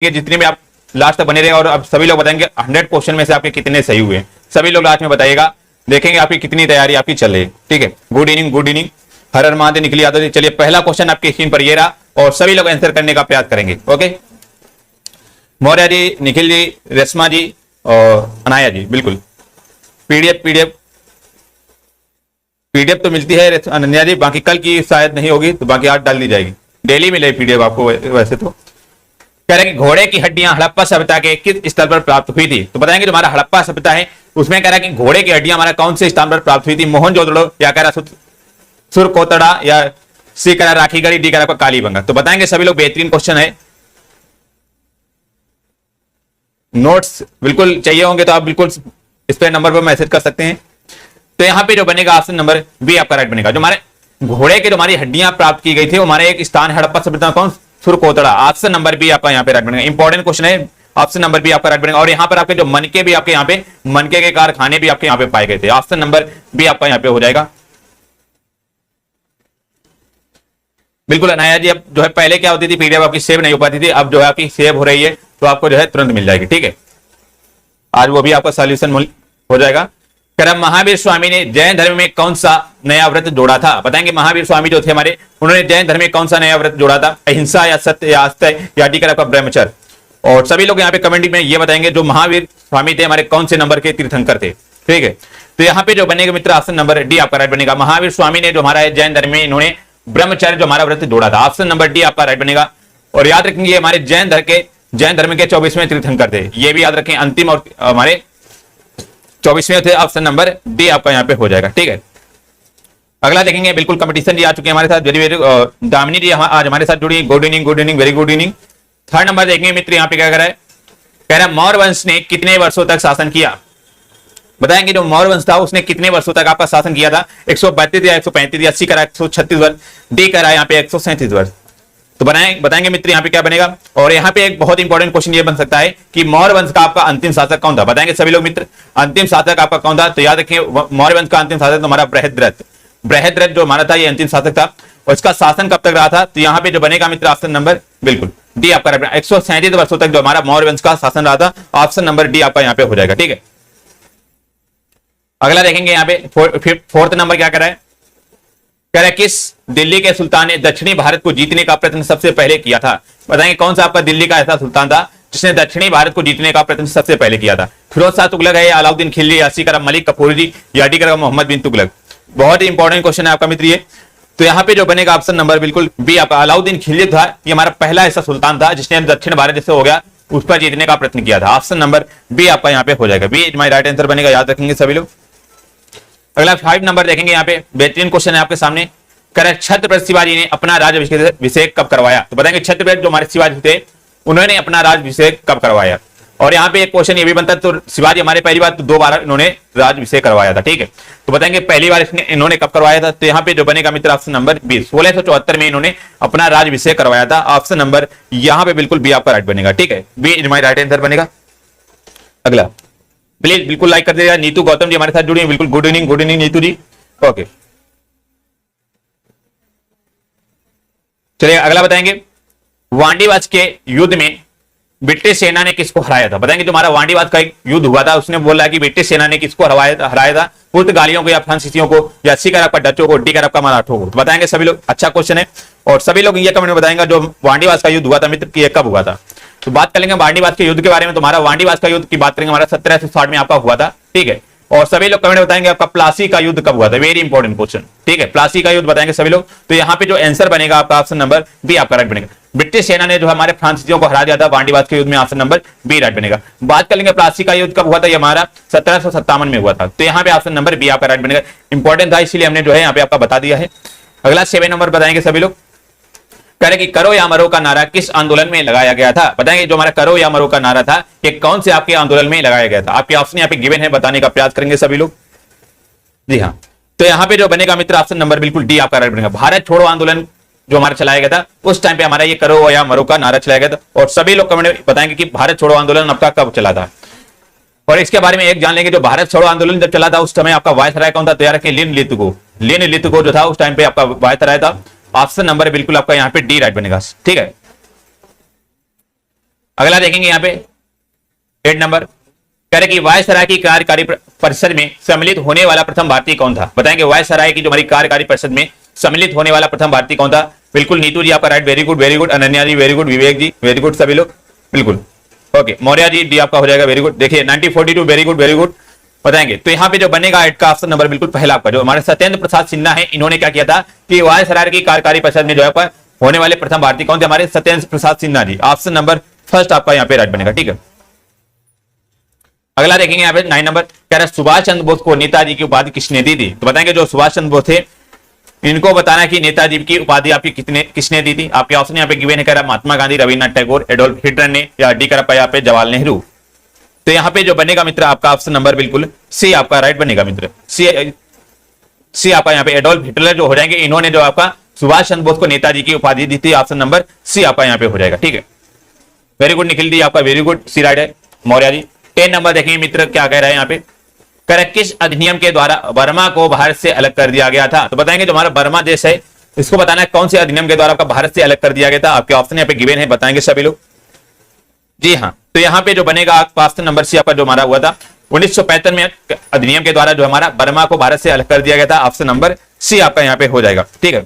कि जितने भी आप लास्ट तक बने रहे और अब सभी लोग बताएंगे 100 क्वेश्चन में से आपके कितने सही हुए। सभी लोग लास्ट में बताइएगा, देखेंगे आपकी कितनी तैयारी आपकी चल रही है। ठीक है, गुड इवनिंग, गुड इवनिंग, हर हर महादेव, निकली आदत। चलिए पहला क्वेश्चन आपके स्क्रीन पर ये रहा और सभी लोग आंसर करने का प्रयास करेंगे। ओके, मौर्य जी, निखिल जी, रेशमा जी और अनाया जी, बिल्कुल पीडीएफ पीडीएफ पीडीएफ तो मिलती है अनन्या जी, बाकी कल की शायद नहीं होगी तो बाकी आज डाल दी जाएगी। डेली मिले पीडीएफ आपको। वैसे तो कह रहे हैं कि घोड़े की हड्डियां हड़प्पा सभ्यता के किस स्तर पर प्राप्त हुई थी, तो बताएंगे जो हमारा हड़प्पा सभ्यता है उसमें कह रहा है कि घोड़े की हड्डियां हमारा कौन से स्थान पर प्राप्त हुई थी, मोहनजोदड़ो, या कह रहा सुरकोतड़ा, या सी कह रहा राखीगढ़ी, डी कह रहा कालीबंगा। तो बताएंगे सभी लोग, बेहतरीन क्वेश्चन है। नोट्स बिल्कुल चाहिए होंगे तो आप बिल्कुल इस पे नंबर पर मैसेज कर सकते हैं। तो यहां पे जो बनेगा ऑप्शन नंबर बी आपका राइट बनेगा। जो हमारे घोड़े के जो हमारी हड्डियां प्राप्त की गई थी वो हमारे एक स्थान हड़प्पा सभ्यता कौन, सुरकोतड़ा। ऑप्शन नंबर बी आपका यहाँ पे राइट बनेगा। इंपॉर्टेंट क्वेश्चन है, ऑप्शन नंबर बी आपका राइट बनेगा। और यहाँ पर आपके जो मनके भी आपके यहाँ पे, मनके के कारखाने भी आपके यहाँ पे पाए गए थे। ऑप्शन नंबर बी आपका यहाँ पे हो जाएगा। बिल्कुल अनाया जी, अब जो है पहले क्या होती थी, पीडीएफ आपकी सेव नहीं हो पाती थी, अब जो है आपकी सेव हो रही है तो आपको जो है तुरंत मिल जाएगी। ठीक है, आज वो भी आपका सॉल्यूशन हो जाएगा। महावीर स्वामी ने जैन धर्म में कौन सा नया व्रत जोड़ा था, बताएंगे महावीर स्वामी जो थे हमारे, उन्होंने जैन धर्म में कौन सा नया व्रत जोड़ा था, अहिंसा या सत्य या आस्था या डी आपका ब्रह्मचर्य। और सभी लोग यहाँ पे कमेंट में ये बताएंगे जो महावीर स्वामी थे हमारे कौन से नंबर के तीर्थंकर थे। ठीक है, तो यहाँ पे जो बनेगा मित्र ऑप्शन नंबर डी आपका राइट बनेगा। महावीर स्वामी ने जो हमारा जैन धर्म में इन्होंने ब्रह्मचर्य जो हमारा व्रत जोड़ा था। ऑप्शन नंबर डी आपका राइट बनेगा। और याद रखेंगे हमारे जैन धर्म के 24वें तीर्थंकर थे, ये भी याद रखें। अंतिम और हमारे 24वें थे। ऑप्शन नंबर डी आपका यहाँ पे हो जाएगा। ठीक है, अगला देखेंगे, बिल्कुल कंपटीशन जी आ चुके हैं हमारे साथ, वेरी वेरी दामिनी जी आज हमारे साथ जुड़ी, good evening, good evening, very good evening. Third number देखेंगे मित्र, यहाँ पे क्या कर रहा है, कह रहा है मौर्य वंश ने कितने वर्षों तक शासन किया, बताएंगे जो मौर्य वंश था उसने कितने वर्षों तक आपका शासन किया था, 132 या 135 या 80 करा 136 वर्ष, डी करा यहाँ पे 137 वर्ष। तो बताएंगे मित्र यहाँ पे क्या बनेगा। और यहाँ पे एक बहुत इंपॉर्टेंट क्वेश्चन ये बन सकता है कि मौर्य वंश का आपका अंतिम शासक कौन था, बताएंगे सभी लोग मित्र, अंतिम शासक आपका कौन था। तो याद रखिए मौर्य वंश का अंतिम शासक तो हमारा बृहद्रथ जो हमारा था, ये अंतिम शासक था। और इसका शासन कब तक रहा था, तो यहाँ पे जो बनेगा मित्र ऑप्शन नंबर बिल्कुल डी आपका 137 वर्षों तक जो हमारा मौर्य वंश का शासन रहा था। ऑप्शन नंबर डी आपका यहाँ पे हो जाएगा। ठीक है, अगला देखेंगे यहाँ पे फोर्थ नंबर क्या कर रहा है, कह रहा है किस दिल्ली के सुल्तान ने दक्षिणी भारत को जीतने का प्रयत्न सबसे पहले किया था, बताएंगे कौन सा आपका दिल्ली का ऐसा सुल्तान था जिसने दक्षिणी भारत को जीतने का प्रयत्न सबसे पहले किया था। फिरोज शाह तुगलक है, अलाउद्दीन खिलजी, यासी करा मलिक कफूर जी, या डी करा मोहम्मद बिन तुगलक। बहुत ही इंपॉर्टेंट क्वेश्चन है आपका मित्र ये। तो यहाँ पे जो बनेगा ऑप्शन नंबर बिल्कुल बी आपका, अलाउद्दीन खिलजी था, ये हमारा पहला ऐसा सुल्तान था जिसने दक्षिण भारत जैसे हो गया उस पर जीतने का प्रयत्न किया था। ऑप्शन नंबर बी आपका यहाँ पे हो जाएगा। बी माई राइट आंसर बनेगा, याद रखेंगे सभी लोग। अगला 5 नंबर देखेंगे, यहाँ पे बेहतरीन क्वेश्चन है आपके सामने, छत्रपति शिवाजी ने अपना राज्याभिषेक कब करवाया, तो बताएंगे छत्रपति जो हमारे शिवाजी थे उन्होंने अपना राज्याभिषेक कब करवाया। और यहाँ पे एक क्वेश्चन ये भी बनता है, तो शिवाजी हमारे पहली बार तो 2 बार इन्होंने राज्याभिषेक करवाया था। ठीक है, तो बताएंगे पहली बार इन्होंने कब करवाया था, तो यहाँ पे जो बनेगा मित्र ऑप्शन नंबर 20, 1674 में इन्होंने अपना राज्याभिषेक करवाया था। ऑप्शन नंबर यहाँ पे बिल्कुल बी आपका राइट बनेगा। ठीक है, B is my right answer बनेगा। अगला प्लीज बिल्कुल लाइक कर दीजिएगा। नीतू गौतम जी हमारे साथ जुड़ी, बिल्कुल गुड इवनिंग नीतू जी। ओके, चलिए अगला बताएंगे, वांडीवास के युद्ध में ब्रिटिश सेना ने किसको हराया था, बताएंगे जो हमारा वांडीवास का एक युद्ध हुआ था उसने बोला कि ब्रिटिश सेना ने किसको हराया था, पुर्तगालियों को या फ्रांसीसियों को या सी कर आपका डचों को, डी कर आपका मराठों को। तो बताएंगे सभी लोग, अच्छा क्वेश्चन है। और सभी लोग ये कमेंट में बताएंगे जो वांडीवास का युद्ध हुआ था मित्र कि कब हुआ था। तो बात करेंगे वांडीवास के युद्ध के बारे में, तो हमारा वांडीवास का युद्ध की बात करेंगे हमारा 1760 में आपका हुआ था। ठीक है, और सभी लोग कमेंट बताएंगे आपका प्लासी का युद्ध कब हुआ था, वेरी इंपॉर्टेंट क्वेश्चन। ठीक है, प्लासी का युद्ध बताएंगे सभी लोग। तो यहाँ पे जो आंसर बनेगा आपका ऑप्शन नंबर बी आपका राइट बनेगा। ब्रिटिश सेना ने जो हमारे फ्रांसीसियों को हरा दिया था वांडीवास के युद्ध में, ऑप्शन नंबर बी राइट बनेगा। बात करेंगे प्लासी का युद्ध कब हुआ था, ये हमारा 1757 में हुआ था। तो यहाँ पे ऑप्शन नंबर बी आपका राइट बनेगा। इंपॉर्टेंट था इसलिए हमने जो है यहाँ पे आपका बता दिया है। अगला 7 नंबर बताएंगे सभी लोग, कह रहे कि करो या मरो का नारा किस आंदोलन में लगाया गया था, बताएंगे जो हमारा करो या मरो का नारा था ये कौन से आपके आंदोलन में लगाया गया था। आपके ऑप्शन यहाँ पे गिवन है, बताने का प्रयास करेंगे सभी लोग। जी हाँ, तो यहाँ पे जो बनेगा मित्र ऑप्शन नंबर बिल्कुल डी आपका राइट बनेगा। भारत छोड़ो आंदोलन जो हमारा चलाया गया था उस टाइम पे हमारा ये करो या मरो का नारा चलाया गया था। और सभी लोग कमेंट में बताएंगे कि भारत छोड़ो आंदोलन आपका कब चला था। और इसके बारे में एक जान लेंगे, जो भारत छोड़ो आंदोलन जब चला था उस समय आपका वायसराय कौन था, तो यार लिन लिथुगो जो था उस टाइम पे आपका वायसराय था। ऑप्शन नंबर बिल्कुल आपका यहाँ पे डी राइट बनेगा। ठीक है, अगला देखेंगे यहाँ पे 8 नंबर, कह रहे कि वायसराय की कार्यकारी परिषद में सम्मिलित होने वाला प्रथम भारतीय कौन था? बताएंगे वायसराय की जो हमारी कार्यकारी परिषद में सम्मिलित होने वाला प्रथम भारतीय कौन था? बिल्कुल नीतू जी आपका right, very good very good. Ananya ji very good, Vivek ji very good, सभी लोग बिल्कुल ओके। मौर्य जी डी आपका हो जाएगा, वेरी गुड। देखिए 1942 वेरी गुड वेरी गुड बताएंगे। तो यहाँ पे जो बनेगा 8 का ऑप्शन नंबर बिल्कुल पहला आपका, जो हमारे सत्येंद्र प्रसाद सिन्हा है, इन्होंने क्या किया था कि वायसराय की कार्यकारी परिषद में जो है होने वाले प्रथम भारतीय कौन थे? हमारे Satyendra Prasad Sinha ji. Option number first आपका यहाँ पे राइट बनेगा, ठीक है। अगला देखेंगे यहाँ पे 9 नंबर, कह रहे सुभाष चंद्र बोस को नेताजी की उपाधि किसने दी थी? तो बताएंगे जो सुभाष चंद्र बोस थे, इनको बताना कि नेताजी की उपाधि आपकी किसने दी थी? आपके ऑप्शन यहाँ पे गिवन है, कह रहा महात्मा गांधी, रविन्द्रनाथ टैगोर, एडोल्फ हिटलर ने, या डी कर यहाँ पे जवाहरलाल नेहरू। तो यहाँ पे जो बनेगा मित्र आपका ऑप्शन नंबर बिल्कुल सी आपका राइट बनेगा मित्र। सी आपका यहाँ पे एडोल्फ हिटलर जो हो जाएंगे, इन्होंने जो आपका सुभाष चंद्र बोस को नेताजी की उपाधि दी थी। ऑप्शन नंबर सी आपका यहाँ पे हो जाएगा, ठीक है। वेरी गुड निखिल दी आपका वेरी गुड, सी राइट है। मौर्य जी 10 नंबर देखेंगे मित्र, क्या कह रहा है यहाँ पे, कह रहे किस अधिनियम के द्वारा बर्मा को भारत से अलग कर दिया गया था? तो बताएंगे जो हमारा बर्मा देश है, इसको बताना है कौन से अधिनियम के द्वारा आपका भारत से अलग कर दिया गया था। आपके ऑप्शन यहाँ पे गिवन है, बताएंगे सभी लोग। जी हाँ, तो यहाँ पे जो बनेगा ऑप्शन नंबर सी आपका जो हमारा हुआ था 1975 में अधिनियम के द्वारा जो हमारा बर्मा को भारत से अलग कर दिया गया था। ऑप्शन नंबर सी आपका यहाँ पे हो जाएगा, ठीक है।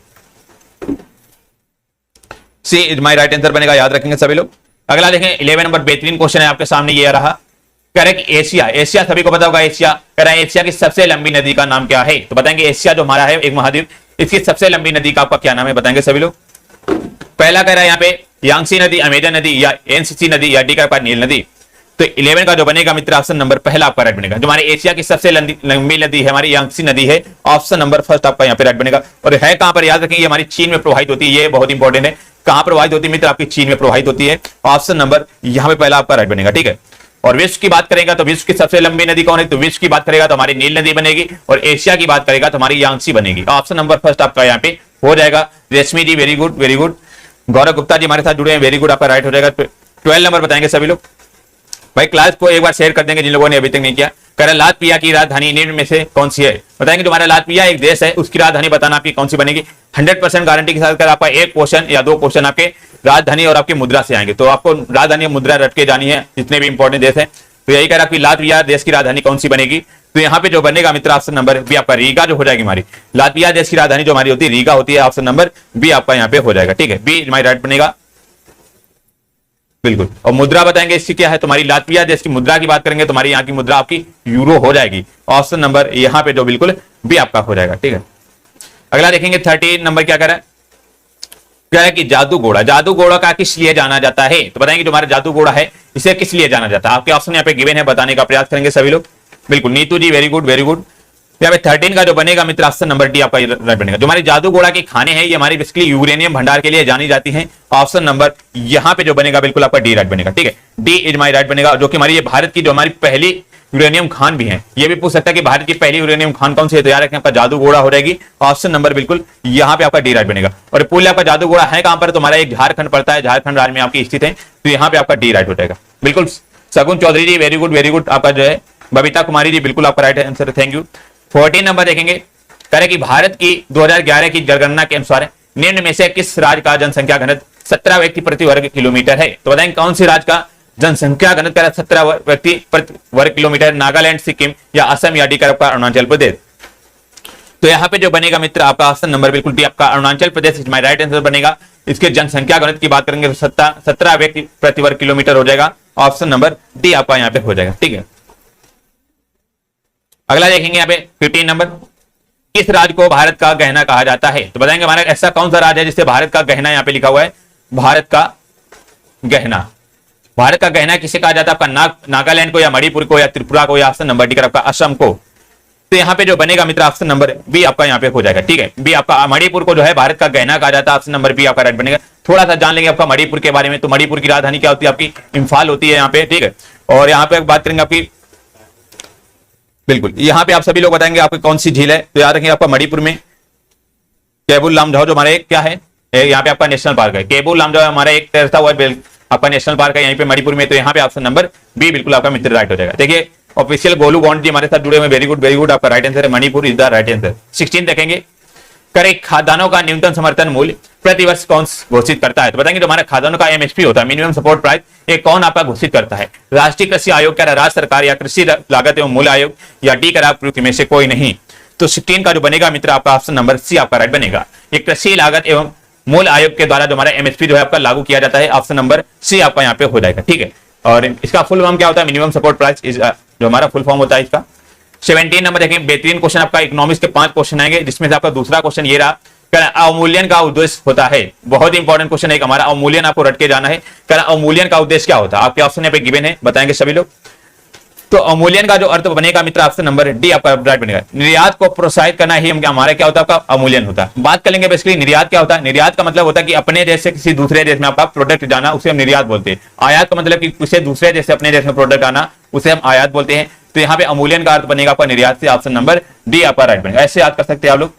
सी इज माई राइट आंसर बनेगा, याद रखेंगे सभी लोग। अगला देखें 11 नंबर, बेहतरीन क्वेश्चन है आपके सामने, ये रहा। कह रहे कि एशिया, एशिया सभी को पता होगा एशिया, कह रहा है एशिया की सबसे लंबी नदी का नाम क्या है? तो बताएंगे एशिया जो हमारा है एक महाद्वीप, इसकी सबसे लंबी नदी का आपका क्या नाम है? बताएंगे सभी लोग। पहला कह रहा है यहाँ पे यांगसी नदी, अमेजन नदी, या एनसीसी नदी, या डी का नील नदी। तो 11 का जो बनेगा मित्र ऑप्शन नंबर पहला आपका राइट बनेगा। जो हमारे एशिया की सबसे लंबी नदी है हमारी यांगसी नदी है, ऑप्शन नंबर फर्स्ट आपका यहाँ पे राइट बनेगा। और है कहां पर? याद रखेंगे हमारी चीन में प्रवाहित होती है, ये बहुत इंपॉर्टेंट है। कहां प्रवाहित होती है मित्र? आपकी चीन में प्रवाहित होती है। ऑप्शन नंबर यहाँ पे पहला आपका राइट बनेगा, ठीक है। और विश्व की बात करेगा तो विश्व की सबसे लंबी नदी कौन है? तो विश्व की बात करेगा तो हमारी नील नदी बनेगी, और एशिया की बात करेगा तो हमारी यांगसी बनेगी। ऑप्शन नंबर फर्स्ट आपका यहाँ पे हो जाएगा। रेशमी जी वेरी गुड वेरी गुड। गौरव गुप्ता जी हमारे साथ जुड़े हैं, वेरी गुड, आपका राइट हो जाएगा। 12 नंबर बताएंगे सभी लोग। भाई क्लास को एक बार शेयर कर देंगे जिन लोगों ने अभी तक नहीं किया। कह रहा लातविया की राजधानी निम्न में से कौन सी है? बताएंगे जो हमारा लातविया एक देश है, उसकी राजधानी बताना आपकी कौन सी बनेगी। 100% गारंटी के साथ कर आपका एक क्वेश्चन या 2 क्वेश्चन आपके राजधानी और आपकी मुद्रा से आएंगे, तो आपको राजधानी और मुद्रा रट के जानी है, जितने भी इंपॉर्टेंट देश है। तो यही कह रहा है कि लातविया देश की राजधानी कौन सी बनेगी? तो यहाँ पे जो बनेगा मित्र ऑप्शन नंबर बी आपका रीगा जो हो जाएगी हमारी। लातविया देश की राजधानी जो हमारी होती है रीगा होती है। ऑप्शन नंबर बी आपका यहाँ पे हो जाएगा, ठीक है। बी हमारी राइट बनेगा बिल्कुल। और मुद्रा बताएंगे इसकी क्या है? तुम्हारी लातविया देश की मुद्रा की बात करेंगे, तुम्हारी यहाँ की मुद्रा आपकी यूरो हो जाएगी। ऑप्शन नंबर यहाँ पे जो बिल्कुल बी आपका हो जाएगा, ठीक है। अगला देखेंगे 13 नंबर, क्या कर रहा है? क्या है कि जादू घोड़ा, जादू घोड़ा का किस लिए जाना जाता है? तो बताएंगे जो हमारा जादू घोड़ा है इसे किस लिए जाना जाता है? आपके ऑप्शन यहाँ पे गिवन है, बताने का प्रयास करेंगे सभी लोग। बिल्कुल नीतू जी वेरी गुड वेरी गुड। यहाँ पे 13 का जो बनेगा मित्र ऑप्शन नंबर डी आपका राइट बनेगा। जो हमारी जादू घोड़ा की खाने हैं ये हमारी बेसिकली यूरेनियम भंडार के लिए जानी जाती हैं। ऑप्शन नंबर यहाँ पे जो बनेगा बिल्कुल आपका डी राइट बनेगा, ठीक है। डी इज माई राइट बनेगा, जो कि हमारी ये भारत की जो हमारी पहली यूरेनियम खान भी है। ये भी पूछ सकता है कि भारत की पहली यूरेनियम खान कौन सी है? तो याद रखें आपका जादू घोड़ा हो जाएगी। ऑप्शन नंबर बिल्कुल यहाँ पे आपका डी राइट बनेगा। और पूरे आपका जादू घोड़ा है कहां पर? तुम्हारा एक झारखंड पड़ता है, झारखंड राज्य में आपकी स्थित है, तो यहाँ पे आपका डी राइट हो जाएगा बिल्कुल। सगुन चौधरी जी वेरी गुड। आपका जो है बबीता कुमारी जी बिल्कुल आपका right answer, thank you. 14 number देखेंगे, कह रहे कि भारत की 2011 की जनगणना के अनुसार निम्न में से किस राज्य का जनसंख्या घनत्व 17 व्यक्ति प्रति वर्ग किलोमीटर है? तो बताएंगे कौन सी राज्य का जनसंख्या घनत्व 17 व्यक्ति प्रति वर्ग किलोमीटर? नागालैंड, सिक्किम, या असम, या डी का अरुणाचल प्रदेश। तो यहाँ पे जो बनेगा मित्र आपका ऑप्शन नंबर बिल्कुल डी आपका Arunachal Pradesh is my right answer बनेगा। इसके जनसंख्या घनत्व की बात करेंगे तो 17 व्यक्ति प्रति वर्ग किलोमीटर हो जाएगा। ऑप्शन नंबर डी आपका यहाँ पे हो जाएगा, ठीक है। अगला देखेंगे यहाँ पे 15 नंबर, किस राज्य को भारत का गहना कहा जाता है? तो बताएंगे हमारा ऐसा कौन सा राज्य है जिससे भारत का गहना यहाँ पे लिखा हुआ है? भारत का गहना, भारत का गहना किसे कहा जाता है? आपका नागालैंड को, या मणिपुर को, या त्रिपुरा को, या ऑप्शन नंबर डी आपका असम को। तो यहाँ पे जो बनेगा मित्र ऑप्शन नंबर बी आपका यहाँ पे हो जाएगा, ठीक है। बी आपका मणिपुर को जो है भारत का गहना कहा जाता है। ऑप्शन नंबर बी आपका राइट बनेगा। थोड़ा सा जान लेंगे आपका मणिपुर के बारे में। तो मणिपुर की राजधानी क्या होती है? आपकी इंफाल होती है यहाँ पे, ठीक है। और यहाँ पे बात करेंगे आपकी बिल्कुल, यहाँ पे आप सभी लोग बताएंगे आपकी कौन सी झील है। तो याद रखेंगे आपका मणिपुर में केबुल लामजाओ जो हमारा एक क्या है, यहाँ पे आपका नेशनल पार्क है। केबुल लामजाओ हमारा एक तैरता हुआ आपका नेशनल पार्क है यहीं पे मणिपुर में। तो यहाँ पे ऑप्शन नंबर बी बिल्कुल आपका मित्र राइट हो जाएगा। देखिए ऑफिशियल गोलू बॉन्ड जी हमारे साथ जुड़े हुए, वेरी गुड आपका राइट आंसर है। Manipur is the right answer. 16 देखेंगे, करे खाद्यान्नों का न्यूनतम समर्थन मूल्य प्रति वर्ष कौन घोषित करता है? तो बताएंगे जो हमारा खाद्यान्नों का एमएसपी होता है, मिनिमम सपोर्ट प्राइस, ये कौन आपका घोषित करता है? राष्ट्रीय कृषि आयोग, क्या राज्य सरकार, या कृषि लागत एवं मूल्य आयोग, या डी करा में से कोई नहीं? तो 16 का जो बनेगा मित्र आपका ऑप्शन नंबर सी आपका राइट बनेगा। ये कृषि लागत एवं मूल्य आयोग के द्वारा जो हमारा एमएसपी जो है आपका लागू किया जाता है, ऑप्शन नंबर सी आपका यहाँ पे हो जाएगा। ठीक है, और इसका फुल फॉर्म क्या होता है? मिनिमम सपोर्ट प्राइस जो हमारा फुल फॉर्म होता है इसका। 17 नंबर देखें, बेहतरीन क्वेश्चन आपका इकोनॉमिक्स के 5 क्वेश्चन आएंगे, जिसमें से आपका दूसरा क्वेश्चन ये रहा, अवमूल्यन का उद्देश्य होता है। बहुत इंपॉर्टेंट क्वेश्चन है हमारा, अवमूल्यन आपको रट के जाना है। अवमूल्यन का उद्देश्य क्या होता है? आपके ऑप्शन यहाँ पे गिवन है, बताएंगे सभी लोग। तो अवमूल्यन का जो अर्थ बनेगा मित्र ऑप्शन नंबर डी आपका राइट बनेगा। निर्यात को प्रोत्साहित करना ही हमारा क्या होता है? आपका अवमूल्यन होता है। बात करेंगे बेसिकली निर्यात क्या होता है। निर्यात का मतलब होता है कि अपने देश से किसी दूसरे देश में आपका प्रोडक्ट जाना, उसे हम निर्यात बोलते हैं। आयात का मतलब कि किसी दूसरे देश से अपने देश में प्रोडक्ट आना, उसे हम आयात बोलते हैं। तो यहाँ पे अवमूल्यन का अर्थ बनेगा आपका निर्यात से, ऑप्शन नंबर डी आपका राइट बनेगा। ऐसे याद कर सकते हैं आप लोग।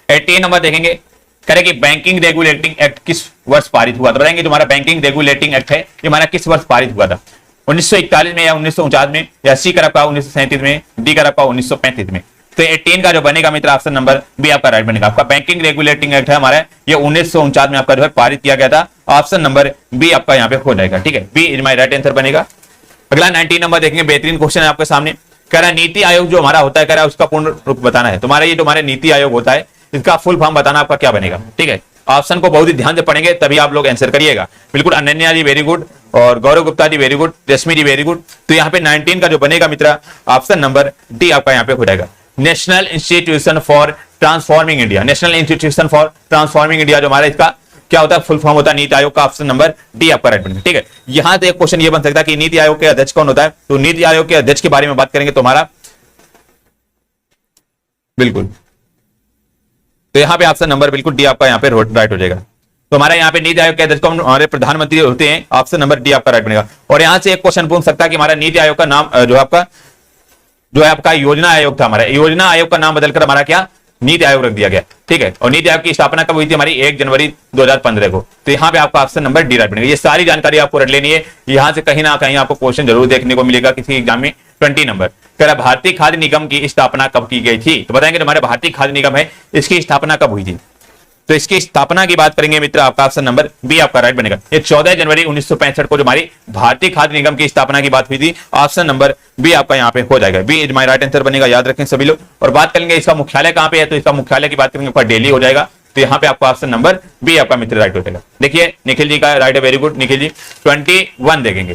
18 नंबर देखेंगे, करें कि बैंकिंग रेगुलेटिंग एक्ट किस वर्ष पारित हुआ? तो बताएंगे जो हमारा बैंकिंग रेगुलेटिंग एक्ट है ये हमारा किस वर्ष पारित हुआ था? 1941 में, या 1949 में, या सी कर आपका 1937 में, डी कर आपका 1935 में? तो 18 का जो बनेगा मित्र ऑप्शन नंबर बी आपका राइट बनेगा। आपका बैंकिंग रेगुलेटिंग एक्ट है हमारा, ये 1949 में आपका जो है पारित किया गया था, ऑप्शन नंबर बी आपका यहाँ पे हो जाएगा। ठीक है, B is my right answer बनेगा। अगला 19 नंबर देखेंगे, बेहतरीन क्वेश्चन है आपके सामने। कह रहा है नीति आयोग जो हमारा होता है, कह रहा है उसका पूर्ण रूप बताना है। तुम्हारा ये जो हमारे नीति आयोग होता है, इसका फुल फॉर्म बताना आपका क्या बनेगा। ठीक है, ऑप्शन को बहुत ही ध्यान से पढ़ेंगे तभी आप लोग आंसर करिएगा। बिल्कुल, अनन्या जी वेरी गुड, और गौरव गुप्ता जी वेरी गुड, रश्मि जी वेरी गुड। तो यहाँ पे 19 का जो बनेगा मित्र ऑप्शन नंबर डी आपका यहाँ पे हो जाएगा। National institution for transforming India, national institution for transforming India जो हमारा इसका क्या होता है? फुल फॉर्म होता है नीति आयोग का, ऑप्शन नंबर डी आपका राइट बनेगा। ठीक है, यहां से एक क्वेश्चन ये बन सकता है कि नीति आयोग के अध्यक्ष कौन होता है? तो नीति आयोग के अध्यक्ष के बारे में बात करेंगे तो हमारा बिल्कुल, तो यहाँ पे ऑप्शन नंबर बिल्कुल डी आपका यहाँ पे राइट हो जाएगा। तो हमारे यहाँ पे नीति आयोग के अध्यक्ष हमारे प्रधानमंत्री होते हैं, ऑप्शन नंबर डी आपका राइट बनेगा। और यहाँ से एक क्वेश्चन पूछ सकता है कि हमारा नीति आयोग का नाम जो है आपका योजना आयोग था, हमारा योजना आयोग का नाम बदलकर हमारा क्या नीति आयोग रख दिया गया। ठीक है, और नीति आयोग की स्थापना कब हुई थी? हमारी 1 जनवरी 2015 को। तो यहाँ पे आपका ऑप्शन नंबर डी राइट बनेगा। ये सारी जानकारी आपको रट लेनी है, यहाँ से कहीं ना कहीं आपको क्वेश्चन जरूर देखने को मिलेगा किसी एग्जाम में। 20 नंबर कह रहा भारतीय खाद्य निगम की स्थापना कब की गई थी? तो बताएंगे हमारे भारतीय खाद्य निगम है, इसकी स्थापना कब हुई थी? तो इसकी स्थापना की बात करेंगे मित्र, आपका ऑप्शन नंबर बी आपका राइट बनेगा। ये 14 जनवरी 1965 को जो हमारी भारतीय खाद्य निगम की स्थापना की बात हुई थी, ऑप्शन नंबर बी आपका यहाँ पे हो जाएगा। B is my right answer बनेगा, याद रखें सभी लोग। और बात करेंगे इसका मुख्यालय कहाँ पे है, तो इसका मुख्यालय की बात करेंगे आपका दिल्ली हो जाएगा। तो यहाँ पे आपका ऑप्शन नंबर बी आपका मित्र राइट हो जाएगा। देखिए निखिल जी का राइट है, वेरी गुड निखिल जी। 21 देखेंगे,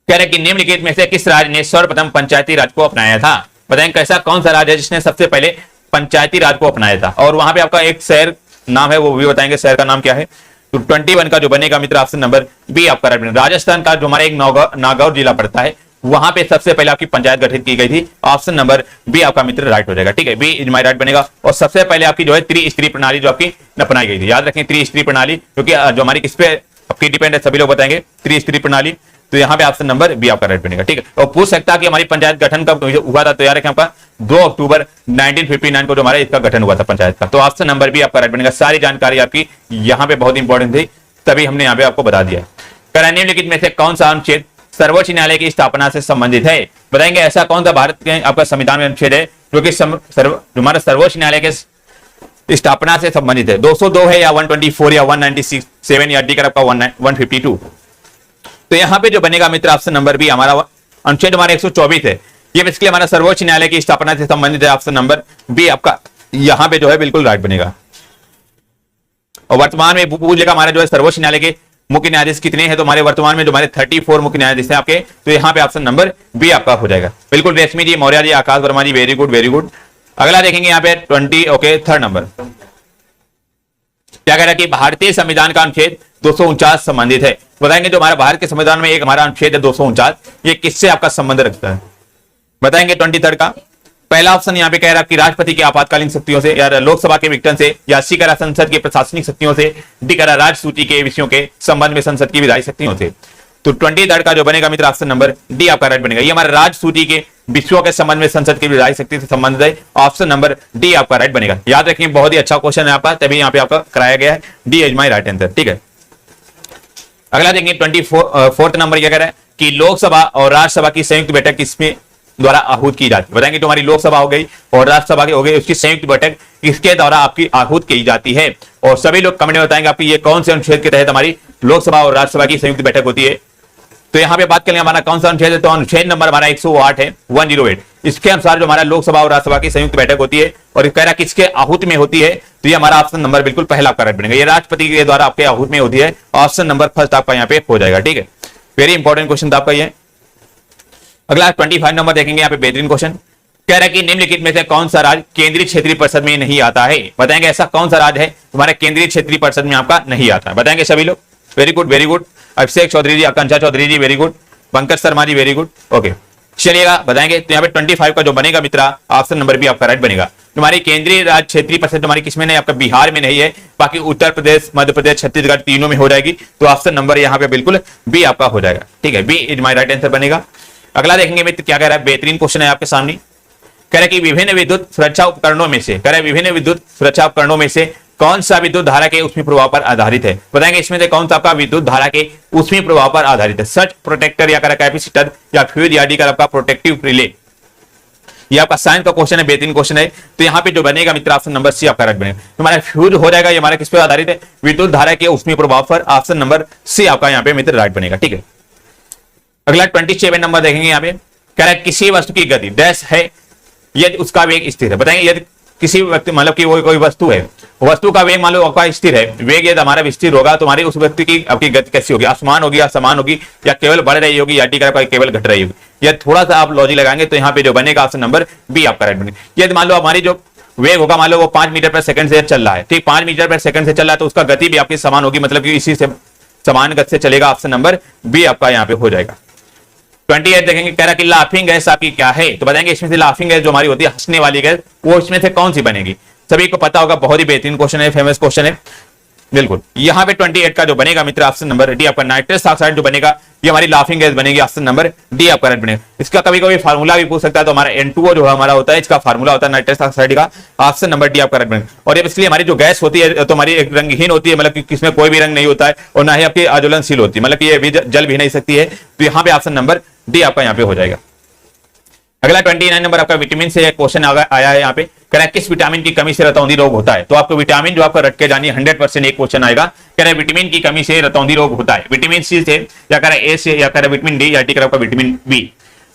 कह रहे कि निम्नलिखित में से किस राज्य ने सर्वप्रथम पंचायती राज को अपनाया था? बताएंगे कैसा कौन सा राज्य है जिसने सबसे पहले पंचायती राज को अपनाया था? और वहां पे आपका एक शहर नाम है, वो भी बताएंगे शहर का नाम क्या है। तो 21 का जो बनेगा मित्र ऑप्शन नंबर बी आपका राइट बनेगा। राजस्थान का जो हमारा एक नागौर जिला पड़ता है, वहां पे सबसे पहले आपकी पंचायत गठित की गई थी, ऑप्शन नंबर बी आपका मित्र राइट हो जाएगा। ठीक है, बी इज माई राइट बनेगा। और सबसे पहले आपकी जो है त्रिस्तरीय प्रणाली जो आपकी अपनाई गई थी, याद रखें त्रिस्तरीय प्रणाली, क्योंकि जो हमारी किस पे आपकी डिपेंड है सभी लोग बताएंगे, त्रिस्तरीय प्रणाली। तो यहाँ पे ऑप्शन नंबर बी आपका राइट बनेगा। ठीक है, और पूछ सकता है कि हमारी पंचायत गठन कब हुआ था? तो यार रखें आपका 2 अक्टूबर 1959 को जो हमारा इसका गठन हुआ था पंचायत का। तो ऑप्शन नंबर बी आपका राइट बनेगा। सारी जानकारी आपकी यहाँ पे बहुत इंपॉर्टेंट थी, तभी हमने यहाँ पे आपको बता दिया। निम्नलिखित में से कौन सा अनुच्छेद सर्वोच्च न्यायालय की स्थापना से संबंधित है? बताएंगे ऐसा कौन सा भारत के आपका संविधान में अनुच्छेद है जो कि हमारा सर्वोच्च न्यायालय के स्थापना से संबंधित है? 202 है, या 124, या 197, या डी कर आपका 152? तो यहाँ पे जो बनेगा मित्र ऑप्शन नंबर बी हमारा अनुच्छेद हमारा 124 है, ये बेसिकली हमारा सर्वोच्च न्यायालय की स्थापना से संबंधित है। ऑप्शन नंबर बी आपका यहाँ पे जो है बिल्कुल राइट बनेगा। और वर्तमान में पूछ लेगा हमारे जो है सर्वोच्च न्यायालय के मुख्य न्यायाधीश कितने हैं? तो हमारे वर्तमान में जो हमारे 34 मुख्य न्यायाधीश हैं आपके, तो यहाँ पे ऑप्शन नंबर बी आपका हो जाएगा। बिल्कुल, रेशमी जी, मौर्य जी, आकाश वर्मा जी, वेरी गुड वेरी गुड। अगला देखेंगे यहाँ पे 20 ओके 3rd नंबर क्या कह रहा है कि भारतीय संविधान का अनुच्छेद 249 संबंधित है। बताएंगे जो हमारा भारत के संविधान में एक हमारा अनुच्छेद है 249, ये किससे आपका संबंध रखता है? बताएंगे 23rd का। पहला ऑप्शन यहाँ पे कह रहा है कि राष्ट्रपति की आपातकालीन शक्तियों से, या लोकसभा के विघटन से, या सी करा संसद की प्रशासनिक शक्तियों से, डी करा राज्य सूची के विषयों के संबंध में संसद की विधायी शक्तियों से। तो 23rd का जो बनेगा मित्र ऑप्शन नंबर डी आपका राइट बनेगा। ये हमारे राज्य सूची के विषयों के संबंध में संसद की विधायी शक्ति से संबंधित है, ऑप्शन नंबर डी आपका राइट बनेगा। याद रखिए बहुत ही अच्छा क्वेश्चन है आपका, तभी यहाँ पे आपका कराया गया है। D is my right answer. ठीक है, अगला देखेंगे 24th नंबर क्या कह रहा है कि लोकसभा और राज्यसभा की संयुक्त बैठक किसमें द्वारा आहूत की जाती है। बताएंगे जो हमारी लोकसभा हो गई और राज्यसभा की हो गई, उसकी संयुक्त बैठक इसके द्वारा आपकी आहूत की जाती है। और सभी लोग कमेंट में बताएंगे आपकी ये कौन से अनुच्छेद के तहत हमारी लोकसभा और राज्यसभा की संयुक्त बैठक होती है। तो यहाँ पे बात करेंगे हमारा कौन सा अनुच्छेद है, तो अनुच्छेद नंबर हमारा 108 है, 108। इसके अनुसार जो हमारा लोकसभा और राज्यसभा की संयुक्त बैठक होती है और कह रहा किसके आहूत में होती है, तो ये हमारा ऑप्शन नंबर बिल्कुल पहला आपका राइट बनेगा। ये राष्ट्रपति के द्वारा आपके आहूत में होती है, ऑप्शन नंबर फर्स्ट आपका यहाँ पे हो जाएगा। ठीक है, वेरी इंपॉर्टेंट क्वेश्चन था आपका ये। अगला 25 नंबर देखेंगे, यहाँ पे बेहतरीन क्वेश्चन कह रहा है कि निम्नलिखित में से कौन सा राज्य केंद्रीय क्षेत्रीय परिषद में नहीं आता है। बताएंगे ऐसा कौन सा राज्य है तुम्हारे केंद्रीय क्षेत्रीय परिषद में आपका नहीं आता है। बताएंगे सभी लोग, वेरी गुड वेरी गुड। अभिषेक चौधरी जी, आकांक्षा चौधरी जी very good, Pankaj Sharma ji very good. Okay चलिएगा बताएंगे, तो यहाँ पे 25 का जो बनेगा मित्रा ऑप्शन नंबर भी आपका राइट बनेगा। तुम्हारी केंद्रीय राज्य क्षेत्रीय परिषद तुम्हारी किसमें नहीं, आपका बिहार में नहीं है, बाकी उत्तर प्रदेश, मध्य प्रदेश, छत्तीसगढ़ तीनों में हो जाएगी। तो ऑप्शन नंबर यहाँ पे बिल्कुल बी आपका हो जाएगा। ठीक है, B is my right answer बनेगा। अगला देखेंगे मित्र क्या कह रहा है, बेहतरीन क्वेश्चन है आपके सामने। कह रहा है कि विभिन्न विद्युत सुरक्षा उपकरणों में से, कह रहा है विभिन्न विद्युत सुरक्षा उपकरणों में से कौन सा विद्युत धारा के ऊष्मीय प्रभाव पर आधारित है। बताएंगे इसमें से कौन सा आपका विद्युत धारा के ऊष्मीय प्रभाव पर आधारित है। सर्च प्रोटेक्टर या कैपेसिटर या फ्यूज या डी का आपका प्रोटेक्टिव रिले, ये आपका साइंस का क्वेश्चन है, बेहतरीन क्वेश्चन है। तो यहाँ पे जो बनेगा मित्र ऑप्शन नंबर सी आपका राइट बनेगा। तुम्हारा फ्यूज हो जाएगा, ये हमारा किस पर आधारित है, विद्युत धारा के ऊष्मीय प्रभाव पर। ऑप्शन नंबर सी आपका यहाँ पे मित्र राइट बनेगा। ठीक है, अगला 27 नंबर देखेंगे, यहाँ पे कह रहा है किसी वस्तु की गति डैश है यदि उसका वेग स्थिर है। बताएंगे यदि किसी व्यक्ति मतलब कि वो कोई वस्तु है, वस्तु का वेग मान लो आपका स्थिर है, वेग यदि हमारा स्थिर होगा तो हमारी उस व्यक्ति की आपकी गति कैसी होगी, आसमान होगी, असमान होगी, या केवल बढ़ रही होगी, या टी केवल घट रही होगी। या थोड़ा सा आप लॉजिक लगाएंगे तो यहाँ पे जो बनेगा ऑप्शन नंबर बी आपका राइट बनेगा। यदि मान लो हमारी जो वेग होगा, मान लो वो 5 मीटर पर सेकंड से चल रहा है, ठीक 5 मीटर पर सेकंड से चल रहा है, तो उसका गति भी आपकी समान होगी, मतलब कि इसी से समान गति से चलेगा। ऑप्शन नंबर बी आपका यहाँ पे हो जाएगा। 28 देखेंगे, कह रहा कि लाफिंग गैस आपकी क्या है। तो बताएंगे इसमें से लाफिंग गैस जो हमारी होती है, हंसने वाली गैस, वो इसमें से कौन सी बनेगी। सभी को पता होगा, बहुत ही बेहतरीन क्वेश्चन है, फेमस क्वेश्चन है बिल्कुल। यहाँ पे 28 का जो बनेगा मित्र ऑप्शन नंबर डी आपका नाइट्रस ऑक्साइड जो बनेगा, ये हमारी लाफिंग गैस बनेगी। ऑप्शन नंबर डी आपका राइट बनेगा। इसका कभी कभी फार्मूला भी पूछ सकता है, तो हमारा N2O जो हमारा होता है, इसका फार्मूला होता है नाइट्रस ऑक्साइड का। ऑप्शन नंबर डी आपका राइट बनेगा। और इसलिए हमारी जो गैस होती है तो हमारी रंगहीन होती है, मतलब कि किसमें कोई भी रंग नहीं होता है, और ना ही आपकी आज्वलनशील होती है, मतलब कि ये जल भी नहीं सकती है। तो यहाँ पे ऑप्शन नंबर डी आपका यहाँ पे हो जाएगा। अगला 29 नंबर आपका विटामिन से क्वेश्चन आया है। यहाँ पे कह रहा है किस विटामिन की कमी से रतौंधी रोग होता है। तो आपको विटामिन जो आपका रट के जानी 100% एक क्वेश्चन आएगा। कह रहा है विटामिन की कमी से रतौंधी रोग होता है, विटामिन सी से, या कह रहा है ए से, या कह रहा है विटामिन डी, या टी आपका विटामिन बी।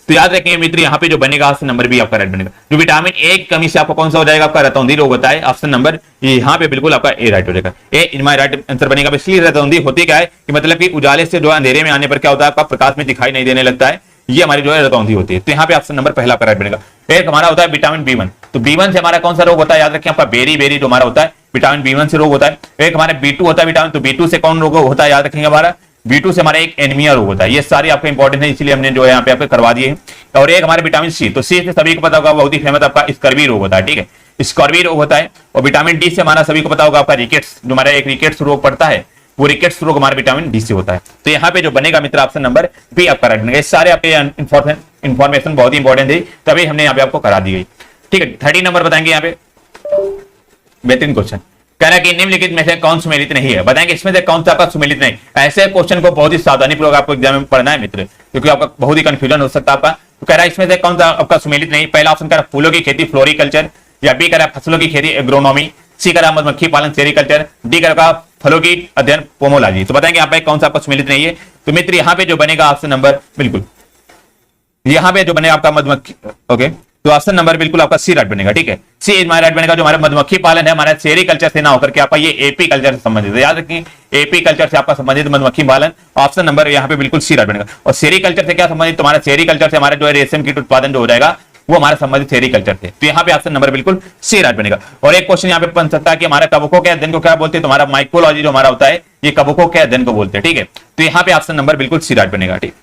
तो याद रखेंगे मित्र, यहाँ पे जो बनेगा ऑप्शन नंबर बी आपका राइट बनेगा। जो विटामिन ए की कमी से आपको कौन सा हो जाएगा, आपका रतौंधी रोग होता है। ऑप्शन नंबर यहाँ पे बिल्कुल आपका ए राइट हो जाएगा। ए इन माय राइट आंसर बनेगा। इसलिए रतौंधी होती क्या है कि मतलब कि उजाले से जो अंधेरे में आने पर क्या होता है, आपका प्रकाश में दिखाई नहीं देने लगता है, ये हमारी जो है रतौंधी होती है। तो यहाँ पे ऑप्शन नंबर पहला राइट बनेगा। एक हमारा होता है विटामिन B1। तो B1 से हमारा कौन सा रोग होता है, याद रखें आपका बेरी बेरी जो हमारा होता है विटामिन B1 से रोग होता है। एक हमारा B2 होता है विटामिन, तो B2 से कौन रोग होता है, याद रखेंगे हमारा B2 से हमारा एक एनीमिया रोग होता है। ये सारे आपके इंपॉर्टेंट है, इसलिए हमने जो है यहाँ पे आपको करवा दिए। और एक हमारे विटामिन सी, तो सी से सभी को पता होगा बहुत ही फेमस आपका स्कर्वी रोग होता है। ठीक है, स्कर्वी रोग होता है। और विटामिन डी से हमारा सभी को पता होगा आपका रिकेट्स, जो हमारा एक रिकेट्स रोग पड़ता है, वो रिकेट्स रोग हमारा विटामिन डी से होता है। तो यहाँ पे जो बनेगा मित्र ऑप्शन नंबर बी आपका राइट बनेगा। सारे आपके इंफॉर्मेशन बहुत ही इंपॉर्टेंट थी, तभी हमने यहाँ पे आपको करा दी गई। ठीक है, 30 नंबर बताएंगे यहाँ पे, बेहतरीन क्वेश्चन कह रहा है कि निम्नलिखित में से कौन सुमेलित नहीं है। बताएंगे इसमें से कौन सा आपका सुमेलित नहीं। ऐसे क्वेश्चन को बहुत ही सावधानी पूर्वक आपको एग्जाम में पढ़ना है मित्र, क्योंकि आपका बहुत ही कंफ्यूजन हो सकता है आपका। तो कह रहा है इसमें से कौन सा आपका सुमेलित नहीं। पहला ऑप्शन कह रहा है फूलों की खेती फ्लोरिकल्चर, या बी कह रहा है फसलों की खेती एग्रोनॉमी, सी कह रहा है मधुमक्खी पालन सेरिकल्चर, डी कह रहा है फलों की अध्ययन पोमोलॉजी। तो बताएंगे यहाँ पे कौन सा आपका सुमेलित नहीं है। तो मित्र यहाँ पे जो बनेगा ऑप्शन नंबर बिल्कुल, यहाँ पे जो बनेगा आपका मधुमक्खी, ओके, तो ऑप्शन नंबर बिल्कुल आपका सी राइट बनेगा। ठीक है, सी इज माय राइट बनेगा। जो हमारा मधुमक्खी पालन है हमारा सेरिकल्चर से ना होकर के आपका ये एपी कल्चर से संबंधित है। याद रखिए एपी कल्चर से आपका संबंधित मधुमक्खी पालन, ऑप्शन नंबर यहाँ पे बिल्कुल सी राइट बनेगा। और सेरिकल्चर से क्या संबंधित, तुम्हारा सेरिकल्चर से हमारा जो है रेशम कीट उत्पादन जो हो जाएगा वो हमारा संबंधित सेरिकल्चर से। तो यहाँ पे ऑप्शन नंबर बिल्कुल सी राइट बनेगा। और एक क्वेश्चन यहाँ पे बन सकता है कि हमारा कवकों के अध्ययन को क्या बोलते हैं, तुम्हारा माइकोलॉजी जो हमारा होता है ये कवकों के अध्ययन को बोलते हैं। ठीक है, तो यहाँ पे ऑप्शन नंबर बिल्कुल सी राइट बनेगा। ठीक,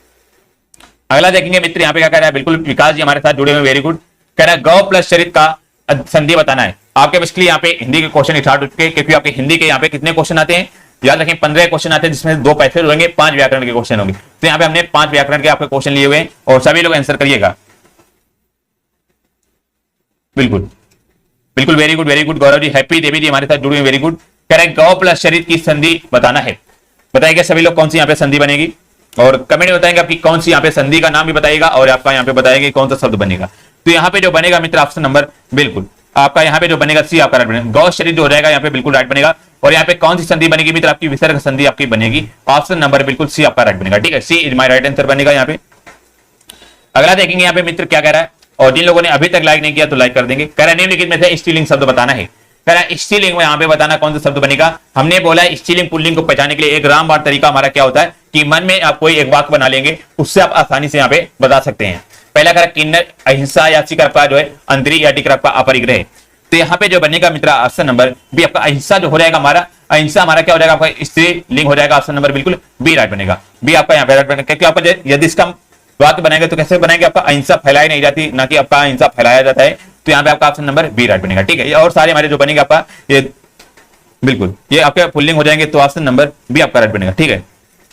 अगला देखेंगे मित्र, यहाँ पे क्या कह रहा है, बिल्कुल विकास जी हमारे साथ जुड़े हुए, वेरी गुड। कह रहा है गौ प्लस चरित का संधि बताना है। आपके बेसिकली यहाँ पे हिंदी के क्वेश्चन स्टार्ट हो चुके हैं, क्योंकि आपके हिंदी के यहाँ पे कितने क्वेश्चन आते हैं, याद रखें 15 क्वेश्चन आते हैं, जिसमें 2 पैसेज होंगे, 5 व्याकरण के क्वेश्चन होंगे। तो यहाँ पे हमने 5 व्याकरण के आपके क्वेश्चन लिए हुए हैं, और सभी लोग आंसर करिएगा। बिल्कुल बिल्कुल, very good very good. Gaurav ji, happy देवी जी हमारे साथ जुड़े हुए, वेरी गुड। कह रहे हैं गौ प्लस चरित की संधि बताना है। बताइएगा सभी लोग कौन सी यहाँ पे संधि बनेगी। और कमेंट में बताएंगे आपकी कौन सी यहाँ पे संधि का नाम भी बताइएगा और आपका यहाँ पे बताएंगे कौन सा शब्द बनेगा। तो यहाँ पे जो बनेगा मित्र ऑप्शन नंबर बिल्कुल आपका यहाँ पे जो बनेगा सी आपका राइट बनेगा। गौ शरीर जो हो जाएगा यहाँ पे बिल्कुल राइट बनेगा। और यहाँ पे कौन सी संधि बनेगी मित्र, आपकी विसर्ग संधि आपकी बनेगी। ऑप्शन नंबर बिल्कुल सी आपका राइट बनेगा। ठीक है, सी इज माई राइट आंसर बनेगा यहाँ पे। अगला देखेंगे यहाँ पे मित्र क्या कह रहा है, और जिन लोगों ने अभी तक लाइक नहीं किया तो लाइक कर देंगे। कह रहा है निम्नलिखित में से स्त्रीलिंग शब्द बताना है। कह रहा है स्त्रीलिंग में यहाँ पे बताना कौन सा शब्द बनेगा। हमने बोला है स्त्रीलिंग पुल्लिंग को पहचानने के लिए एक रामबाण तरीका हमारा क्या होता है कि मन में आप कोई एक वाक्य बना लेंगे, उससे आप आसानी से यहाँ पे बता सकते हैं। पहला कह रहा किन्नर अहिंसा या सी आपका जो है अंतरी या डी आपका अपरिग्रह। तो यहाँ पे जो बनेगा मित्र ऑप्शन नंबर बी आपका अहिंसा जो हो जाएगा हमारा, अहिंसा हमारा क्या हो जाएगा आपका स्त्रीलिंग हो जाएगा। ऑप्शन नंबर बिल्कुल बी राइट बनेगा। बी आपका यहाँ पे राइट बनेगा, क्योंकि आपका यदि इसका वाक्य बनाएंगे तो कैसे बनाएंगे, आपका अहिंसा फैलाई नहीं जाती, ना कि आपका अहिंसा फैलाया जाता है। तो यहाँ पे आपका ऑप्शन नंबर बी राइट बनेगा। ठीक है, और सारे हमारे जो बनेगा आपका ये बिल्कुल ये आपके पुल्लिंग हो जाएंगे, तो ऑप्शन नंबर बी आपका राइट बनेगा। ठीक है,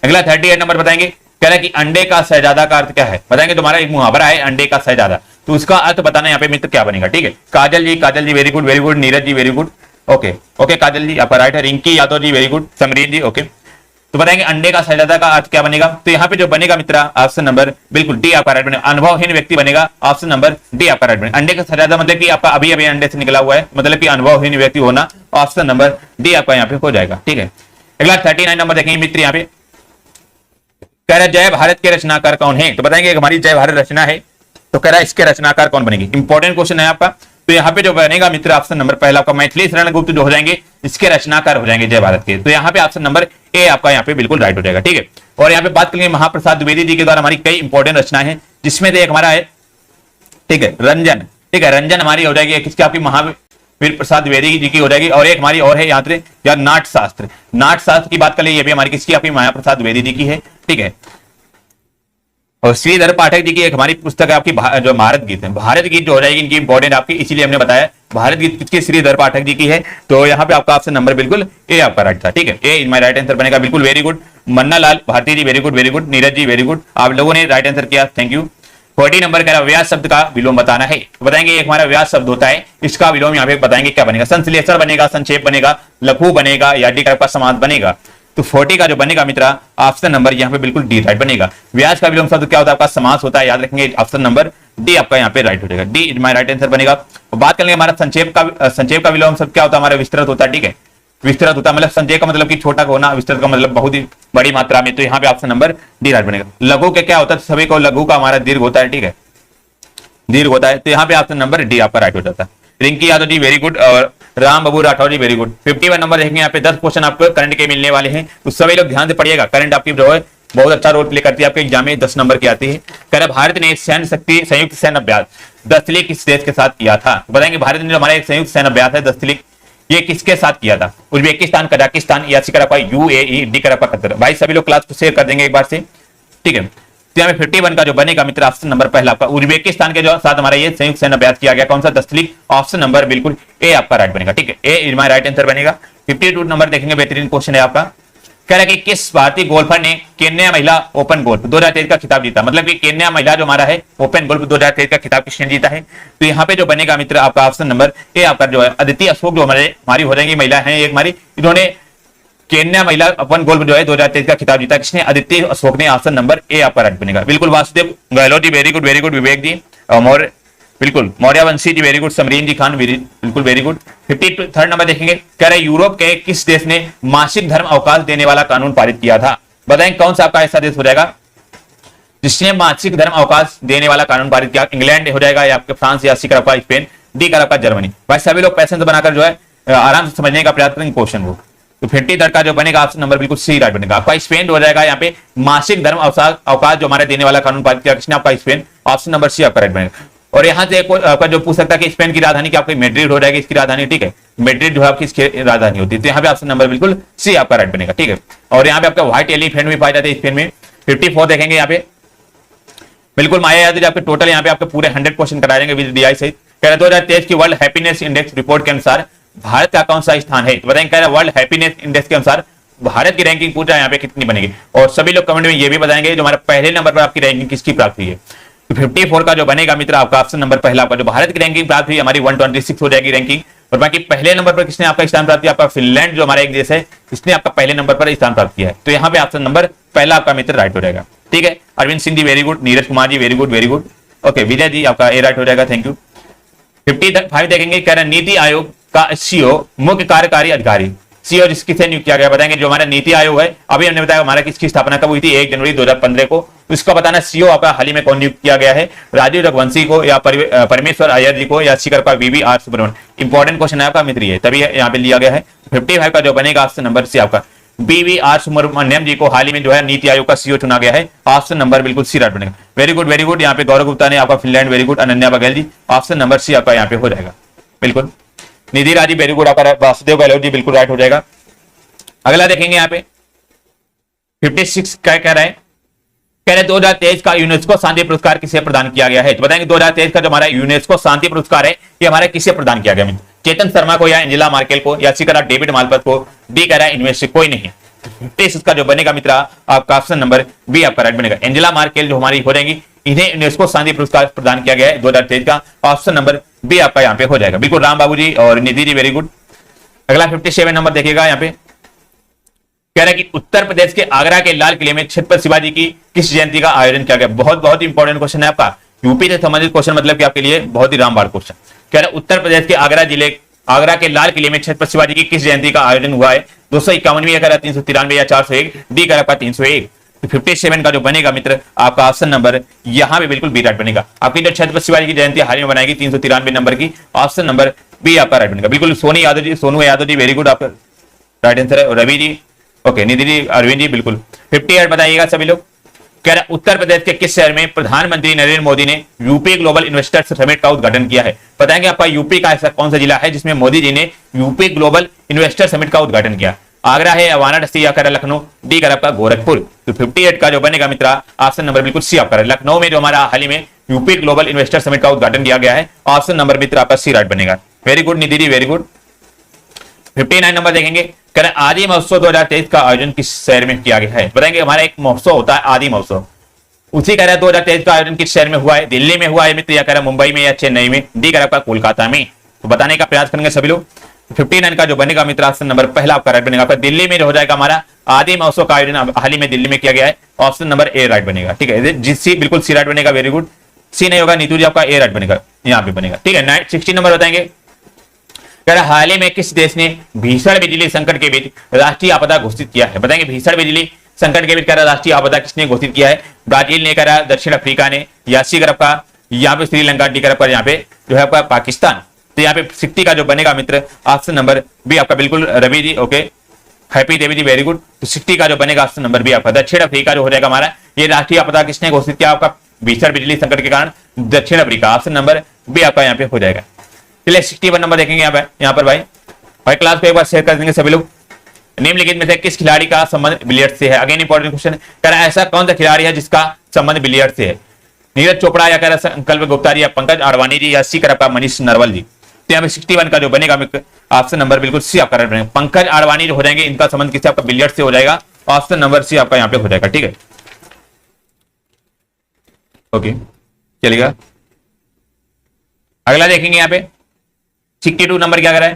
अगला 38 नंबर बताएंगे। कह रहा है कि अंडे का शहजादा का अर्थ क्या है, बताएंगे। तुम्हारा एक मुहावरा है अंडे का शहजादा, तो उसका अर्थ बताना यहाँ पे मित्र क्या बनेगा। ठीक है, Kajal ji very good very good. Neeraj ji very good, okay okay Kajal ji आपका राइट है। Rinki Yadav ji very good. Samreen ji okay. तो बताएंगे अंडे का शहजादा का अर्थ क्या बनेगा। तो यहाँ पे जो बनेगा मित्र ऑप्शन नंबर बिल्कुल डी आपका राइट बनेगा। अनुभवहीन व्यक्ति बनेगा। ऑप्शन नंबर डी आपका राइट बनेगा। अंडे का शहजादा मतलब कि आपका अभी अभी अंडे से निकला हुआ है, मतलब कि अनुभवहीन व्यक्ति होना। ऑप्शन नंबर डी आपका यहाँ पे हो जाएगा। ठीक है, अगला 39 नंबर देखेंगे मित्र। यहाँ पे कह रहा है जय भारत के रचनाकार कौन है। तो बताएंगे हमारी जय भारत रचना है, तो कह रहा है इसके रचनाकार कौन बनेगी। इंपॉर्टेंट क्वेश्चन है आपका। तो यहाँ पे जो बनेगा मित्र ऑप्शन नंबर पहला आपका मैथिली शरण गुप्त जो हो जाएंगे, इसके रचनाकार हो जाएंगे जय भारत के। तो यहाँ पे ऑप्शन नंबर ए आपका यहाँ पे बिल्कुल राइट हो जाएगा। ठीक है, और यहाँ पे बात करेंगे महाप्रसाद द्विवेदी जी के द्वारा हमारी कई इंपॉर्टेंट रचनाएं हैं, जिसमें से एक हमारा है ठीक है रंजन। ठीक है, रंजन हमारी हो जाएगी किसकी, आपकी महावीर प्रसाद द्विवेदी जी की हो जाएगी। और एक हमारी और है यहाँ पे यार नाट्यशास्त्र। नाट्यशास्त्र की बात करें, ये भी हमारी किसकी, आपकी महाप्रसाद द्विवेदी जी की है। ठीक है, और श्रीधर पाठक जी की एक हमारी पुस्तक है आपकी जो भारत गीत है। भारत गीत जो हो जाएगी इनकी इंपॉर्टेंट आपकी, इसीलिए हमने बताया भारत गीत किसकी, श्रीधर पाठक जी की है। तो यहाँ पे आपका ऑप्शन नंबर बिल्कुल ए आपका राइट था। ठीक है, A is my right answer बनेगा। बिल्कुल very good. Manna Lal Bharti ji very good very good. Neeraj ji very good, आप लोगों ने राइट आंसर किया, थैंक यू। 40 नंबर कह रहा व्यास शब्द का विलोम बताना है। तो बताएंगे एक हमारा व्यास शब्द होता है, इसका विलोम यहाँ पे बताएंगे क्या बनेगा। संश्लेषण बनेगा, संक्षेप बनेगा, लघु बनेगा, या डी का समास बनेगा। तो 40 का जो बनेगा मित्रा ऑप्शन नंबर यहाँ पे बिल्कुल डी राइट बनेगा। व्यास का विलोम शब्द क्या होता है, आपका समास होता है, याद रखेंगे। ऑप्शन नंबर डी आपका यहाँ पे राइट हो जाएगा। D is my right answer बनेगा। बात करेंगे हमारा संक्षेप का विलोम शब्द क्या होता है, हमारा विस्तृत होता है। ठीक है, विस्तृत होता है, मतलब संचय का मतलब कि छोटा होना, विस्तृत का मतलब बहुत ही बड़ी मात्रा में। तो यहाँ पे ऑप्शन नंबर डी राइट बनेगा। लघु के क्या होता है, सभी को लघु का हमारा दीर्घ होता है। ठीक है, दीर्घ होता है, तो यहाँ पे ऑप्शन नंबर डी आपका राइट हो जाता है। रिंकी यादव जी वेरी गुड, और राम बाबू राठौर जी वेरी गुड। 51 नंबर देखेंगे, यहाँ पे 10 क्वेश्चन आपको करंट के मिलने वाले हैं, तो सभी लोग ध्यान से पढ़िएगा। करंट आपकी जो है बहुत अच्छा रोल प्ले करती है, आपके एग्जाम में 10 नंबर की आती है। कह रहा भारत ने सैन्य शक्ति संयुक्त सैन्य अभ्यास 10 तिलिक किस देश के साथ किया था। बताएंगे भारत ने जो हमारा एक संयुक्त सैन्य अभ्यास है 10 तिलिक, ये किसके साथ किया था। उज्बेकिस्तान, कजाकिस्तान, या यूएई, डी कतर। भाई सभी लोग क्लास को शेयर कर देंगे एक बार से। ठीक है, तो यहाँ पे 51 का जो बनेगा मित्र ऑप्शन नंबर पहला आपका उज्बेकिस्तान के जो साथ हमारा ये संयुक्त सैन्य अभ्यास किया गया, कौन सा 10 तिलिक। ऑप्शन नंबर बिल्कुल ए आपका राइट बनेगा। ठीक है, A is my right answer बनेगा। 52 नंबर देखेंगे, बेहतरीन क्वेश्चन है आपका। कह रहा है कि किस भारतीय गोल्फर ने केन्या महिला ओपन गोल्फ 2023 का खिताब जीता। मतलब कि केन्या महिला जो हमारा है ओपन गोल्फ 2023 का खिताब किसने जीता है। तो यहाँ पे जो बनेगा मित्र आपका ऑप्शन नंबर ए आपका जो है अदिति अशोक, जो हमारी हो जाएंगी महिला है एक हमारी, इन्होंने केन्या महिला ओपन गोल्फ जो है 2023 का खिताब जीता, किसने, अदिति अशोक ने। ऑप्शन नंबर ए आपका राइट बनेगा। बिल्कुल Vasudev Gehlot ji very good very good. Vivek जी और बिल्कुल मौर्यवंशी जी वेरी गुड। समरीन जी खान बिल्कुल वेरी गुड। 53 नंबर देखेंगे, कह रहे यूरोप के किस देश ने मासिक धर्म अवकाश देने वाला कानून पारित किया था। बताएं कौन सा आपका ऐसा देश हो जाएगा जिसने मासिक धर्म अवकाश देने वाला कानून पारित किया। इंग्लैंड हो जाएगा, या आपके फ्रांस, या सी का आपका स्पेन, डी का आपका जर्मनी। भाई सभी लोग पैसेंस बनाकर जो है आराम से समझने का प्रयास करेंगे क्वेश्चन को। तो 53 का जो बनेगा ऑप्शन नंबर बिल्कुल सी राइट बनेगा। आपका स्पेन हो जाएगा, यहाँ पे मासिक धर्म अवकाश जो हमारे देने वाला कानून पारित किया, किसने, आपका स्पेन। ऑप्शन नंबर सी आपका राइट बनेगा। और यहाँ से आपका जो पूछ सकता है कि स्पेन की राजधानी क्या, आपकी मैड्रिड हो जाएगी इसकी राजधानी। ठीक है, मैड्रिड जो है आपकी इसकी राजधानी होती है। तो यहाँ पे ऑप्शन नंबर बिल्कुल सी आपका राइट बनेगा। ठीक है, और यहाँ पे आपका व्हाइट एलिफेंट भी पाए जाते हैं स्पेन में। 54 देखेंगे यहाँ पे, बिल्कुल माया यादव आपके टोटल यहाँ पे आपके पूरे 100 क्वेश्चन कराए जाएंगे विद डीआई सहित। कह रहे 2023 की वर्ल्ड हैप्पीनेस इंडेक्स रिपोर्ट के अनुसार भारत का कौन सा स्थान है। तो बताएंगे, कह रहे वर्ल्ड हैप्पीनेस इंडेक्स के अनुसार भारत की रैंकिंग पूछ रहा है यहाँ पे कितनी बनेगी। और सभी लोग कमेंट में ये भी बताएंगे जो हमारे पहले नंबर पर आपकी रैंकिंग किसकी प्राप्त हुई है। तो 54 का जो बनेगा मित्र आपका ऑप्शन नंबर पहला आपका जो भारत की रैंकिंग प्राप्त हुई हमारी 126 हो जाएगी रैंकिंग। और बाकी पहले नंबर पर किसने आपका स्थान प्राप्त किया, आपका फिनलैंड जो हमारा एक देश है, इसने आपका पहले नंबर पर स्थान प्राप्त किया है। तो यहाँ पे ऑप्शन नंबर पहला आपका मित्र राइट हो जाएगा। ठीक है, Arvind Singh ji very good, Neeraj Kumar ji very good very good. Okay, Vijay ji आपका ए राइट हो जाएगा, थैंक यू। 55 देखेंगे, कह रहे नीति आयोग का सीईओ मुख्य कार्यकारी अधिकारी, सीईओ किसे नियुक्त किया गया, बताएंगे। जो हमारा नीति आयोग है, अभी हमने बताया हमारा किसकी स्थापना कब हुई थी, 1 जनवरी 2015 को। इसका बताना सीईओ आपका हाल ही में कौन नियुक्त किया गया है, राजीव रघुवंशी को या परमेश्वर अय्यर जी को या शिखर का वीवी आर सुब्रमण्यम। इंपॉर्टेंट क्वेश्चन है आपका मित्र, ये तभी यहाँ पे लिया गया है। 55 का जो बनेगा ऑप्शन नंबर सी आपका बीवी आर सुब्रमण्यम जी को हाल ही में जो है नीति आयोग का सीईओ चुना गया है। ऑप्शन नंबर बिल्कुल सी राइट बनेगा। Very good very good. यहाँ पे गौरव गुप्ता ने आपका Finland very good. Ananya Baghel ji option number C आपका यहाँ पे हो जाएगा बिल्कुल। निधि राजी वेरी गुड, आपका वासुदेव गहलोत जी बिल्कुल राइट हो जाएगा। अगला देखेंगे यहाँ पे 56 क्या कह रहे हैं, कह रहे 2023 का यूनेस्को शांति पुरस्कार किसे प्रदान किया गया है। तो बताएंगे 2023 का जो हमारा यूनेस्को शांति पुरस्कार है ये हमारे किसे प्रदान किया गया, चेतन शर्मा को या एंजेला मार्केल को या शिखर डेविड मालपत को, डी कह रहा है इनमें से कोई नहीं। इसका जो बनेगा मित्र आपका ऑप्शन नंबर बी आपका राइट बनेगा। एंजेला मार्केल जो हमारी हो जाएंगी, इन्हें यूनेस्को शांति पुरस्कार प्रदान किया गया है 2023 का। ऑप्शन नंबर बी आपका यहाँ पे हो जाएगा बिल्कुल। राम बाबू जी और निधि जी वेरी गुड। अगला 57 नंबर देखिएगा, यहाँ पे कह रहा है कि उत्तर प्रदेश के आगरा के लाल किले में छत्रपति शिवाजी की किस जयंती का आयोजन किया गया। बहुत ही इंपॉर्टेंट क्वेश्चन है आपका, यूपी से संबंधित क्वेश्चन, मतलब कि आपके लिए बहुत ही रामबाण क्वेश्चन। कह रहा है उत्तर प्रदेश के आगरा के लाल किले में छत्रपति शिवाजी की किस जयंती का आयोजन हुआ है। 251 या 393 या 401, डी कह रहा 301। 57 का जो बनेगा मित्र आपका ऑप्शन नंबर यहाँ पे बिल्कुल बी राइट बनेगा। आपकी जो छत्रपति शिवाजी की जयंती हाल में बनाएगी 393 नंबर की, ऑप्शन नंबर बी आपका राइट बनेगा बिल्कुल। सोनू यादव जी वेरी गुड, आपका राइट आंसर है। रवि जी ओके, निधि जी, अरविंद जी बिल्कुल। 58 बताइएगा सभी लोग। कह रहा उत्तर प्रदेश के किस शहर में प्रधानमंत्री नरेंद्र मोदी ने यूपी ग्लोबल इन्वेस्टर्स समिट का उद्घाटन किया है। बताएंगे आपका यूपी का ऐसा कौन सा जिला है जिसमें मोदी जी ने यूपी ग्लोबल इन्वेस्टर समिट का उद्घाटन किया। आगरा है या वाराणसी या कर लखनऊ, डी कर आपका गोरखपुर। तो 58 का जो बनेगा मित्रा ऑप्शन नंबर बिल्कुल सी आपका। लखनऊ में जो हमारा हाल ही में यूपी ग्लोबल इन्वेस्टर समिट का उद्घाटन किया गया है, ऑप्शन नंबर मित्र आपका सी राइट बनेगा। Very good Nidhi ji very good. 59 number देखेंगे, कह रहे आदि महोत्सव 2023 का आयोजन किस शहर में किया गया है। बताएंगे हमारा एक महोत्सव होता है आदि महोत्सव, उसी कह रहा है 2023 का आयोजन किस शहर में हुआ है। दिल्ली में हुआ है मित्र, या कह रहा है मुंबई में या चेन्नई में, डी कह रहा आपका कोलकाता में। तो बताने का प्रयास करेंगे सभी लोग। 59 का जो बनेगा मित्र ऑप्शन नंबर पहला आपका राइट बनेगा। आपका दिल्ली में जो हो जाएगा हमारा आदि महोत्सव का आयोजन हाल ही में दिल्ली में किया गया है, ऑप्शन नंबर ए राइट बनेगा। ठीक है, सी बिल्कुल सी राइट बनेगा। Very good. सी नहीं होगा नीतू जी, आपका ए राइट बनेगा, यहाँ पे बनेगा। ठीक है, 60 नंबर बताएंगे, कह रहा हाल ही में किस देश ने भीषण बिजली संकट के बीच राष्ट्रीय आपदा घोषित किया है। बताएंगे भीषण बिजली संकट के बीच कह रहा राष्ट्रीय आपदा किसने घोषित किया है। ब्राजील ने, कह रहा दक्षिण अफ्रीका ने, या सी करप का यहाँ पे श्रीलंका, डी करप का यहाँ पे जो है आपका पाकिस्तान। तो यहाँ पे 60 का जो बनेगा मित्र ऑप्शन नंबर बी आपका बिल्कुल। रवि जी ओके, हैप्पी देवी जी वेरी गुड। तो 60 का जो बनेगा ऑप्शन नंबर बी आपका। दक्षिण अफ्रीका जो हो जाएगा हमारा, ये राष्ट्रीय आपदा किसने घोषित किया आपका भीषण बिजली संकट के कारण, दक्षिण अफ्रीका। ऑप्शन नंबर बी आपका यहाँ पे हो जाएगा। चलिए 61 नंबर देखेंगे यहाँ पर भाई क्लास को एक बार शेयर कर देंगे सभी लोग। निम्नलिखित में से किस खिलाड़ी का संबंध बिलियर्ड से है। अगेन इंपॉर्टेंट क्वेश्चन, कह रहा है ऐसा कौन सा खिलाड़ी है जिसका संबंध बिलियर्ड से है। नीरज चोपड़ा या कह रहा संकल्प गुप्ता जी या पंकज आडवाणी जी या सी कर आपका मनीष नरवल जी। तो यहाँ पे 61 का जो बनेगा ऑप्शन नंबर बिल्कुल सी आपका राइट बनेगा। पंकज आडवाणी जो हो जाएंगे, इनका संबंध किससे आपका बिलियर्ड से हो जाएगा, ऑप्शन नंबर सी आपका यहाँ पे हो जाएगा। ठीक है ओके चलिएगा, अगला देखेंगे यहाँ पे 62 नंबर क्या कह रहा है,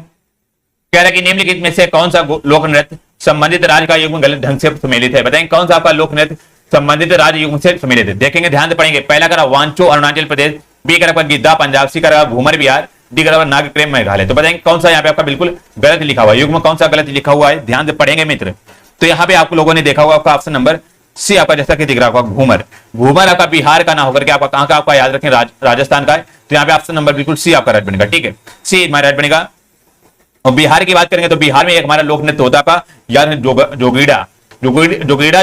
कह रहा है कि निम्नलिखित में से कौन सा लोक नृत्य संबंधित राज्य का युग्म गलत ढंग से सम्मिलित है। बताएंगे कौन सा आपका लोक नृत्य संबंधित राज्य युग्म से सम्मिलित है। देखेंगे ध्यान से पढ़ेंगे। पहला करा वांचो अरुणाचल प्रदेश, बी करा गिद्दा पंजाब, सी करा घूमर बिहार, डी करा नागक्रेम मेघालय। तो बताएंगे कौन सा यहाँ पे आपका बिल्कुल गलत लिखा हुआ है, युग्म कौन सा गलत लिखा हुआ है, ध्यान से पढ़ेंगे मित्र। तो यहाँ पे आप लोगों ने देखा होगा आपका ऑप्शन नंबर सी आपका जैसा कि दिख रहा होगा घूमर। घूमर आपका बिहार का ना होकर के आपका कहां का आपका याद रखें, राजस्थान का है। तो यहाँ पे ऑप्शन नंबर बिल्कुल सी आपका राइट बनेगा। ठीक है, सी हमारा राइट बनेगा। और बिहार की बात करेंगे तो बिहार में एक हमारा लोक नृत्य होता का याद जोगीड़ा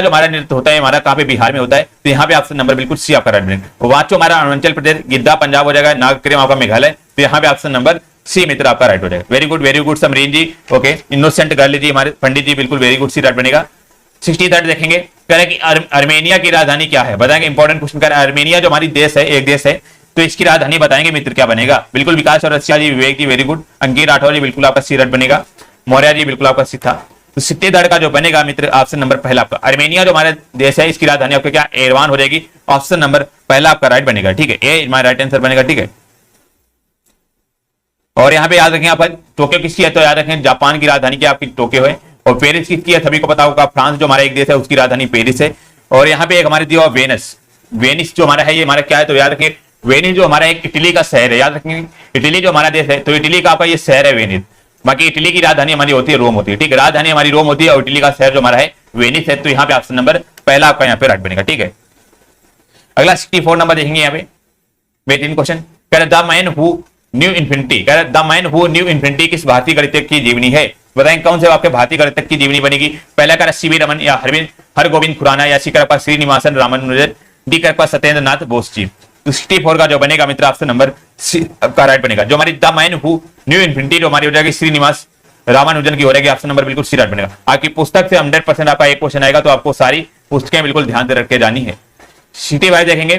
जो हमारा नृत्य होता है हमारा कहाँ पे बिहार में होता है। तो यहाँ पे ऑप्शन नंबर बिल्कुल सी आपका राइट बनेगा। वाचो हमारा अरुणाचल प्रदेश, गिद्दा पंजाब हो जाएगा, नागक्रेम आपका मेघालय। तो यहाँ पे ऑप्शन नंबर सी मित्र आपका राइट हो जाएगा। Very good Samreen ji okay. Innocent girl जी हमारे पंडित जी बिल्कुल वेरी गुड, सी राइट बनेगा। 63 देखेंगे, कह रहे कि आर्मेनिया की राजधानी क्या है। बताएंगे इंपॉर्टेंट क्वेश्चन कर, आर्मेनिया जो हमारी देश है, एक देश है, तो इसकी राजधानी बताएंगे मित्र क्या बनेगा। बिल्कुल विकास और रसिया जी, विवेक जी वेरी गुड, अंकित राठौर जी बिल्कुल आपका सी राइट बनेगा, मौर्य जी बिल्कुल आपका सी था। तो 63 का जो बनेगा मित्र ऑप्शन नंबर पहला आपका। आर्मेनिया जो हमारा देश है, इसकी राजधानी आपका क्या एरवान हो जाएगी, ऑप्शन नंबर पहला आपका राइट बनेगा। ठीक है, ए हमारा राइट आंसर बनेगा। ठीक है, और यहाँ पे याद रखें आप टोक्यो किसकी है, तो याद रखें जापान की राजधानी क्या आपकी टोक्यो है। और पेरिस किसकी है, सभी को पता होगा, फ्रांस जो हमारा एक देश है उसकी राजधानी पेरिस है। और यहाँ पे एक हमारे दिया वेनिस, वेनिस जो हमारा है ये हमारा क्या है, तो याद रखें वेनिस जो हमारा एक इटली का शहर है, याद रखेंगे इटली जो हमारा देश है, तो इटली का आपका ये शहर है वेनिस। बाकी इटली की राजधानी हमारी होती है रोम होती है, ठीक है, राजधानी हमारी रोम होती है और इटली का शहर जो हमारा है वेनिस है। तो यहाँ पे ऑप्शन नंबर पहला आपका यहाँ पे राइट बनेगा, ठीक है। अगला 64 नंबर देखेंगे यहाँ पे बेहतरीन क्वेश्चन, कह रहे the man who knew infinity, कह रहे the man who knew infinity किस भारतीय गणितज्ञ की जीवनी है, बताएं कौन से आपके भारतीय गणितज्ञ की जीवनी बनेगी। पहला कह रहा सीवी रमन या हरगोविंद खुराना, या सी कर श्रीनिवासन रामानुजन, डी कर सत्येंद्र नाथ बोस जी। तो 64 का जो बनेगा मित्र ऑप्शन नंबर सी का राइट बनेगा। जो हमारी the man who knew infinity जो हमारी हो जाएगी श्रीनिवास रामानुजन की हो जाएगी, ऑप्शन नंबर बिल्कुल सी राइट बनेगा। आपकी पुस्तक से 100% आपका एक क्वेश्चन आएगा, तो आपको सारी पुस्तकें बिल्कुल ध्यान से रख के जानी है। सिटी वाइज देखेंगे,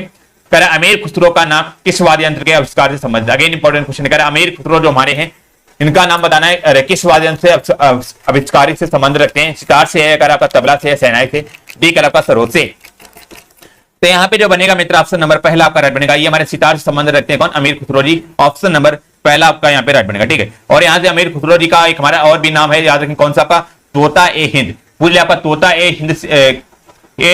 कह रहा अमीर खुसरो का नाम किस वाद्य यंत्र के आविष्कार से संबंधित, अगेन इंपॉर्टेंट क्वेश्चन है। कह रहा अमीर खुसरो जो हमारे हैं इनका नाम बताना है, किस वाद्य यंत्र से आविष्कार से संबंध रखते हैं, सितार से है, कर आपका तबला से है, शहनाई से, डी कर आपका सरोद से। तो यहाँ पे जो बनेगा मित्र ऑप्शन नंबर पहला आपका राइट बनेगा। ये हमारे सितार से संबंध रखते हैं कौन, अमीर खुसरो जी, ऑप्शन नंबर पहला आपका यहाँ पे राइट बनेगा, ठीक है। और यहाँ से अमीर खुसरो जी का एक हमारा और भी नाम है, याद रखें कौन सा आपका, तोता ए हिंद। पूछ आपका तोता ए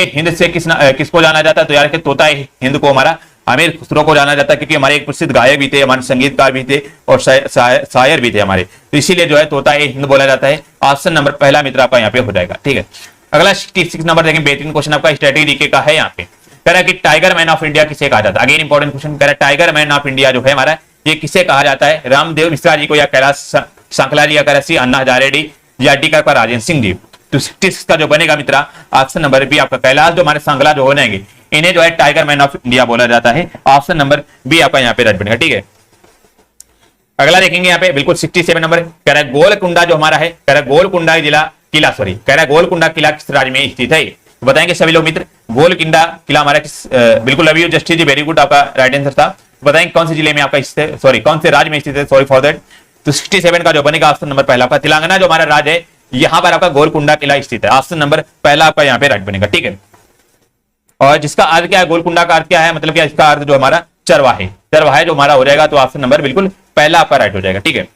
हिंद से किसको जाना जाता है, तो यार तोता ए हिंद को हमारा अमीर खुसरो को जाना जाता है, क्योंकि हमारे एक प्रसिद्ध गायक भी थे, हमारे संगीतकार भी थे और शायर भी थे हमारे, तो इसीलिए जो है तोता ए हिंद बोला जाता है। ऑप्शन नंबर पहला मित्र आपका यहाँ पे हो जाएगा, ठीक है। अगला 66 नंबर देखें, बेहतरीन क्वेश्चन आपका स्ट्रेटेजी का है। यहाँ पे कह रहा है कि टाइगर मैन ऑफ इंडिया किसे कहा जाता है, अगेन इंपॉर्टेंट क्वेश्चन, कह रहा है टाइगर मैन ऑफ इंडिया जो है हमारा ये किसे कहा जाता है, रामदेव मिश्रा जी को, या कैलाश सांकला जी, या कैलाश अन्ना हजारे जी, या डी कर राजेंद्र सिंह जी। तो 66 का जो बनेगा मित्रा ऑप्शन नंबर बी आपका कैलाश जो हमारे सांकला जो हो जाएंगे, इन्हें जो है टाइगर मैन ऑफ इंडिया बोला जाता है। ऑप्शन नंबर बी आपका यहाँ पे राइट बनेगा, ठीक है। अगला देखेंगे यहाँ पे बिल्कुल 67 नंबर, कह रहा है गोलकुंडा जो हमारा है, कह रहा है गोलकुंडा जिला किला, सॉरी कह रहा है गोलकुंडा किला किस राज्य में स्थित है, तो बताएंगे सभी लोग मित्र गोलकुंडा किला हमारा किस, बिल्कुल अभी जस्टिस जी वेरी गुड, आपका राइट आंसर था। बताएंगे कौन से जिले में आपका स्थित है, सॉरी कौन से राज्य में स्थित है, सॉरी फॉर दैट। तो 67 का जो बनेगा ऑप्शन नंबर पहला आपका तेलंगाना जो हमारा राज्य है, यहाँ पर आपका गोलकुंडा किला स्थित है, ऑप्शन नंबर पहला आपका यहाँ पे राइट बनेगा, ठीक है। और जिसका अर्थ क्या है, गोलकुंडा का अर्थ क्या है, मतलब क्या इसका अर्थ जो हमारा चरवाहे, चरवाहे जो हमारा हो जाएगा, तो ऑप्शन नंबर बिल्कुल पहला आपका राइट हो जाएगा, ठीक है।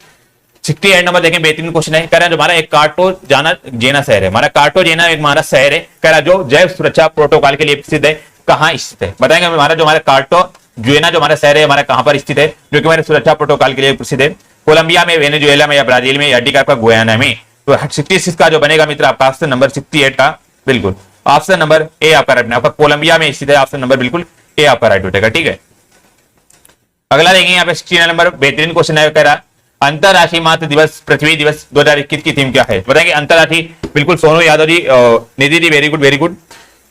68 नंबर देखें, बेहतरीन क्वेश्चन है, कह रहा है जो हमारा एक कार्टोजेना शहर है, हमारा कार्टोजेना एक हमारा शहर है, कह रहा जो जैव सुरक्षा प्रोटोकॉल के लिए प्रसिद्ध है, कहाँ स्थित है, बताएंगे हमारा जो हमारा कार्टोजेना जो हमारा शहर है हमारा कहाँ पर स्थित है, जो कि हमारे सुरक्षा प्रोटोकॉल के लिए प्रसिद्ध है, कोलंबिया में, वेनेजुएला में, या ब्राजील में, या डी का गुयाना में। तो 66 का जो बनेगा मित्र आपका ऑप्शन नंबर 68 का बिल्कुल ऑप्शन नंबर ए आपका राइट, आपका कोलंबिया में स्थित है, ऑप्शन नंबर बिल्कुल ए आपका राइट हो जाएगा, ठीक है। अगला देखेंगे यहाँ पे 69 नंबर, बेहतरीन क्वेश्चन है, कह रहा अंतरराष्ट्रीय मातृ दिवस पृथ्वी दिवस 2021 की थीम क्या है, बताएंगे अंतरराष्ट्रीय, बिल्कुल Sonu Yadav ji, Nidhi ji very good very good,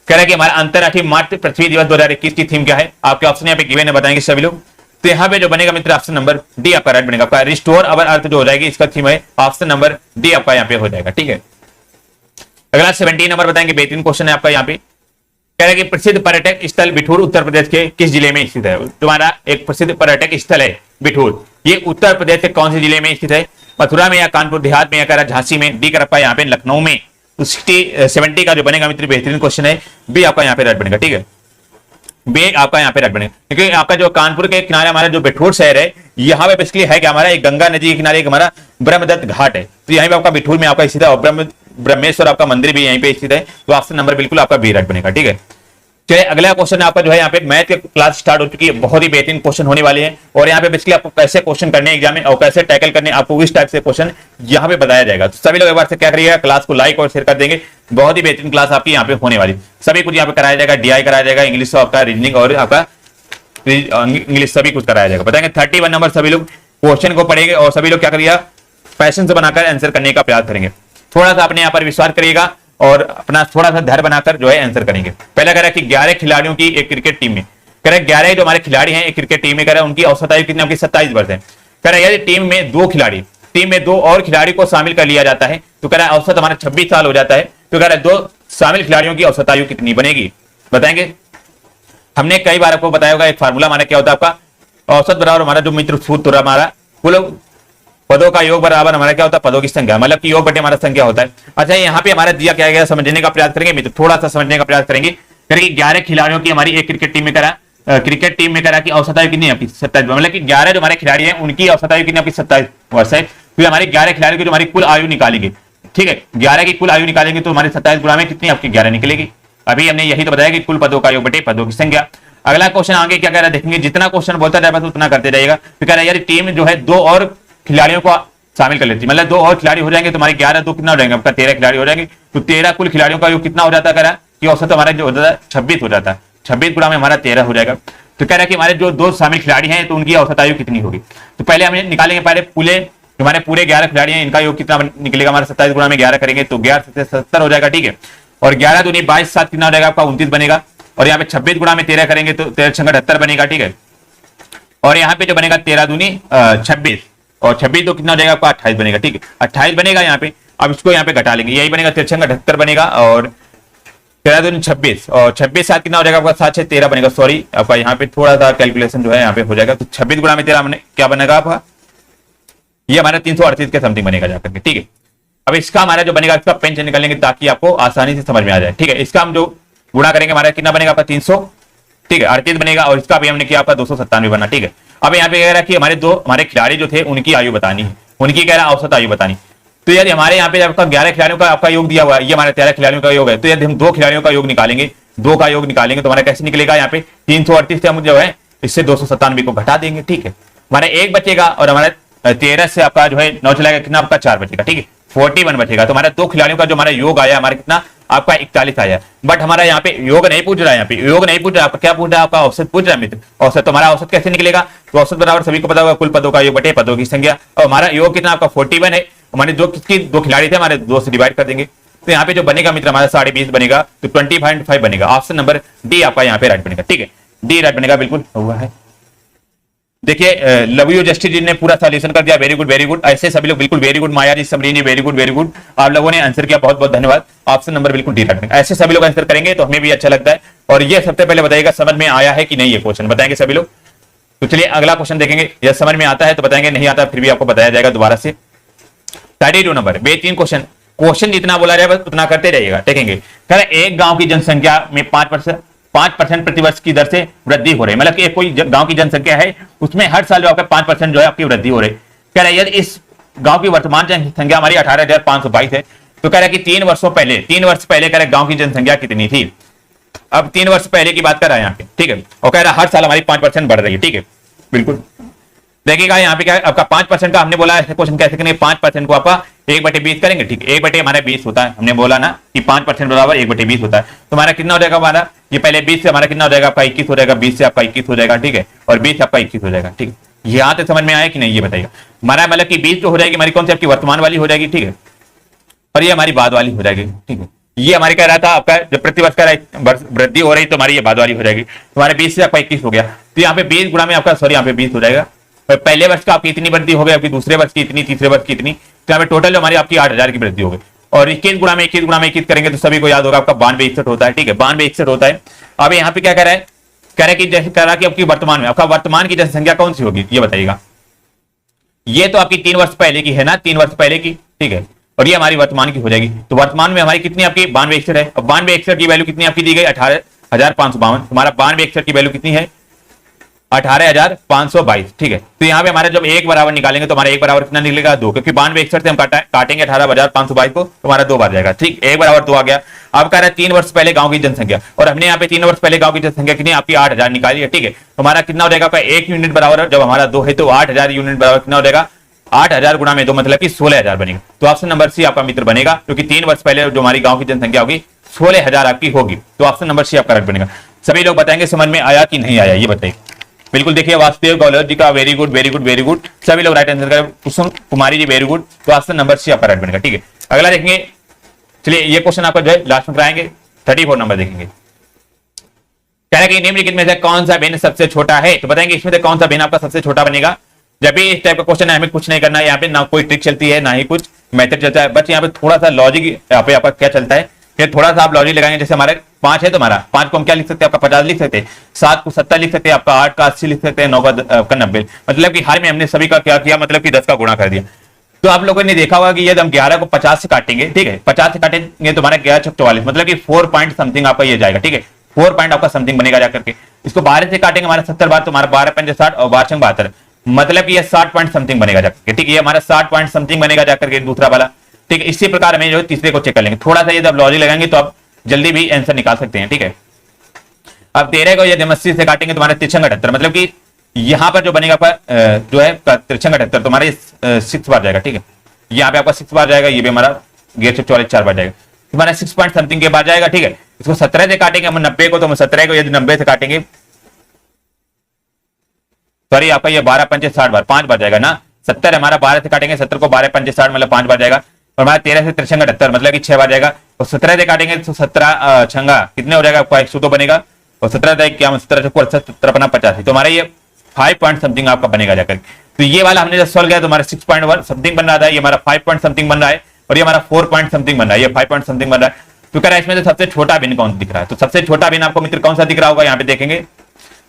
कह रहा है कि हमारा अंतरराष्ट्रीय मातृ पृथ्वी दिवस 2021 की थीम क्या है, आपके ऑप्शन यहाँ पे गिवन है, बताएंगे सभी लोग। तो यहाँ पे जो बनेगा मित्र ऑप्शन नंबर डी आपका राइट बनेगा, आपका रिस्टोर अवर अर्थ जो हो जाएगी इसका थीम है, ऑप्शन नंबर डी आपका यहाँ पे हो जाएगा, ठीक है। अगला 17 नंबर बताएंगे, बेहतरीन क्वेश्चन है आपका यहाँ पे, कह रहा है कि प्रसिद्ध पर्यटक स्थल बिठूर उत्तर प्रदेश के किस जिले में स्थित है, तुम्हारा एक प्रसिद्ध पर्यटक स्थल है बिठूर, ये उत्तर प्रदेश के कौन से जिले में स्थित है, मथुरा में, या कानपुर देहात में, या कह रहा झांसी में, डी कर आपका यहाँ पे लखनऊ में। तो 70 का जो बनेगा मित्र बेहतरीन क्वेश्चन है, बी आपका यहाँ पे राइट बनेगा, ठीक है, बी आपका यहाँ पे राइट बनेगा, क्योंकि आपका जो कानपुर के किनारे हमारा जो बिठूर शहर है, यहाँ पे बेसिकली है कि हमारा एक गंगा नदी के किनारे एक हमारा ब्रह्मदत्त घाट है, तो यहाँ पे आपका बिठूर में आपका स्थित है, और ब्रह्मेश्वर आपका मंदिर भी यहीं पे स्थित है, तो ऑप्शन नंबर बिल्कुल आपका बी राइट बनेगा, ठीक है। चलिए अगला क्वेश्चन आपका जो है यहाँ पे मैथ की क्लास स्टार्ट हो चुकी है, बहुत ही बेहतरीन क्वेश्चन होने वाले हैं, और यहाँ पे बेसिकली आपको कैसे क्वेश्चन करने एग्जाम में और कैसे टैकल करने आपको इस टाइप से क्वेश्चन यहाँ पे बताया जाएगा। तो सभी लोग एक बार से क्या करिएगा, क्लास को लाइक और शेयर कर देंगे, बहुत ही बेहतरीन क्लास आपकी यहाँ पे होने वाली, सभी कुछ यहाँ पे कराया जाएगा, डीआई कराया जाएगा, इंग्लिश आपका रीजनिंग और आपका इंग्लिश सभी कुछ कराया जाएगा। बताएंगे 31 नंबर सभी लोग क्वेश्चन को पढ़ेंगे और सभी लोग क्या करिएगा, पैशन से बनाकर आंसर करने का प्रयास करेंगे, थोड़ा सा अपने यहाँ पर विश्वास करिएगा और अपना थोड़ा सा धैर्य बनाकर जो है आंसर करेंगे। पहला कह रहा है कि 11 खिलाड़ियों की एक क्रिकेट टीम में, कह रहा है 11 जो हमारे खिलाड़ी हैं एक क्रिकेट टीम में, कह रहा है उनकी औसत आयु कितनी, आपकी 27 वर्ष है। कह रहा है यदि टीम में दो और खिलाड़ी को शामिल कर लिया जाता है तो कह रहा है औसत हमारा 26 साल हो जाता है, तो कह रहा है 2 शामिल खिलाड़ियों की औसत आयु कितनी बनेगी, बताएंगे। हमने कई बार आपको बताया होगा, एक फार्मूला हमारा क्या होता है, आपका औसत बराबर हमारा जो मित्र सूत्र हमारा कुल पदों का योग बराबर हमारा क्या होता है, पदों की संख्या, मतलब कि योग बटे हमारा संख्या होता है। अच्छा यहाँ पे हमारा दिया क्या गया समझने का प्रयास करेंगे मित्र, थोड़ा सा समझने का प्रयास करेंगे। 11 खिलाड़ियों की हमारी एक क्रिकेट टीम में करा क्रिकेट टीम में करा कि औसत आयु कितनी है आपकी 27, मतलब कि 11 जो हमारे खिलाड़ी हैं उनकी औसत आयु कितनी आपकी 27 वर्ष है। तो हमारे 11 खिलाड़ियों की जो हमारी कुल आयु निकालेंगे, ठीक है, 11 की कुल आयु निकालेंगे तो हमारे 27 गुणा में कितनी आपकी 11 निकलेगी। अभी हमने यही तो बताया कि कुल पदों का योग बटे पदों की संख्या। अगला क्वेश्चन आगे क्या कह रहा है देखेंगे, जितना क्वेश्चन बोलता जाए बस उतना करते जाइएगा। तो कह रहा है यार टीम जो है 2 और खिलाड़ियों को शामिल कर लेती है, मतलब 2 और खिलाड़ी हो जाएंगे, तुम्हारे 11 2 कितना हो जाएंगे आपका 13 खिलाड़ी हो जाएंगे। तो 13 कुल खिलाड़ियों का योग कितना हो जाता है कि औसत हमारा जो होता है 26 हो जाता है, 26 गुणा में हमारा 13 हो जाएगा। तो कह रहा है कि हमारे जो 2 शामिल खिलाड़ी हैं तो उनकी औसत आयु कितनी होगी। तो पहले हमें निकालेंगे, पहले हमारे पूरे 11 खिलाड़ी हैं इनका योग कितना निकलेगा, हमारा 27 गुणा में 11 करेंगे तो 11 से 70 हो जाएगा, ठीक है। और 11 दूनी 22 7 कितना हो जाएगा आपका 29 बनेगा। और यहाँ पे 26 गुणा में 13 करेंगे तो 13 छंगा 78 बनेगा, ठीक है। और यहाँ पे जो बनेगा 13 दूनी 26 और 26 तो कितना हो जाएगा आपका 28 बनेगा, ठीक है, 28 बनेगा यहाँ पे। अब इसको यहाँ पे घटा लेंगे, यही बनेगा 13 छंगा 78 बनेगा और 13 दूनी 26 और 26 7 कितना हो जाएगा आपका 7 6 13 बनेगा। सॉरी आपका यहाँ पे थोड़ा सा कैलकुलेशन जो है यहाँ पे हो जाएगा। तो 26 गुणा में 13 क्या बनेगा आपका, ये हमारा 338 के समथिंग बनेगा जाकर के, ठीक है। अब इसका हमारा जो बनेगा इसका पेंशन निकालेंगे ताकि आपको आसानी से समझ में आ जाए, ठीक है। इसका हम जो गुणा करेंगे हमारा कितना बनेगा आपका 300, ठीक है, 38 बनेगा। और इसका भी हमने किया आपका 297 बना, ठीक है। अब यहाँ पे कह रहा है कि हमारे खिलाड़ी जो थे उनकी आयु बतानी है, उनकी कह रहा है औसत आयु बतानी। तो यार हमारे यहाँ पे आपका 11 खिलाड़ियों का आपका योग दिया हुआ है, ये हमारे 13 खिलाड़ियों का योग है। तो यदि हम 2 खिलाड़ियों का योग निकालेंगे, 2 का योग निकालेंगे तो हमारा कैसे निकलेगा, यहाँ पे 338 से हम जो है इससे 297 को घटा देंगे, ठीक है। हमारा 1 बचेगा और हमारे 13 से आपका जो है 9 चलाएगा कितना आपका 4 बचेगा, ठीक है, 41 बचेगा। तो हमारा 2 खिलाड़ियों का जो हमारा योग आया हमारा कितना आपका 41 आया। बट हमारा यहाँ पे योग नहीं पूछ रहा है, यहाँ पे योग नहीं पूछ रहा है, आपका क्या पूछ रहा है, आपका औसत पूछ रहा है मित्र। औसत तो हमारा औसत कैसे निकलेगा, तो औसत बराबर सभी को पता होगा कुल पदों का योग बटे पदों की संख्या। और हमारा योग कितना आपका 41 है, हमारे जो किसकी 2 खिलाड़ी थे हमारे 2 से डिवाइड कर देंगे। तो यहाँ पे जो बनेगा मित्र हमारा 20.5 बनेगा, तो 20.5 बनेगा। ऑप्शन नंबर डी आपका यहाँ पे राइट बनेगा, ठीक है, डी राइट बनेगा, बिल्कुल हुआ है। देखिए लव यू जस्टिस जी ने पूरा सॉल्यूशन कर दिया, वेरी गुड वेरी गुड। ऐसे सभी लोग बिल्कुल वेरी गुड, माया जी समरीनी वेरी गुड वेरी गुड, आप लोगों ने आंसर किया, बहुत बहुत धन्यवाद। ऑप्शन नंबर बिल्कुल डी राइट बनेगा। ऐसे सभी लोग आंसर करेंगे तो हमें भी अच्छा लगता है। और ये सबसे पहले बताइएगा समझ में आया है कि नहीं, ये क्वेश्चन बताएंगे सभी लोग। तो चलिए अगला क्वेश्चन देखेंगे, यह समझ में आता है तो बताएंगे, नहीं आता फिर भी आपको बताया जाएगा दोबारा से। 32 नंबर बेहतरीन क्वेश्चन जितना बोला जाए बस उतना करते रहिएगा। देखेंगे कह रहे एक गांव की जनसंख्या में 5% प्रतिवर्ष की दर से वृद्धि हो रही है, मतलब कि कोई गांव की जनसंख्या है उसमें हर साल जो आपका 5% जो है आपकी वृद्धि हो रही है। कह रहा है यदि इस गांव की वर्तमान जनसंख्या हमारी 18,522 है, तो कह रहा है कि 3 वर्ष पहले कह रहे गांव की जनसंख्या कितनी थी। अब 3 वर्ष पहले की बात कर रहा है यहाँ पे, ठीक है, और कह रहा है हर साल हमारी 5% बढ़ रही है, ठीक है, बिल्कुल। देखिएगा यहाँ पे क्या है आपका 5% का हमने बोला क्वेश्चन कैसे करेंगे, 5% को आपका 1/20 करेंगे, ठीक है, 1 हमारा 20 होता है, हमने बोला ना कि 5% बराबर 1/20 होता है। तो हमारा कितना हो जाएगा, हमारा ये पहले 20 से हमारा कितना हो जाएगा आपका 21 हो जाएगा, 20 से आपका 21 हो जाएगा, ठीक है, और 20 से आपका 21 हो जाएगा, ठीक है। यहाँ तक समझ में आया कि नहीं ये बताइएगा। हमारा मतलब कि 20 जो हो जाएगी हमारी कौन सी आपकी वर्तमान वाली हो जाएगी, ठीक है, और ये हमारी बाद वाली हो जाएगी, ठीक है। ये हमारे कह रहा था आपका जब प्रतिवर्ष का वृद्धि हो रही तो हमारी ये बाद वाली हो जाएगी। तुम्हारे 20 से आपका 21 हो गया, तो यहाँ पे 20 गुणा में आपका सॉरी यहाँ पे 20 हो जाएगा। पहले वर्ष का आपकी इतनी वृद्धि हो गई, आपकी दूसरे वर्ष की इतनी, तीसरे वर्ष की इतनी, तो यहाँ पे टोटल हमारी आपकी 8,000 की वृद्धि हो गई। और 21 गुणा में 21 करेंगे तो सभी को याद होगा आपका 92 होता है, ठीक है, 92 होता है। अब यहाँ पे क्या कह रहा है, कह रहा है कि जैसे कह रहा है कि आपकी वर्तमान में आपका वर्तमान की जनसंख्या कौन सी होगी ये बताइएगा। ये तो आपकी 3 वर्ष पहले की है ना, 3 वर्ष पहले की, ठीक है, और ये हमारी वर्तमान की हो जाएगी। तो वर्तमान में हमारी कितनी आपकी 92 है। अब 92 की वैल्यू कितनी आपकी दी गई 18,552, हमारा 92 की वैल्यू कितनी है 18,522, ठीक है। तो यहाँ पे हमारे जब 1 बराबर निकालेंगे तो हमारा 1 बराबर कितना निकलेगा 2, क्योंकि 92 से हम काटेंगे 18,522 को तो हमारा 2 बार जाएगा, ठीक, 1 बराबर 2 आ गया। अब कह रहा है 3 वर्ष पहले गांव की जनसंख्या, और हमने यहाँ पे 3 वर्ष पहले गांव की जनसंख्या कितनी आपकी 8,000 निकाली है, ठीक है। तो हमारा कितना हो जाएगा आपका 1 यूनिट बराबर, जब हमारा 2 है तो 8,000 यूनिट बराबर कितना हो जाएगा 8,000 गुणा में 2 मतलब कि 16,000 बनेगा। तो ऑप्शन नंबर सी आपका मित्र बनेगा, क्योंकि 3 वर्ष पहले जो हमारी गांव की जनसंख्या होगी 16,000 आपकी होगी। तो ऑप्शन नंबर सी आपका राइट बनेगा। सभी लोग बताएंगे समझ में आया कि नहीं आया ये बताइए। बिल्कुल देखिए वासुदेव गौलर जी का very good very good very good, सभी लोग राइट आंसर करें। कुसुम कुमारी जी वेरी गुड, तो ऑप्शन नंबर सी आपका राइट बनेगा, ठीक है। अगला देखेंगे, चलिए ये क्वेश्चन आपका जो है लास्ट में कराएंगे। 34 नंबर देखेंगे, कह रहा है कि निम्नलिखित में से कौन सा भिन्न सबसे छोटा है, तो बताएंगे इसमें से कौन सा भिन्न आपका सबसे छोटा बनेगा। जब भी इस टाइप का क्वेश्चन है हमें कुछ नहीं करना है, यहाँ पे ना कोई ट्रिक चलती है ना ही कुछ मेथड चलता है, बस यहाँ पे थोड़ा सा लॉजिक यहाँ पे आपका क्या चलता है कि थोड़ा सा आप लॉजिक लगाएंगे। जैसे हमारे 5 है तो हमारा 5 को हम क्या लिख सकते हैं आपका 50 लिख सकते हैं, 7 को 70 लिख सकते हैं, आपका 8 का 80 लिख सकते हैं, 9 का 90, मतलब कि हर में हमने सभी का क्या किया मतलब कि 10 का गुणा कर दिया। तो आप लोगों ने देखा होगा कि यदि हम 11 को 50 से काटेंगे, ठीक है, 50 से काटेंगे तो हमारा 11 × 44 मतलब कि 4 पॉइंट समथिंग आपका ये जाएगा, ठीक है, 4 पॉइंट आपका समथिंग बनेगा जाकर के। इसको 12 से काटेंगे हमारा 70 बार, तो हमारा 12 पंजे 60 और 12 छंग 72, मतलब कि ये 60 पॉइंट समथिंग बनेगा जाकर, ठीक है, ये हमारा 60 पॉइंट समथिंग बनेगा जाकर के दूसरा वाला, ठीक है। इसी प्रकार हमें जो है तीसरे को चेक कर लेंगे, थोड़ा सा ये जब लॉजिक लगाएंगे तो आप जल्दी भी आंसर निकाल सकते हैं, ठीक है। अब 13 को यदि 80 से काटेंगे तो हमारा 378, मतलब कि यहां पर जो बनेगा आपका जो है 378, तो हमारे 6 बार जाएगा, ठीक है, यहाँ पे आपका 6 बार जाएगा, ये भी हमारा गेट से 44 4 बार जाएगा, हमारा 6 पॉइंट समथिंग के बाद जाएगा, ठीक है। इसको 17 से काटेंगे हम 90 को, तो हम 17 को यदि 90 से काटेंगे, सॉरी आपका ये 12 पंचे 60 बार 5 बार जाएगा ना, 70 हमारा 12 से काटेंगे, 70 को 12 पंचे 60 मतलब 5 बार जाएगा, और हमारा 13 से 378 मतलब कि 6 बार जाएगा, और 17 से काटेंगे तो 17 छंगा कितने हो जाएगा आपका 102 बनेगा, और 17 क्या 17 50, तो हमारा ये 5 पॉइंट समथिंग आपका बनेगा जाकर। तो ये वाला हमने जब सॉल्व किया तो हमारा 6.1 समथिंग बन रहा था, ये हमारा 5 पॉइंट समथिंग बन रहा है, और ये हमारा 4 पॉइंट समथिंग बन रहा है, ये 5 पॉइंट समथिंग बन रहा है। तो कह रहा है इसमें तो सबसे छोटा भिन्न कौन दिख रहा है, तो सबसे छोटा भिन्न आपको मित्र कौन सा दिख रहा होगा, यहाँ पे देखेंगे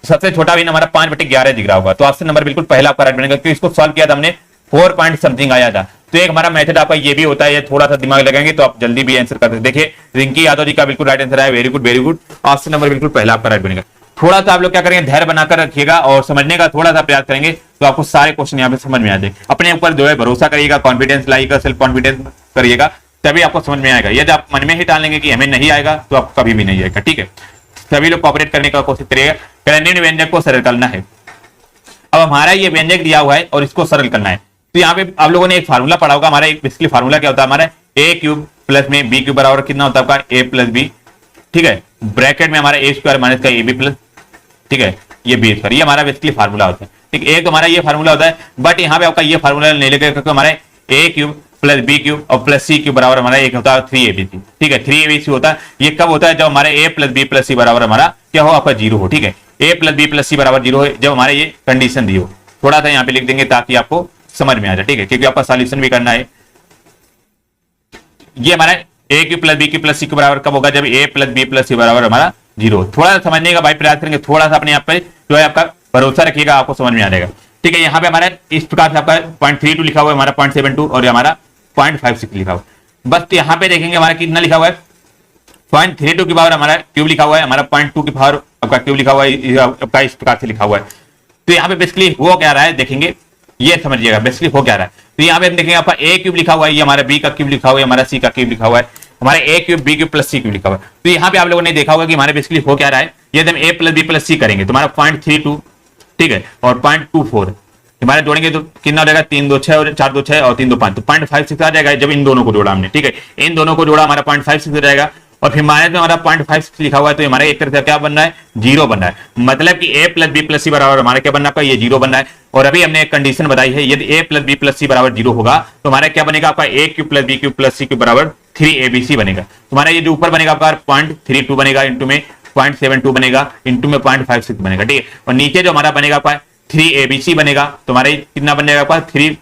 सबसे छोटा भिन्न हमारा 5/11 दिख रहा होगा, तो ऑप्शन नंबर बिल्कुल पहला आपका राइट बनेगा, क्योंकि इसको सॉल्व किया था हमने 4 पॉइंट समथिंग आया था। तो एक हमारा मेथड आपका ये भी होता है, ये थोड़ा सा दिमाग लगाएंगे तो आप जल्दी भी आंसर कर सकते। देखिए रिंकी यादव जी का बिल्कुल राइट आंसर है, very good very good, option number बिल्कुल पहला आपका राइट बनेगा। थोड़ा सा आप लोग क्या करेंगे, धैर्य बनाकर रखिएगा और समझने का थोड़ा सा प्रयास करेंगे तो आपको सारे क्वेश्चन यहाँ पे समझ में आ जाएंगे। अपने ऊपर जो है भरोसा करिएगा, कॉन्फिडेंस लाइएगा, सेल्फ कॉन्फिडेंस करिएगा, तभी आपको समझ में आएगा। यदि आप मन में ही डाल लेंगे कि हमें नहीं आएगा तो आप कभी भी नहीं आएगा, ठीक है। सभी लोग कॉपरेट करने का कोशिश करिएगा। निम्न व्यंजक को सरल करना है। अब हमारा ये व्यंजक दिया हुआ है और इसको सरल करना है, तो यहाँ पे आप लोगों ने एक फार्मूला पढ़ा होगा, हमारा एक बेसिकली फार्मूला क्या होता है, हमारा ए क्यूब प्लस में बी क्यूब बराबर कितना होता है आपका ए प्लस बी, ठीक है, ब्रैकेट में हमारा ए स्क्वायर माइनस का ए बी प्लस, ठीक है, ये बी स्क्वायर, ये हमारा बेसिकली फार्मूला होता है, ठीक है। एक हमारा ये फार्मूला होता है, बट यहाँ पे आपका ये फार्मूला नहीं लेकर, क्योंकि हमारा ए क्यूब प्लस बी क्यूब और प्लस सी क्यूब बराबर हमारा एक होता है 3abc, ठीक है, 3abc होता है। ये कब होता है, जब हमारे a plus B plus C बराबर हमारा क्या हो, आपका 0 हो, ठीक है, a plus B plus C बराबर 0 हो, जब हमारे ये कंडीशन दी हो। थोड़ा सा यहाँ पे लिख देंगे ताकि आपको समझ में आ जाए, ठीक है, क्योंकि आपका सॉल्यूशन भी करना है। ये हमारा a cube plus B cube plus C के बराबर कब होगा, जब a plus B plus C बराबर हमारा 0। थोड़ा सा समझने का भाई प्रयास करेंगे, थोड़ा सा अपने आप पे जो है आपका भरोसा रखिएगा, आपको समझ में आ जाएगा, ठीक है। यहाँ पे हमारा इस प्रकार से आपका 0.32 लिखा हुआ है, हमारा 0.72 और हमारा 0.56 लिखा हुआ है। बस यहाँ पे देखेंगे हमारा कितना लिखा हुआ है, 0.32 की पावर हमारा क्यूब लिखा हुआ है, हमारा 0.2 की पावर आपका क्यूब लिखा हुआ है, आपका इस प्रकार से लिखा हुआ है। तो यहाँ पे बेसिकली वो क्या रहा है देखेंगे, ये समझिएगा बेसिकली हो क्या रहा है। तो यहाँ पे हम देखेंगे आपका ए क्यूब लिखा हुआ है, ये हमारा बी का क्यूब लिखा हुआ है, हमारा सी का क्यूब लिखा हुआ है, हमारा ए cube B cube plus C cube लिखा हुआ है। तो यहाँ पे आप लोगों ने देखा होगा कि हमारे बेसिकली हो क्या रहा है, यदि हम ए प्लस बी प्लस सी करेंगे तो हमारा 0.32, ठीक है, और 0.24 हमारे जोड़ेंगे तो कितना हो जाएगा, 3 2 6 और 4 2 6 और 3 2 5, तो 0.56 आ जाएगा जब इन दोनों को जोड़ा हमने, ठीक है, इन दोनों को जोड़ा हमारा 0.56 हो जाएगा। और फिर माइनस में हमारा 0.56 लिखा हुआ है, तो हमारा एक तरह से क्या बन रहा है, 0 बन रहा है, मतलब कि a plus B plus C बराबर हमारा क्या बनना है, ये 0 बन रहा है। और अभी हमने एक कंडीशन बताई है, यदि a plus B plus C बराबर 0 होगा तो हमारा क्या बनेगा, आपका a cube plus B cube plus C cube बराबर 3abc बनेगा। तुम्हारा ये जो ऊपर बनेगा आपका 0.32 बनेगा, इंटू में 0.72 बनेगा, इंटू में 0.56 बनेगा, ठीक है। और नीचे जो हमारा बनेगा आपका 3abc बनेगा, तो हमारे कितना बन जाएगा आपका 3,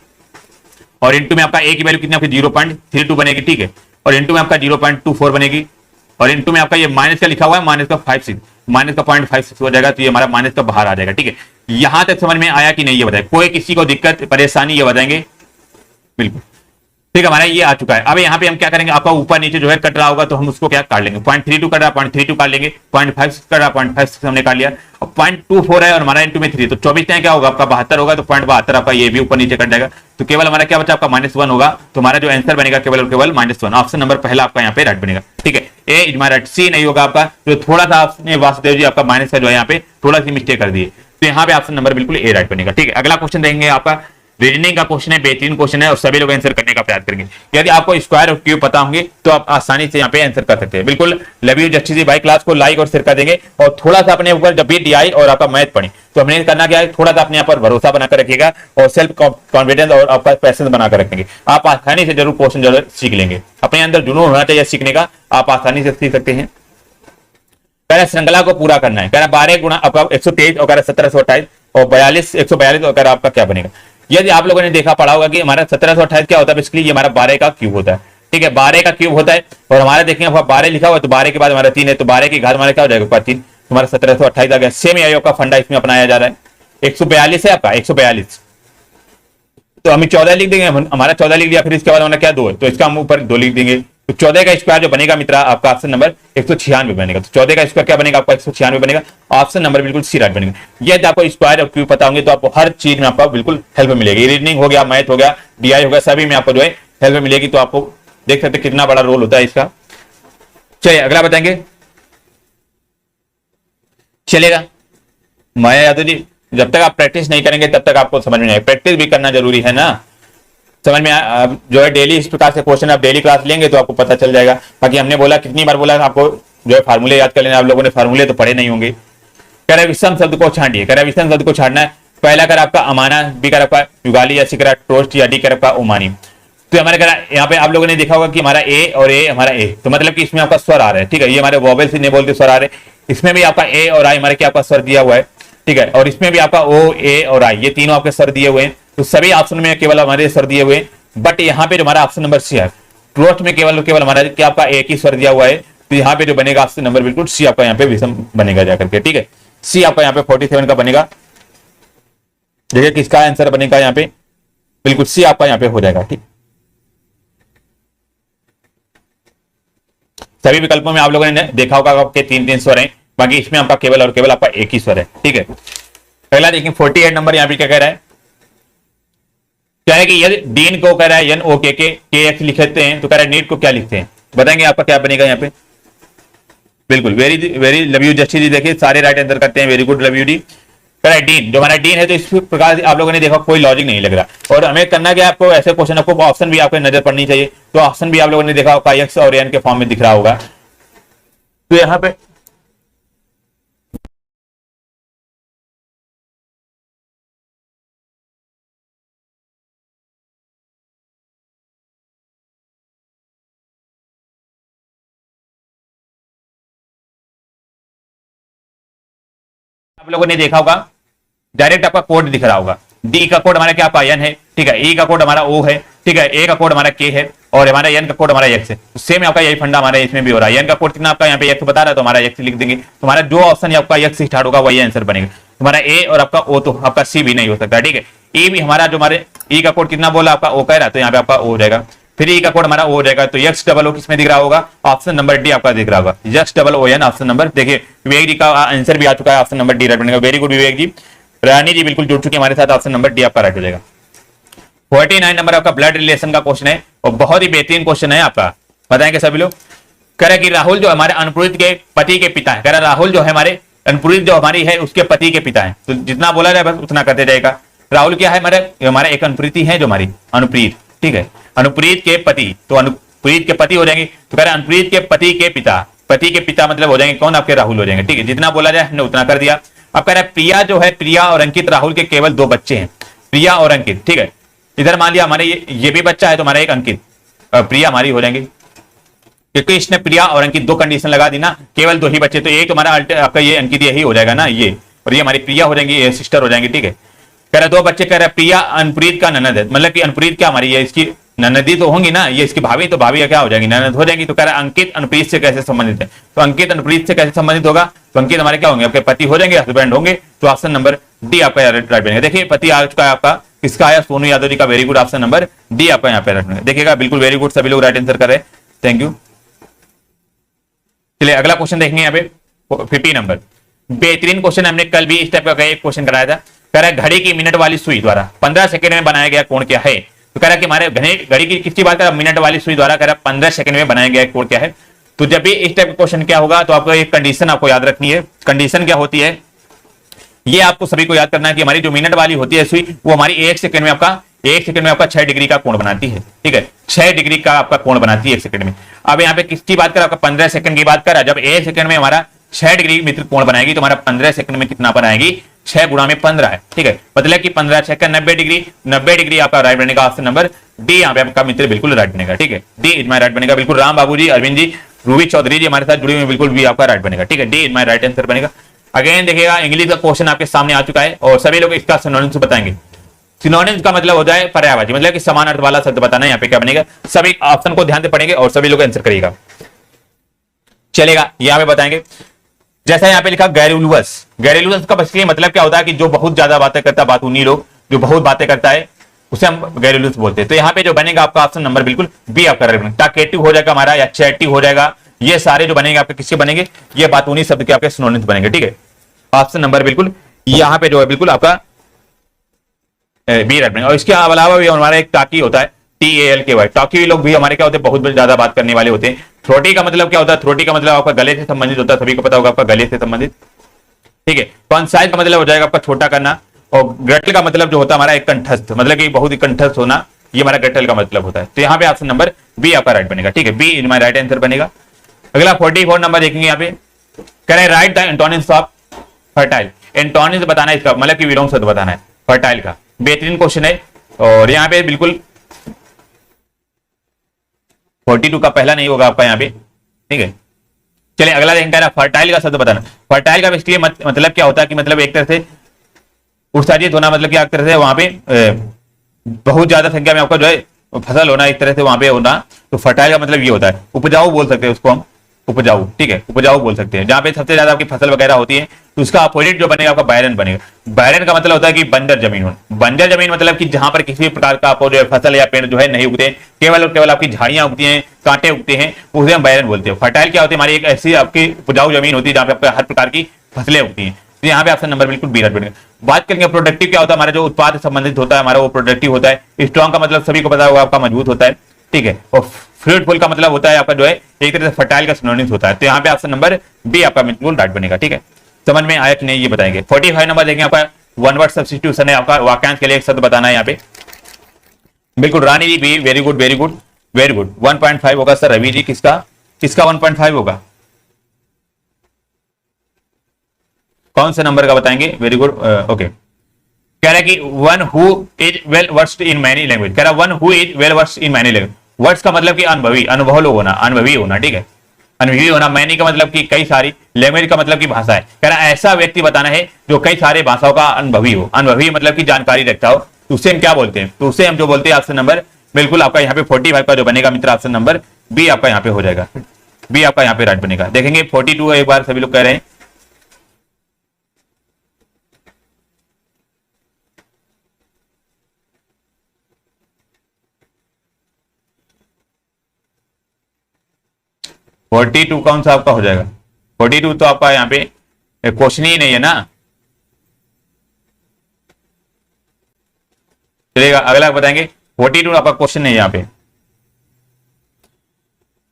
और इंटू में आपका a की वैल्यू कितना 0.32 बनेगी, ठीक है, और इंटू में आपका 0.24 बनेगी, और इंटू में आपका ये माइनस का लिखा हुआ है, माइनस का 56, माइनस का 0.56 हो जाएगा, तो ये हमारा माइनस का बाहर आ जाएगा, ठीक है। यहां तक समझ में आया कि नहीं ये बताए, कोई किसी को दिक्कत परेशानी ये बताएंगे, बिल्कुल ठीक है, हमारा ये आ चुका है। अब यहाँ पे हम क्या करेंगे, आपका ऊपर नीचे जो है कट रहा होगा तो हम उसको क्या काट लेंगे, 0.32 कट रहा 0.32 काट लेंगे, 0.56 कट रहा 0.56 हमने काट लिया, और 0.24 है और हमारा इंटू में 3, तो 24 क्या होगा आपका 72 होगा, तो 0.72 आपका ये भी ऊपर नीचे कट जाएगा, तो केवल हमारा क्या बचा आपका -1 होगा। तो हमारा जो आंसर बनेगा केवल और केवल -1, ऑप्शन नंबर पहला आपका यहाँ पे राइट बनेगा, ठीक है। ए इज माय राइट, सी नहीं होगा आपका, जो थोड़ा सा आपने वासुदेव जी आपका माइनस का जो है यहाँ पे थोड़ा सी मिस्टेक कर दिए, तो यहाँ पे ऑप्शन नंबर बिल्कुल ए राइट बनेगा, ठीक है। अगला क्वेश्चन देखेंगे आपका रीजनिंग का क्वेश्चन है, बेहतरीन क्वेश्चन है और सभी लोग आंसर करने का प्रयास करेंगे। यदि आपको स्क्वायर और क्यूब पता होंगे तो आप आसानी से यहाँ पे आंसर कर सकते हैं। बिल्कुल लव यू जस्टिस जी भाई, क्लास को लाइक और शेयर कर देंगे, और थोड़ा सा अपने ऊपर जब भी डीआई और आपका मैथ पढ़े तो हमने करना क्या है, थोड़ा सा अपने यहाँ पर भरोसा बनाकर रखिएगा और सेल्फ कॉन्फिडेंस और आपका पैसेंस बनाकर रखेंगे, आप आसानी से जरूर क्वेश्चन जरूर सीख लेंगे। अपने अंदर जुनून होना चाहिए सीखने का, आप आसानी से सीख सकते हैं। कह रहा श्रृंखला को पूरा करना है, कह रहा 12 गुणा आपका 123 और 1728 और 42 142 और कह रहा आपका क्या बनेगा। यदि आप लोगों ने देखा पढ़ा होगा कि हमारा 1728 क्या होता है, बेसिकली ये हमारा 12 का क्यूब होता है, ठीक है, 12 का क्यूब होता है। और हमारा देखेंगे 12 लिखा हुआ है, तो 12 के बाद हमारा 3 है, तो 12 की घात हमारा क्या हो जाएगा 3, हमारा 1728 आ गया। सेम आयोग का फंडा इसमें अपनाया जा रहा है। 142 है आपका 142, तो हम 14 लिख देंगे, हमारा 14 लिख दिया, फिर इसके बाद हमारा क्या 2 है, तो इसका हम ऊपर 2 लिख देंगे, तो 14 का स्क्वायर जो बनेगा मित्रा आपका ऑप्शन नंबर 196 बनेगा। तो 14 का स्क्वायर क्या बनेगा आपका 196 बनेगा। ऑप्शन नंबर बिल्कुल सी राइट बनेगा। यदि आपको स्क्वायर और क्यूब पता होंगे तो आपको हर चीज में आपको बिल्कुल हेल्प मिलेगी। रीजनिंग हो गया, मैथ हो गया, डीआई हो गया, सभी में आपको जो है हेल्प मिलेगी। तो आपको देख सकते कितना बड़ा रोल होता है इसका। चलिए अगला बताएंगे, चलेगा माया यादव जी। जब तक आप प्रैक्टिस नहीं करेंगे तब तक आपको समझ में नहीं आएगा। प्रैक्टिस भी करना जरूरी है ना, समझ में जो है डेली इस प्रकार से क्वेश्चन आप डेली क्लास लेंगे तो आपको पता चल जाएगा। बाकी हमने बोला कितनी बार बोला आपको जो है फार्मूले याद कर लेना। आप लोगों ने फार्मूले तो पढ़े नहीं होंगे। कह रहे विषम शब्द को छांटिए। कह रहे विषम शब्द को छांटना है। पहला कर आपका अमाना, बी कर आपका युगाली, या सी कर टोस्ट, या डी कर आपका ओमानी। तो हमारे करा यहाँ पे आप लोगों ने देखा होगा कि हमारा ए और ए हमारा ए, तो मतलब कि इसमें आपका स्वर आ रहा है, ठीक है। ये हमारे वोवेल से नहीं बोलते स्वर आ रहे, इसमें भी आपका ए और आई हमारे क्या आपका स्वर दिया हुआ है, ठीक है। और इसमें भी आपका ओ, ए और आई, ये तीनों आपके स्वर दिए हुए हैं। तो सभी ऑप्शन में केवल हमारे स्वर दिए हुए हैं, बट यहाँ पे जो हमारा ऑप्शन नंबर सी है, क्लोज में केवल केवल हमारा क्या आपका एक ही स्वर दिया हुआ है। तो यहाँ पे जो बनेगा ऑप्शन नंबर बिल्कुल सी आपका यहाँ पे विषम बनेगा जाकर के, ठीक है। सी आपका यहाँ पे 47 का बनेगा। देखिए किसका आंसर बनेगा यहाँ पे, बिल्कुल सी आपका यहाँ पे हो जाएगा, ठीक। सभी विकल्पों में आप लोगों ने देखा होगा आपके 3-3 स्वर हैं, बाकी इसमें आपका केवल और केवल आपका एक ही स्वर है, ठीक है। अगला देखिए 48 नंबर यहाँ पे क्या कह रहा है, क्या है कि यदि डीन को कह रहा है एन ओ के एक्स लिखते हैं तो कह रहा है नीट को क्या लिखते हैं, बताएंगे आपका क्या बनेगा यहाँ पे। बिल्कुल वेरी वेरी लव यू जस्टी जी, देखिए सारे राइट आंसर करते हैं, very good love U D. कह रहा है डीन, जो हमारा डीन है, तो इस प्रकार आप लोगों ने देखा कोई लॉजिक नहीं लग रहा। और हमें करना क्या, आपको ऐसे क्वेश्चन आपको ऑप्शन भी आपको नजर पड़नी चाहिए। तो ऑप्शन भी आप लोगों ने देखा होगा एक्स और एन के फॉर्म में दिख रहा होगा। तो यहाँ पे आप लोगों ने देखा होगा डायरेक्ट आपका कोड दिख रहा होगा। डी का कोड हमारा क्या आपका एन है, ठीक है। ई का कोड हमारा ओ है, ठीक है। ए का कोड हमारा के है, और हमारा एन का कोड हमारा एक्स है। तो सेम आपका यही फंडा हमारा इसमें भी हो रहा है। एन का कोड कितना आपका यहाँ पे एक्स बता रहा है, तो हमारा एक्स लिख देंगे। तुम्हारा जो ऑप्शन आपका एक्स से स्टार्ट होगा वही आंसर बनेगा। तुम्हारा ए और आपका ओ, तो आपका सी भी नहीं हो सकता, ठीक है। ई भी हमारा जो हमारे ई का कोड कितना बोला आपका ओ कह रहा है, तो यहाँ पे आपका ओ हो जाएगा। फिर ई का कोड हमारा ओ हो जाएगा, तो एक्स डबल ओ किसमें दिख रहा होगा, ऑप्शन नंबर डी आपका दिख रहा होगा। X double O N option number, देखिए विवेक जी का आंसर भी आ चुका है, ऑप्शन नंबर डी राइट बनेगा। Very good Vivek ji. रानी जी बिल्कुल जुड़ चुके हमारे साथ, ऑप्शन नंबर डी आपका राइट हो जाएगा। 49 नंबर आपका ब्लड रिलेशन का क्वेश्चन है, और बहुत ही बेहतरीन क्वेश्चन है आपका, बताएंगे सभी लोग। कह रहे कि राहुल जो हमारे अनुप्रीत के पति के पिता है, कह रहा राहुल जो है हमारे अनुप्रीत जो हमारी है उसके पति के पिता है। तो जितना बोला जाए बस उतना करते जाएगा। राहुल क्या है, हमारे एक अनुप्रीति है जो हमारी अनुप्रीत, ठीक है। अनुप्रीत के पति, तो अनुप्रीत के पति हो जाएंगे। तो कह रहे अनुप्रीत के पति के पिता, पति के पिता मतलब हो जाएंगे कौन, आपके राहुल हो जाएंगे, ठीक है। जितना बोला जाए हमने उतना कर दिया। अब कह रहा है प्रिया जो है, प्रिया और अंकित राहुल के केवल 2 बच्चे हैं, प्रिया और अंकित, ठीक है। इधर मान लिया हमारे ये भी बच्चा है, तो हमारा एक अंकित, प्रिया हमारी हो जाएंगे, क्योंकि इसने प्रिया और अंकित 2 कंडीशन लगा दी ना, केवल 2 ही बच्चे। तो एक हमारा आपका ये अंकित यही हो जाएगा ना, ये, और ये हमारी प्रिया हो जाएंगी, ये सिस्टर हो जाएंगी, ठीक है। कह रहा 2 बच्चे, कह रहा प्रिया अनुप्रीत का ननद है, मतलब कि अनुप्रीत क्या हमारी है, इसकी ननदी तो होंगी ना, ये इसकी भाभी, तो भाभी क्या हो जाएगी, ननद हो जाएंगी। तो कह रहा अंकित अनुप्रीत से कैसे संबंधित है, तो अंकित अनुप्रीत से कैसे संबंधित होगा, तो अंकित हमारे क्या होंगे, आपके पति हो जाएंगे, हस्बैंड होंगे। तो ऑप्शन नंबर डी आपका राइट बनेगा। देखिए पति आ चुका है आपका, किसका आया, सोनू यादव जी का, very good. Option number D आपका यहाँ पे राइट बनेगा। देखिएगा बिल्कुल वेरी गुड, सभी लोग राइट आंसर कर रहे हैं, थैंक यू। चलिए अगला क्वेश्चन देखेंगे यहाँ पे 50 नंबर। बेहतरीन क्वेश्चन, हमने कल भी इस टाइप का एक क्वेश्चन कराया था। कह रहा है घड़ी की मिनट वाली सुई द्वारा 15 सेकंड में बनाया गया कोण क्या है। तो कह रहा है कि हमारे घड़ी की किसकी बात कर रहा है, मिनट वाली सुई द्वारा, कह रहा है 15 सेकंड में बनाया गया कोण क्या है। तो जब भी इस टाइप का क्वेश्चन क्या होगा, तो आपको एक कंडीशन आपको याद रखनी है। कंडीशन क्या होती है, ये आपको सभी को याद करना है कि हमारी जो मिनट वाली होती है सुई, वो हमारी 1 सेकंड में आपका 6 डिग्री का कोण बनाती है, ठीक है। 6 डिग्री का आपका कोण बनाती है 1 सेकंड में। अब यहाँ पे किसकी बात कर रहा है, आपका 15 सेकंड की बात कर रहा है। जब 1 सेकंड में हमारा 6 डिग्री मित्र कोण बनाएगी, तो हमारा 15 सेकंड में कितना बनाएगी, 6 गुणा में 15 है, ठीक है। मतलब कि 15 6 का 90 डिग्री, 90 डिग्री आपका राइट बनेगा। ऑप्शन नंबर डी यहाँ पे आपका मित्र बिल्कुल राइट बनेगा, ठीक है। डी इज माई राइट बनेगा, बिल्कुल। राम बाबू जी, अरविंद जी, रूबी चौधरी जी हमारे साथ जुड़े हुए, बिल्कुल भी आपका राइट बनेगा, ठीक है। D is my right answer बनेगा। अगेन देखिएगा इंग्लिश का क्वेश्चन आपके सामने आ चुका है, और सभी लोग इसका सिनोनिम्स बताएंगे। सिनोनिम्स का मतलब होता है पर्यायवाची, मतलब कि समान अर्थ वाला शब्द बताना है। यहाँ पे क्या बनेगा, सभी ऑप्शन को ध्यान से पढ़ेंगे और सभी लोग आंसर करिएगा, चलेगा। यहाँ पे बताएंगे, जैसा यहाँ पे लिखा गैरुलवस। गैरुलवस का बस मतलब क्या होता है कि जो बहुत ज्यादा बातें करता है, बातूनी लोग, जो बहुत बातें करता है, उसे हम गैरुलस बोलते हैं। तो यहाँ पे जो बनेगा आपका ऑप्शन नंबर बिल्कुल बी आपका राइट बनेगा। टाकेटिव हो जाएगा हमारा या चैटिव हो जाएगा, ये सारे जो बनेंगे आपके किसके बनेंगे, ये बातूनी शब्द के आपके सिनोनिम्स बनेंगे, ठीक है। ऑप्शन नंबर बिल्कुल यहाँ पे जो है बिल्कुल आपका बी राइट बनेगा। और इसके अलावा भी हमारा एक टाकी होता है, TALKY, टाकी लोग भी हमारे क्या होते हैं, बहुत ज्यादा बात करने वाले होते हैं। थ्रोटी का मतलब क्या होता है, थ्रोटी का मतलब आपका गले से संबंधित होता है, सभी को पता होगा आपका गले से संबंधित, ठीक है। कॉन्साइज का मतलब हो जाएगा आपका छोटा करना, और ग्रटल का मतलब जो होता है हमारा एक कंठस्थ, मतलब कि बहुत ही कंठस्थ होना, ये हमारा ग्रटल का मतलब होता है। तो यहाँ पे ऑप्शन नंबर बी आपका राइट बनेगा, ठीक है, be in my right answer बनेगा। अगला 44 नंबर देखेंगे, यहाँ पे कह रहे हैं right the antonyms of fertile. Antonyms बताना है इसका, मतलब कि विलोम शब्द बताना है फर्टाइल का। बेहतरीन क्वेश्चन है, और यहाँ पे बिल्कुल 42 का पहला नहीं होगा आपका यहाँ पे, ठीक है। चलिए अगला देखेंगे, फर्टाइल का शब्द बताना। फर्टाइल का बेसिकली मतलब क्या होता है कि मतलब एक तरह से उत्साहित होना, मतलब कि एक तरह से वहां पे बहुत ज्यादा संख्या में आपका जो है फसल होना, एक तरह से वहां पे होना। तो फर्टाइल का मतलब ये होता है, उपजाऊ बोल सकते हैं उसको हम, उपजाऊ, ठीक है, उपजाऊ बोल सकते हैं। जहां पे सबसे ज्यादा आपकी फसल वगैरह होती है, तो उसका अपोजिट जो बनेगा आपका बैरन बनेगा। बैरन का मतलब होता है कि बंजर जमीन होना। बंजर जमीन मतलब कि जहां पर किसी भी प्रकार का आपको जो है फसल या पेड़ जो है नहीं उगते, केवल और केवल आपकी झाड़ियां उगती हैं, कांटे उगते हैं, उसे हम बैरन बोलते हैं। फर्टाइल क्या होती है, हमारी एक ऐसी आपकी उपजाऊ जमीन होती है जहां पे आपका हर प्रकार की फसलें उगती हैं। तो यहाँ पे ऑप्शन नंबर बिल्कुल बी राइट बनेगा। बात करेंगे प्रोडक्टिव क्या होता है, हमारा जो उत्पाद से संबंधित होता है हमारा, वो प्रोडक्टिव होता है। स्ट्रॉन्ग का मतलब सभी को पता होगा आपका मजबूत होता है, ठीक है। और फ्रूटफुल का मतलब होता है आपका जो है एक तरह से फर्टाइल का सिनोनिम्स होता है। तो यहाँ पे ऑप्शन नंबर बी आपका बिल्कुल राइट बनेगा, ठीक है। समझ में आया कि नहीं ये बताएंगे। 45 नंबर देखेंगे, आपका वन वर्ड सब्स्टिट्यूशन है, आपका वाक्यांश के लिए एक शब्द बताना है यहाँ पे। बिल्कुल Rani ji B, very good very good very good. 1.5 होगा सर रवि जी, किसका किसका 1.5 होगा, कौन से नंबर का बताएंगे, वेरी गुड, ओके। कह रहा है कि one who is well versed in many language, कह रहा one who is well versed in many language. Words का मतलब कि अनुभवी, अनुभव लोग होना, अनुभवी होना, ठीक है, अनुभवी होना। मैनी का मतलब कि कई सारी, लैंग्वेज का मतलब कि भाषा है। कह रहा ऐसा व्यक्ति बताना है जो कई सारे भाषाओं का अनुभवी हो। अनुभवी मतलब कि जानकारी रखता हो, तो उसे हम क्या बोलते हैं, तो उसे हम जो बोलते हैं ऑप्शन नंबर बिल्कुल आपका यहाँ पे 45 का जो बनेगा मित्र, ऑप्शन नंबर बी आपका यहाँ पे हो जाएगा, बी आपका यहाँ पे राइट बनेगा। देखेंगे 42 एक बार सभी लोग कह रहे हैं, फोर्टी टू कौन सा आपका हो जाएगा, 42 तो आपका यहाँ पे क्वेश्चन ही नहीं है ना। चलिएगा अगला बताएंगे, 42 आपका क्वेश्चन नहीं है यहाँ पे,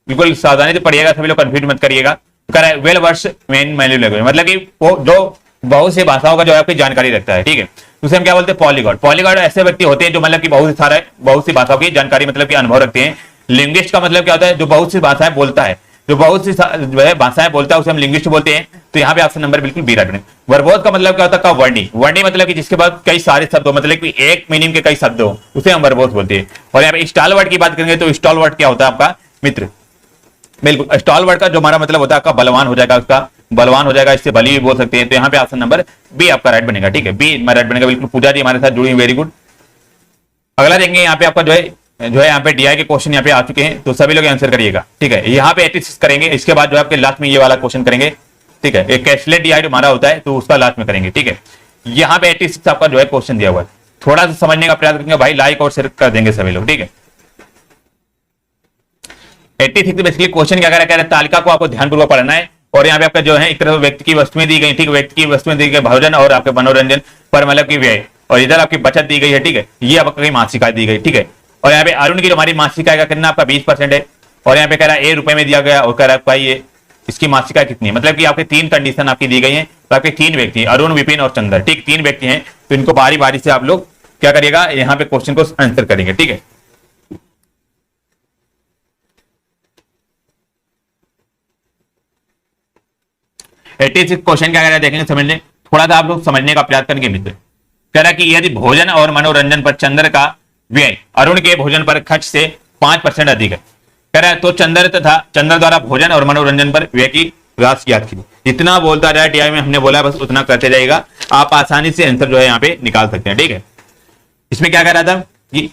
बिल्कुल सावधानी से पढ़िएगा, सभी लोग कंफ्यूज मत करिएगा। कह रहा है well verse main menu language, मतलब कि वो जो बहुत से भाषाओं का जो है आपकी जानकारी रखता है, ठीक है। उसे हम क्या बोलते हैं, पॉलीगॉट। पॉलीगॉट ऐसे व्यक्ति होते हैं जो मतलब कि बहुत सी भाषाओं की जानकारी मतलब कि अनुभव रखते हैं। लिंग्विस्ट का मतलब क्या होता है, जो बहुत सी भाषाएं बोलता है, जो बहुत सी जो है भाषाएं बोलता है उसे हम लिंग्विस्ट बोलते हैं। तो यहाँ पे ऑप्शन नंबर बिल्कुल बी राइट बनेगा। वर्बोध का मतलब क्या होता है, वर्णी। वर्णी मतलब कि जिसके बाद कई सारे शब्द हो, मतलब कि एक मीनिंग के कई शब्द हो, उसे हम वर्बोध बोलते हैं। और यहाँ पे स्टॉल वर्ड की बात करेंगे तो स्टॉल वर्ड क्या होता है आपका मित्र, बिल्कुल स्टॉल वर्ड का जो हमारा मतलब होता है आपका बलवान हो जाएगा, उसका बलवान हो जाएगा, इससे बली भी बोल सकते हैं। तो यहाँ पे ऑप्शन नंबर बी आपका राइट बनेगा, ठीक है, बी राइट बनेगा बिल्कुल। पूजा जी हमारे साथ जुड़ी, वेरी गुड। अगला देखेंगे यहाँ पे आपका जो है यहाँ पे डीआई के क्वेश्चन यहाँ पे आ चुके हैं, तो सभी लोग आंसर करिएगा, ठीक है। यहाँ पे 86 करेंगे, इसके बाद जो है आपके लास्ट में ये वाला क्वेश्चन करेंगे, ठीक है। एक कैशलेट डीआई जो हमारा होता है तो उसका लास्ट में करेंगे, ठीक है। यहाँ पे 86 आपका जो है क्वेश्चन दिया हुआ है, थोड़ा सा समझने का प्रयास करेंगे भाई, लाइक और शेयर कर देंगे सभी लोग, ठीक है। 86 बेसिकली क्वेश्चन क्या कह रहा है, तालिका को आपको ध्यानपूर्वक पढ़ना है। और यहाँ पे आपका जो है एक तरह व्यक्ति की वस्तुएं दी गई, ठीक, व्यक्ति की वस्तुएं दी गई, भोजन और आपके मनोरंजन पर मतलब की व्यय, और इधर आपकी बचत दी गई है, ठीक है। ये आपकी मासिक आय दी गई, ठीक है। और यहाँ पे अरुण की जो हमारी मासिक आय का कितना आपका 20% है। और यहाँ पे कह रहा है ₹1 में दिया गया, और कह रहा है भाई ये इसकी मासिक आय कितनी है, मतलब कि आपके 3 कंडीशन आपकी दी गई है। तो आपके 3 व्यक्ति हैं, अरुण, विपिन और चंद्र, ठीक, 3 व्यक्ति हैं। तो इनको बारी बारी से आप लोग क्या करिएगा, यहाँ पे क्वेश्चन को आंसर करेंगे, ठीक है। क्वेश्चन क्या कह रहा है देखेंगे, समझने, थोड़ा सा आप लोग समझने का प्रयास करेंगे मित्र। कह रहा है कि यदि भोजन और मनोरंजन पर चंद्र का व्यय अरुण के भोजन पर खर्च से 5% अधिक है, कह रहा है तो चंद्र द्वारा भोजन और मनोरंजन पर व्यय की राशि याद कीजिए। जितना बोलता जाए टीआई में हमने बोला बस उतना करते जाएगा, आप आसानी से आंसर जो है यहाँ पे निकाल सकते हैं, ठीक है। इसमें क्या कह रहा था कि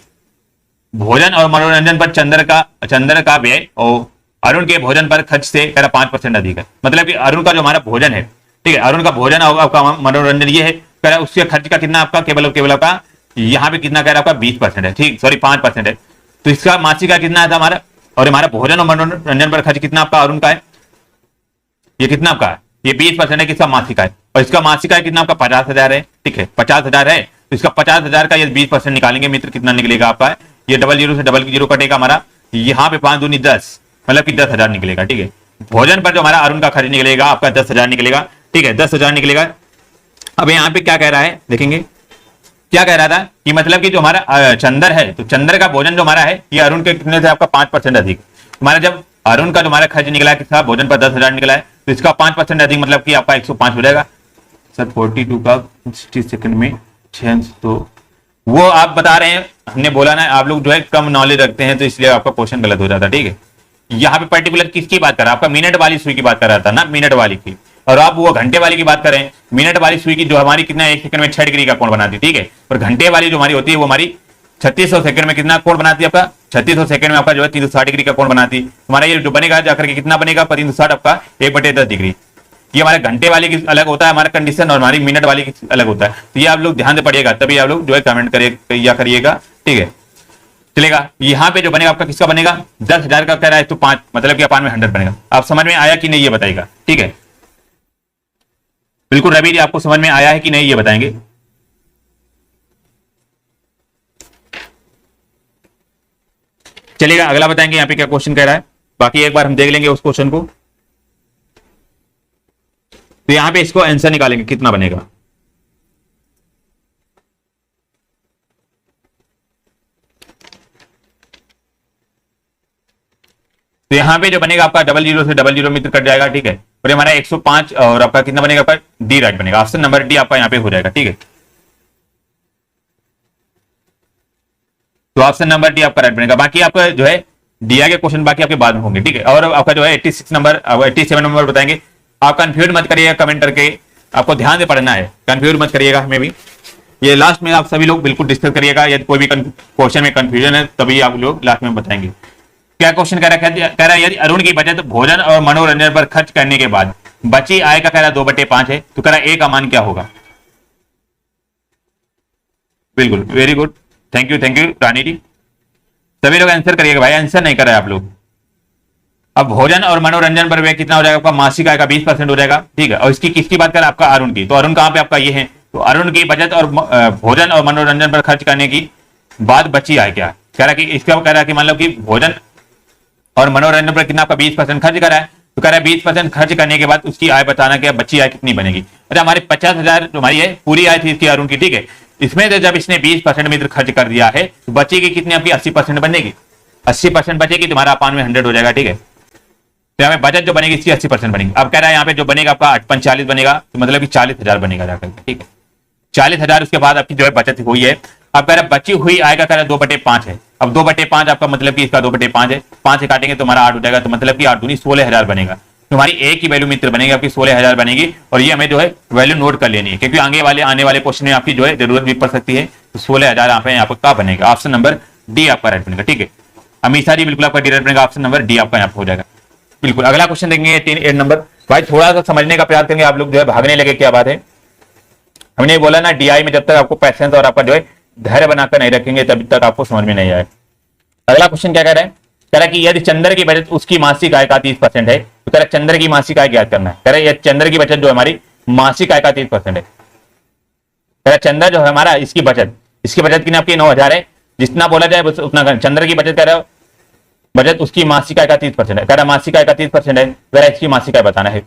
भोजन और मनोरंजन पर चंद्र का व्यय और अरुण के भोजन पर खर्च से कह रहा 5% अधिक है, मतलब कि अरुण का जो हमारा भोजन है, ठीक है, अरुण का भोजन और आपका मनोरंजन ये है, कह रहा उसके खर्च का कितना आपका केवल आपका यहाँ पे कितना कह रहा है आपका 20% है, ठीक, सॉरी 5% है। तो इसका मासिक आय कितना था हमारा, और हमारा भोजन और मनोरंजन पर खर्च कितना आपका अरुण का है, ये कितना आपका है, ये 20% है किसका मासिक आय, और इसका मासिक आय कितना आपका 50,000 है, ठीक है 50,000 है। तो इसका 50,000 का ये 20% निकालेंगे मित्र, कितना निकलेगा आपका, ये डबल जीरो से डबल जीरो कटेगा हमारा, यहाँ पे 5 दूनी 10, मतलब कि 10,000 निकलेगा, ठीक है। भोजन पर जो हमारा अरुण का खर्च निकलेगा आपका 10,000 निकलेगा, ठीक है 10,000 निकलेगा। अब यहाँ पे क्या कह रहा है देखेंगे, क्या कह रहा था कि मतलब कि जो हमारा चंदर है, तो चंदर का भोजन जो हमारा है ये अरुण के कितने से आपका 5% अधिक, हमारा जब अरुण का जो हमारा खर्च निकला है किसका, भोजन पर 10,000 निकला है, तो इसका 5% अधिक मतलब कि आपका 105 हो जाएगा सर। 42 का 60 सेकंड में 6, तो वो आप बता रहे हैं, हमने बोला ना आप लोग जो है कम नॉलेज रखते हैं, तो इसलिए आपका क्वेश्चन गलत हो जाता है, ठीक है। यहाँ पे पर्टिकुलर किसकी बात कर रहा है, आपका मिनट वाली सुई की बात कर रहा था ना, मिनट वाली की, और आप वो घंटे वाली की बात करें, मिनट वाली सुई की जो हमारी कितना 1 सेकंड में 6 डिग्री का कोण बनाती है, ठीक है, और घंटे वाली जो हमारी होती है वो हमारी 3600 सेकंड में कितना कोण बनाती है आपका, 3600 सेकंड में आपका जो है 360 डिग्री का कोण बनाती है। हमारा ये जो बनेगा जाकर के कितना बनेगा 360 आपका 1/10 डिग्री। ये हमारे घंटे वाले की अलग होता है हमारा कंडीशन, और हमारी मिनट वाली की अलग होता है। तो ये आप लोग ध्यान से पढ़िएगा, तभी आप लोग जो है कमेंट करिएगा, ठीक है चलेगा। यहाँ पे जो बनेगा आपका किसका बनेगा, 10,000 का कह रहा है तो 5, मतलब कि अपान में 100 बनेगा। आप समझ में आया कि नहीं ये बताएगा, ठीक है बिल्कुल रवि जी, आपको समझ में आया है कि नहीं ये बताएंगे। चलिएगा अगला बताएंगे यहाँ पे क्या क्वेश्चन कह रहा है, बाकी एक बार हम देख लेंगे उस क्वेश्चन को। तो यहाँ पे इसको आंसर निकालेंगे कितना बनेगा। तो यहाँ पे जो बनेगा आपका डबल जीरो से डबल जीरो मित्र कट जाएगा, ठीक है, और हमारा 105 और आपका कितना बनेगा आपका डी राइट बनेगा, ऑप्शन नंबर डी आपका यहाँ पे हो जाएगा, ठीक है। तो ऑप्शन नंबर डी आपका राइट बनेगा। बाकी आपका जो है डीआई के क्वेश्चन बाकी आपके बाद में होंगे, ठीक है। और आपका जो है 86 नंबर 87 नंबर बताएंगे। आप कंफ्यूज मत करिएगा कमेंट करके, आपको ध्यान से पढ़ना है, कंफ्यूज मत करिएगा। हमें भी ये लास्ट में आप सभी लोग बिल्कुल डिस्कस करिएगा, यदि कोई भी क्वेश्चन में कंफ्यूजन है तभी आप लोग लास्ट में बताएंगे। क्या क्वेश्चन कह रहा है यदि अरुण की बचत भोजन और मनोरंजन पर खर्च करने के बाद बची आय का कह रहा है 2/5 है, तो कह रहा है ए का मान क्या होगा। बिल्कुल वेरी गुड, थैंक यू रानी जी। सभी लोग आंसर करिएगा भाई, आंसर नहीं कर रहे आप लोग। अब भोजन और मनोरंजन पर व्यय कितना हो जाएगा आपका, मासिक आय का 20% हो जाएगा, ठीक है। और इसकी किसकी बात करें आपका अरुण की, तो अरुण कहां पे आपका ये है, तो अरुण की बचत और भोजन और मनोरंजन पर खर्च करने की बाद बची आय क्या है, कह रहा है कि इसका कह रहा है कि मतलब कि भोजन और मनोरंजन पर कितना आपका 20% खर्च करा है, तो कह रहा है 20% खर्च करने के बाद उसकी आय बताना कि बची आय कितनी बनेगी। अच्छा हमारे 50,000 जो हमारी है पूरी आय थी इसकी अरुण की, ठीक है। इसमें से जब इसने 20% मित्र खर्च कर दिया है तो बचेगी कितनी आपकी 80% बनेगी, 80% बचेगी, तुम्हारा अपान में 100 हो जाएगा, ठीक है। तो यहाँ पे बचत जो बनेगी इसकी 80% बनेगी। अब कह रहा है यहाँ पे जो बनेगा आपका 45 बनेगा, तो मतलब कि 40,000 बनेगा जाकर, ठीक है 40,000। उसके बाद आपकी जो है बचत हुई है। अब कह रहा है बची हुई आय का कह रहा है 2/5 है। अब 2/5 आपका मतलब कि इसका 2/5 है, 5 से काटेंगे तो हमारा 8 हो जाएगा, तो मतलब कि 8 दूनी 16,000 बनेगा। तो हमारी ए की वैल्यू मित्र बनेगी आपकी 16,000 बनेगी, और ये हमें जो है वैल्यू नोट कर लेनी है, क्योंकि आने वाले क्वेश्चन में आपकी जो है जरूरत भी पड़ सकती है। तो 16,000 यहाँ पर क्या बनेगा, ऑप्शन नंबर डी आपका राइट बनेगा, ठीक है। अमीषा जी बिल्कुल आपका डायरेक्ट बनेगा, ऑप्शन नंबर डी आपका यहाँ पर हो जाएगा। बिल्कुल अगला क्वेश्चन देखेंगे 8 नंबर। भाई थोड़ा सा समझने का प्रयास करेंगे, आप लोग जो है भागने लगे क्या बात है। हमने बोला ना डीआई में जब तक आपको पैसेंस और आपका जो है धैर्य बनाकर नहीं रखेंगे तब तक आपको समझ में नहीं आए। अगला क्वेश्चन क्या कह रहा है, कह रहा है कि यदि चंद्र की बचत उसकी मासिक आय का 30% है, तो कह रहा है चंद्र की मासिक आय ज्ञात करना है। कह रहा है चंद्र की बचत जो हमारी मासिक आय का 30% है। कह रहा है चंद्र जो है हमारा इसकी बचत कितनी आपकी 9,000 है, जितना बोला जाए उतना। चंद्र की बचत कह रहा है बचत उसकी मासिक आय का 30% है, कह रहा है मासिक आय का 30% है, कह रहा है इसकी मासिक आय बताना है।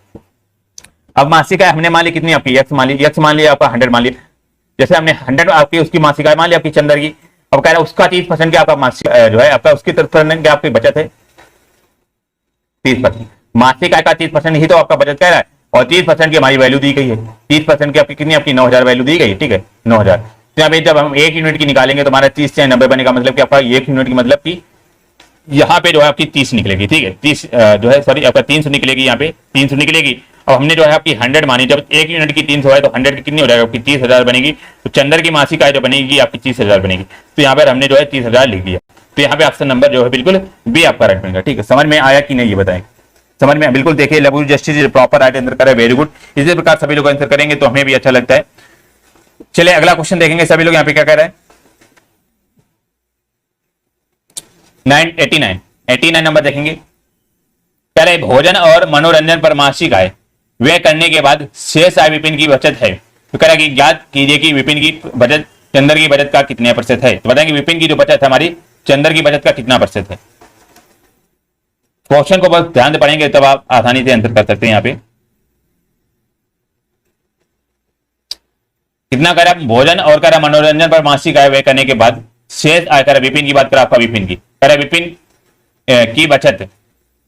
अब मासिक आय हमने मान ली कितनी आपकी यक्ष मान लिया आपका 100 मान लिया, जैसे हमने 100 आपकी उसकी मासिक आय मान लिया आपकी चंद्र की। अब कह रहा है उसका 30% क्या आपका मासिक जो है आपका उसकी तरफ क्या आपकी बचत है 30%। मासिक आय का 30% ही तो आपका बचत कह रहा है, और 30% की हमारी वैल्यू दी गई है। 30% की आपकी कितनी आपकी 9,000 वैल्यू दी गई, ठीक है 9,000। तो यहाँ पे जब हम 1 यूनिट की निकालेंगे तो हमारा 30 से 90 बनेगा, मतलब कि आपका 1 यूनिट की मतलब कि यहाँ पे जो है आपकी 30 निकलेगी, ठीक है 30 जो है सॉरी आपका 300 निकलेगी, यहाँ पे 300 निकलेगी। अब हमने जो है आपकी 100 मानी, जब 1 यूनिट की 300 है तो 100 की कितनी हो जाएगा आपकी 30,000 बनेगी। तो चंद्र की मासिक आय जो बनेगी आपकी 30,000 बनेगी। तो यहाँ पर हमने जो है 30,000 लिख दिया। तो यहाँ पे ऑप्शन नंबर जो है बिल्कुल बी आपका राइट बनेगा, ठीक है। समझ में आया कि नहीं ये बताएं, समझ में बिल्कुल देखिए लघु जस्टिस प्रॉपर राइट आंसर करे, वेरी गुड। इसी प्रकार सभी लोग आंसर करेंगे तो हमें भी अच्छा लगता है। चलिए अगला क्वेश्चन देखेंगे सभी लोग यहाँ पे क्या कह रहे हैं। 89 नंबर देखेंगे। कह रहे भोजन और मनोरंजन पर मासिक आय व्यय करने के बाद शेष आय विपिन की बचत है। तो कह रहा है कि ज्ञात कीजिए कि विपिन की बचत चंद्र की बचत का कितने प्रतिशत है। तो बताएंगे विपिन की जो बचत है हमारी चंद्र की बचत का कितना प्रतिशत है। क्वेश्चन को बस ध्यान से पढ़ेंगे तब आप आसानी से आंसर कर सकते हैं। यहाँ पे कितना करा भोजन और करा मनोरंजन पर मासिक आय व्यय करने के बाद शेष आय करा विपिन की बात करा आपका विपिन की करा विपिन की बचत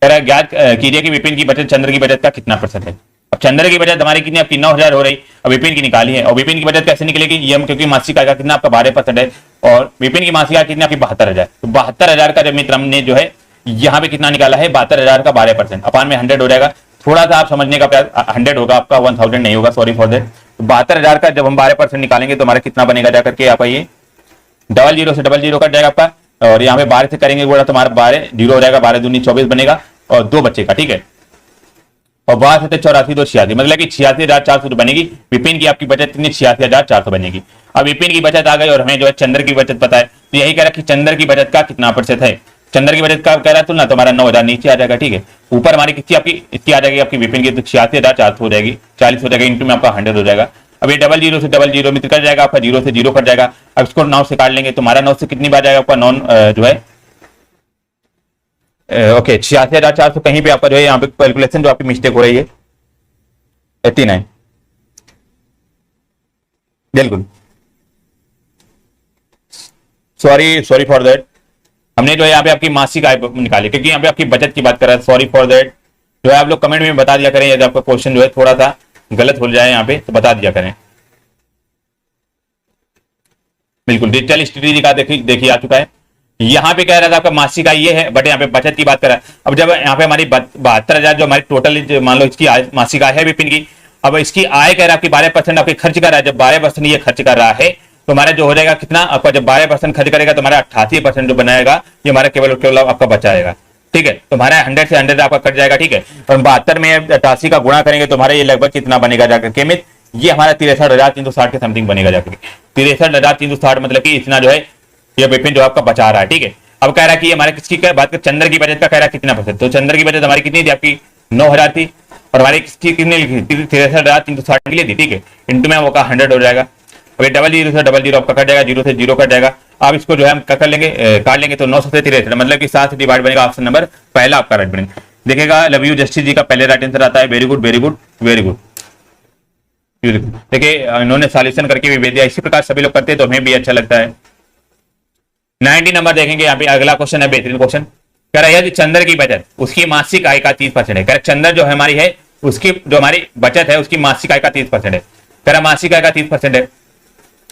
करा ज्ञात कीजिए कि विपिन की बचत चंद्र की बचत का कितना प्रतिशत है। अब चंद्र की बचत हमारी कितनी आपकी 9,000 हो रही और विपिन की निकाली है। और विपिन की बचत कैसे निकलेगी ये हम क्योंकि मासिक आय का कितना आपका 12% है और विपिन की मासिक आय कितनी आपकी 72,000। तो 72,000 का जब मित्र हमने जो है यहाँ पे कितना निकाला है 72,000 का 12% अपान में 100 हो जाएगा। थोड़ा सा आप समझने का प्रयास 100 होगा आपका 1000 नहीं होगा, सॉरी फॉर दैट। तो 72,000 का जब हम 12% निकालेंगे तो हमारा कितना बनेगा जाकर के आपका ये 00 से 00 कट जाएगा आपका और यहाँ पे 12 से करेंगे बोला तो हमारा 12 0 हो जाएगा, 12 दूनी 24 बनेगा और 2 बचेगा, ठीक है। और 12 से 84 2 86 मतलब कि 86,400 बनेगी। विपिन की आपकी बचत कितनी 86,400 बनेगी। अब विपिन की बचत आ गई और हमें जो है चंद्र की बचत पता है तो यही कह रहा है कि चंद्र की बचत का कितना प्रतिशत है। चंद्र की बचत का कह रहा है तुलना तो हमारा 9,000 नीचे आ जाएगा, ठीक है। ऊपर हमारी कितनी आपकी इसकी आ जाएगी आपकी विपिन की तो 86,400 हो जाएगी, 40 हो जाएगा, इंटू में आपका 100 हो जाएगा। अब ये 00 से 00 मित्र कट जाएगा आपका, 0 से 0 कट जाएगा। अब इसको 9 से काट लेंगे तो हमारा 9 से कितनी बार जाएगा आपका 9 जो है ओके 86,400 कहीं पे आपका जो है यहाँ पे कैलकुलेशन जो आपकी मिस्टेक हो रही है 89 बिल्कुल सॉरी फॉर दैट। हमने जो है यहाँ पे आपकी मासिक आय निकाली क्योंकि यहाँ पे आपकी बचत की बात कर रहा है, सॉरी फॉर दैट। जो है आप लोग कमेंट में बता दिया करें यदि आपका क्वेश्चन जो है थोड़ा सा गलत हो जाए यहाँ पे तो बता दिया करें। बिल्कुल डिजिटल स्ट्रेटेजी का देखिए आ चुका है। यहाँ पे कह रहा था आपका मासिक आय ये है बट यहाँ पे बचत की बात कर रहा है। अब जब यहाँ पे हमारी 72,000 जो हमारी टोटल मान लो इसकी मासिक आय है विपिन की, अब इसकी आय कह रहा है आपकी 12% आपके खर्च कर रहा है। जब 12% ये खर्च कर रहा है तो हमारा जो हो जाएगा कितना आपका जब 12% खर्च करेगा तो हमारा 88% जो बनाएगा ये हमारा केवल आपका बचाएगा, ठीक है। तो हमारा 100 से 100 आपका कट जाएगा, ठीक है। और 72 में 88 का गुणा करेंगे तो हमारा ये लगभग कितना बनेगा जाकर के मित्र ये हमारा 63,360 के समथिंग बनेगा जाकर 63,360 मतलब कि इतना जो है ये विपिन जो आपका बचा रहा है, ठीक है। अब कह रहा है कि हमारे किसकी बात कर चंद्र की बचत का कह रहा है कितना प्रतिशत। तो चंद्र की बचत हमारी कितनी थी आपकी 9,000 थी और हमारी किसकी कितनी लिखी 63,360 के लिए थी, ठीक है। इंटू में वो का 100 हो जाएगा। अब ये 00 से 00 आपका कट जाएगा, 0 से 0 कट जाएगा। अब इसको जो है हम कर लेंगे काट लेंगे तो 900 से 63 मतलब कि 7 से डिवाइड बनेगा। ऑप्शन नंबर पहला आपका राइट बनेगा। देखिएगा लव यू जस्टिस जी का पहले राइट आंसर आता है। Very good very good very good. देखिए इन्होंने सॉल्यूशन करके भी भेज दिया। इसी प्रकार सभी लोग करते हैं तो हमें भी अच्छा लगता है। 90 नंबर देखेंगे यहाँ पे अगला क्वेश्चन है, बेहतरीन क्वेश्चन। कह रहा है चंद्र की बचत उसकी मासिक आय का 30% है। कह रहा चंद्र जो हमारी है उसकी जो हमारी बचत है उसकी मासिक आय का 30% है। कह रहा मासिक आय का 30% है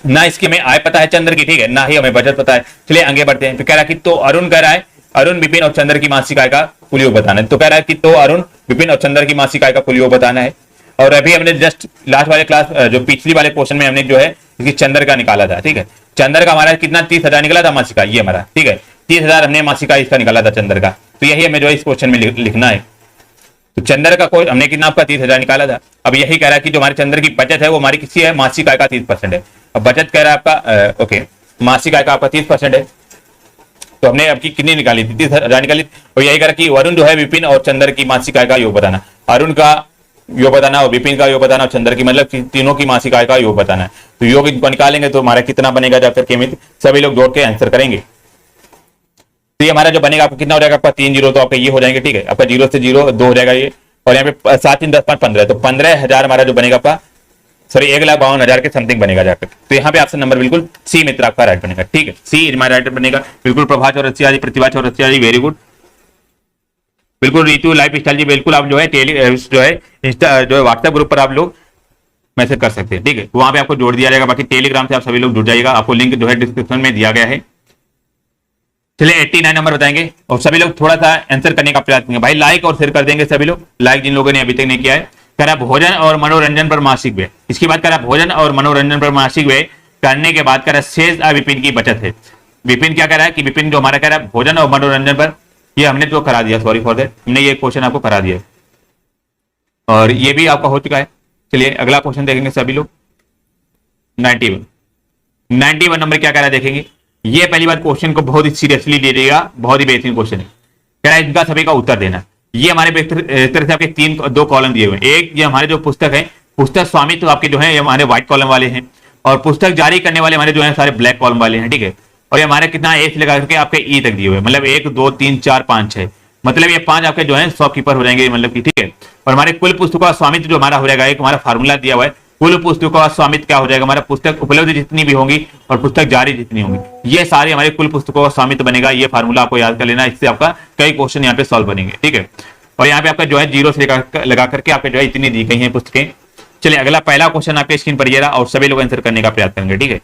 ना इसकी हमें आय पता है चंद्र की, ठीक है, ना ही हमें बचत पता है। चलिए आगे बढ़ते हैं। तो कह रहा कि तो अरुण कह रहा है अरुण विपिन और चंद्र की मासिक आय का कुल योग बताना है। तो कह रहा है कि तो अरुण विपिन और चंद्र की मासिक आय का कुल योग बताना है। और अभी हमने जस्ट लास्ट वाले क्लास जो पिछली वाले क्वेश्चन में हमने जो है इसकी चंद्र का निकाला था, ठीक है। चंद्र का हमारा कितना 30,000 निकला था मासिक आय ये हमारा, ठीक है। 30,000 हमने मासिक आय इसका निकाला था चंद्र का। तो यही हमें जो है इस क्वेश्चन में लिखना है। तो चंद्र का कोई हमने कितना आपका 30,000 निकाला था। अब यही कह रहा है कि जो हमारे चंद्र की बचत है वो हमारी किसी है मासिक आय का 30% है। अब बचत कह रहा है आपका ओके मासिक आय का आपका 30% है। तो हमने आपकी कितनी निकाली थी 30,000 निकाली। और यही कह रहा कि वरुण जो है विपिन और चंद्र की मासिक आय का योग बताना। अरुण का योग बताना और विपिन का योग बताना और चंद्र की मतलब तीनों की मासिक आय का योग बताना है। तो योग इनको निकालेंगे तो हमारा कितना बनेगा जाकर के मित्र सभी लोग जोड़ के आंसर करेंगे। तो ये हमारा जो बनेगा आपको कितना हो जाएगा आपका 3 0 तो आपका ये हो जाएंगे, ठीक है। आपका 0 से 0 2 हो जाएगा ये और यहाँ पे 7 3 10 5 15 तो 15,000 हमारा जो बनेगा आपका सॉरी 1,52,000 के समथिंग बनेगा जाकर। तो यहाँ पे ऑप्शन नंबर बिल्कुल सी मित्र आपका राइट बनेगा, ठीक है। सी हमारा राइट बनेगा बिल्कुल। प्रभा चौरसिया जी, प्रतिभा चौरसिया जी वेरी गुड बिल्कुल। रीतू लाइफ स्टाइल जी बिल्कुल आप जो है जो है व्हाट्सएप ग्रुप पर आप लोग मैसेज कर सकते हैं, ठीक है। वहां पे आपको जोड़ दिया जाएगा। बाकी टेलीग्राम से आप सभी लोग जुड़ जाइएगा, आपको लिंक जो है डिस्क्रिप्शन में दिया गया है। चलिए 89 नंबर बताएंगे और सभी लोग थोड़ा सा आंसर करने का प्रयास करेंगे। भाई लाइक और शेयर कर देंगे सभी लोग, लाइक जिन लोगों ने अभी तक नहीं किया है। कह रहा भोजन और मनोरंजन पर मासिक व्यय, इसकी बात कर रहा भोजन और मनोरंजन पर मासिक व्यय करने के बाद कह रहा शेष आय विपिन की बचत है। विपिन क्या कह रहा है कि विपिन जो हमारा कह रहा है भोजन और मनोरंजन पर ये हमने तो करा दिया, सॉरी फॉर दैट, हमने ये क्वेश्चन आपको करा दिया और ये भी आपका हो चुका है। चलिए अगला क्वेश्चन देखेंगे सभी लोग। 91 नंबर क्या कह रहा है देखेंगे। ये पहली बात, क्वेश्चन को बहुत ही सीरियसली ले लेगा, बहुत ही बेहतरीन क्वेश्चन है। कह रहा है इनका सभी का उत्तर देना। ये हमारे तरह से आपके दो कॉलम दिए हुए हैं। एक ये हमारे जो पुस्तक है, पुस्तक स्वामित्व तो आपके जो है ये हमारे व्हाइट कॉलम वाले हैं, और पुस्तक जारी करने वाले हमारे जो है सारे ब्लैक कॉलम वाले हैं, ठीक है। और ये हमारे कितना ए से लगा करके आपके ई तक दिए हुए, मतलब 1 2 3 4 5 6, मतलब ये 5 आपके जो है शॉपकीपर हो जाएंगे, मतलब कि ठीक है। और हमारे कुल पुस्तकों का स्वामित्व जो हमारा हो जाएगा, एक हमारा फार्मूला दिया हुआ है, कुल पुस्तकों का स्वामित्व क्या हो जाएगा हमारा, पुस्तक उपलब्ध जितनी भी होंगी और पुस्तक जारी जितनी होंगी, ये सारे हमारे कुल पुस्तकों का स्वामित्व बनेगा। ये फार्मूला आपको याद कर लेना, इससे आपका कई क्वेश्चन यहाँ पे सॉल्व बनेंगे, ठीक है। और यहाँ पे आपका जो है 0 से लगा करके आपके जो है इतनी दी गई है पुस्तकें। चलिए अगला पहला क्वेश्चन आपके स्क्रीन पर ये रहा, और सभी लोग आंसर करने का प्रयास करेंगे, ठीक है।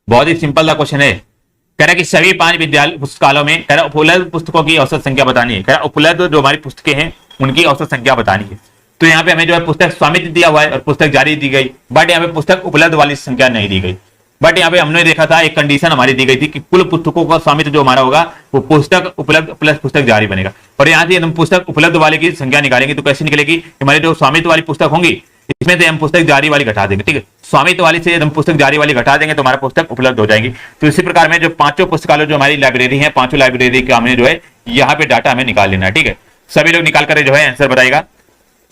बहुत ही सिंपल सा क्वेश्चन है। कह रहा है कि सभी 5 विद्यालय पुस्तकालयों में कह रहा उपलब्ध पुस्तकों की औसत संख्या बतानी है। कह रहा उपलब्ध जो हमारी पुस्तकें हैं उनकी औसत संख्या बतानी है। तो यहाँ पे हमें जो है पुस्तक स्वामित्व दिया हुआ है और पुस्तक जारी दी गई, बट यहाँ पे पुस्तक उपलब्ध वाली संख्या नहीं दी गई। बट यहाँ पे हमने देखा था एक कंडीशन हमारी दी गई थी कि कुल पुस्तकों का स्वामित्व जो हमारा होगा वो पुस्तक उपलब्ध प्लस पुस्तक जारी बनेगा। और यहाँ से हम पुस्तक उपलब्ध वाले की संख्या निकालेंगे तो कैसे निकलेगी, हमारे जो स्वामित्व वाली पुस्तक होंगी इसमें से हम पुस्तक जारी वाली घटा देंगे, ठीक है। स्वामित्व वाली से हम पुस्तक जारी वाली घटा देंगे तो हमारा पुस्तक उपलब्ध हो जाएंगी। तो इसी प्रकार में जो 5 पुस्तकालय जो हमारी लाइब्रेरी है, 5 लाइब्रेरी का हमें जो है यहाँ पे डाटा हमें निकाल लेना है, ठीक है। सभी लोग निकाल कर जो है आंसर बताएगा,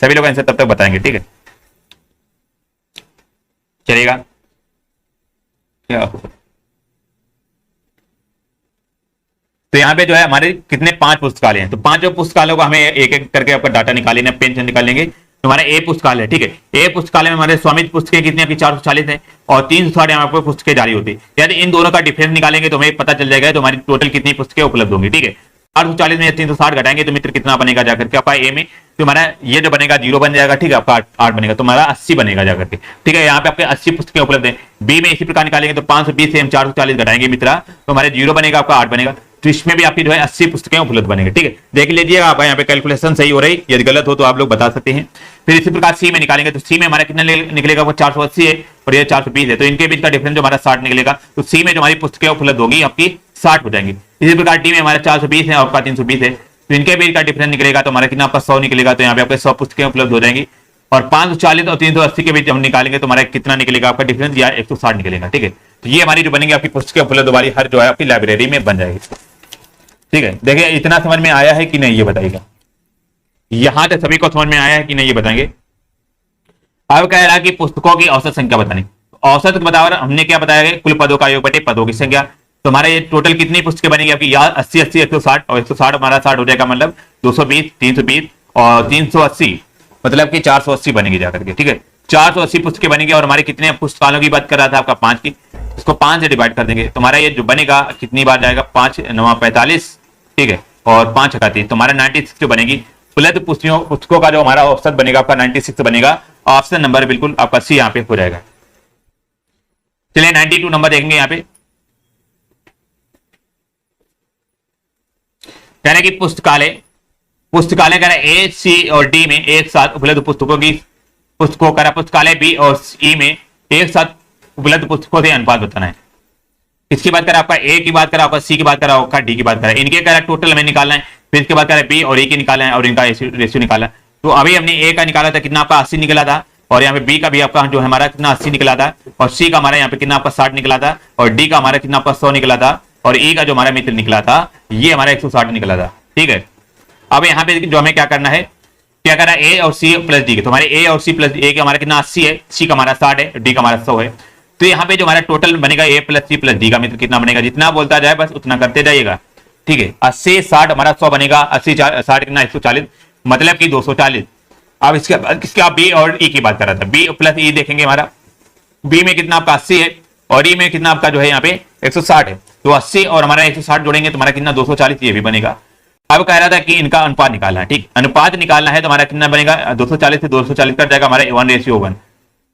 सभी लोग आंसर तब तक बताएंगे, ठीक है। चलेगा क्या? तो यहाँ पे जो है हमारे कितने 5 पुस्तकालय हैं, तो 5 पुस्तकालयों का हमें एक एक करके आपका डाटा निकाल लेना, पेन निकाल लेंगे। तो हमारा ए पुस्तकालय, ठीक है। ए पुस्तकालय में हमारे स्वामित्व पुस्तकें कितनी आपकी 440 है और 360 आपको पुस्तकें जारी होती है। यदि इन दोनों का डिफरेंस निकालेंगे तो हमें पता चल जाएगा तो हमारी टोटल कितनी पुस्तकें उपलब्ध होंगी, ठीक है। 440 में 360 घटाएंगे तो मित्र कितना बनेगा जाकर के आपका ए में, तो हमारा ये जो बनेगा 0 बन जाएगा, ठीक है। आपका 8 बनेगा तो हमारा 80 बनेगा जाकर के, ठीक है। यहाँ पे आपके 80 पुस्तकें उपलब्ध है। बी में इसी प्रकार निकालेंगे तो 520 से हम 440 घटाएंगे मित्रा तो हमारे 0 बनेगा, आपका 8 बनेगा। तो इसमें भी आपकी जो है 80 पुस्तकें उपलब्ध बनेंगे, ठीक है। देख लीजिएगा आप यहाँ पे कैलकुलेशन सही हो रही, यदि गलत हो तो आप लोग बता सकते हैं। फिर इसी प्रकार सी में निकालेंगे तो सी में हमारा कितना निकलेगा, वो 480 है और ये 420 है, तो इनके बीच का डिफरेंस जो हमारा 60 निकलेगा। तो सी में जो हमारी पुस्तकें उपलब्ध होगी आपकी 60 हो जाएंगी। इसी प्रकार डी में हमारा 420 है और आपका 320 है, तो इनके बीच का डिफरेंस निकलेगा तो हमारा कितना आपका 100 निकलेगा। तो यहाँ पे आपके 100 पुस्तकें उपलब्ध हो जाएंगी। और 540 और 380 के बीच हम निकालेंगे तो हमारा कितना निकलेगा आपका डिफरेंस, या 160 निकलेगा, ठीक है। तो ये हमारी जो बनेगी आपकी पुस्तकें उपलब्ध वाली हर जो है आपकी लाइब्रेरी में बन जाएगी, ठीक है। देखिए इतना समझ में आया है कि नहीं ये बताइएगा, यहां तक सभी को समझ में आया है कि नहीं ये बताएंगे। अब कह रहा है कि पुस्तकों की औसत संख्या बतानी। औसत बताया हमने क्या बताया, कुल पदों का योग बटे पदों की संख्या। तो हमारे ये टोटल कितनी पुस्तकें बनेगी आपकी, या 80 80 160 और 160 हमारा 60 हो जाएगा, मतलब 220 320 और 380 मतलब कि 480 बनेगी जाकर के, ठीक है। 480 पुस्तकें बनेगी। और हमारे कितने पुस्तकालयों की बात कर रहा था आपका 5 की, इसको 5 से डिवाइड कर देंगे तो हमारा ये जो बनेगा कितनी बार जाएगा, 5 9 45, ठीक है, और 5 31 तो हमारा 96 जो बनेगी। उपलब्ध पुस्तकों का जो हमारा औसत बनेगा आपका 96 बनेगा। ऑप्शन नंबर बिल्कुल आपका सी यहाँ पे हो जाएगा। चलिए 92 नंबर देखेंगे यहाँ पे। कह रहे कि पुस्तकालय कह रहा है ए सी और डी में एक साथ उपलब्ध पुस्तकों का पुस्तकालय बी और ई में एक साथ उपलब्ध पुस्तकों से अनुपात बताना है। इसकी बात करें आपका ए की बात करें, आपका सी की बात करें, आपका डी की बात करें। इनके कह टोटल हमें निकालना है, फिर इसके बाद करें बी और ए की निकालना है और इनका रेशियो निकालना है। तो अभी हमने ए का निकाला था कितना आपका 80 निकला था, और यहाँ पे बी का भी आपका जो हमारा कितना 80 निकला था, और सी का हमारा यहाँ पे कितना आपका 60 निकला था, और डी का हमारा कितना आपका 100 निकला था, और ई का जो हमारा मित्र निकला था ये हमारा 160 निकला था, ठीक है। अब यहाँ पे जो हमें क्या करना है, क्या करना है ए और सी प्लस डी के। तो हमारे ए और सी प्लस ए का हमारा कितना 80 है, सी का हमारा 60 है, डी का हमारा 100 है। तो यहाँ पे जो हमारा टोटल बनेगा ए प्लस सी प्लस डी का मित्र कितना बनेगा, जितना बोलता जाए बस उतना करते जाइएगा, ठीक है। 80 60 हमारा 100 बनेगा, 80 60 कितना 140 मतलब कि 240। अब इसके आप बी और ई की बात कर रहा था, बी प्लस ई देखेंगे हमारा बी में कितना आपका 80 है और ई में कितना आपका जो है यहाँ पे 160 है। तो 80 और हमारा 160 जोड़ेंगे तो हमारा कितना 240 ये भी बनेगा। अब कह रहा था कि इनका अनुपात निकालना है, ठीक, अनुपात निकालना है तो हमारा कितना बनेगा 240 से 240 कर जाएगा हमारा 1:1।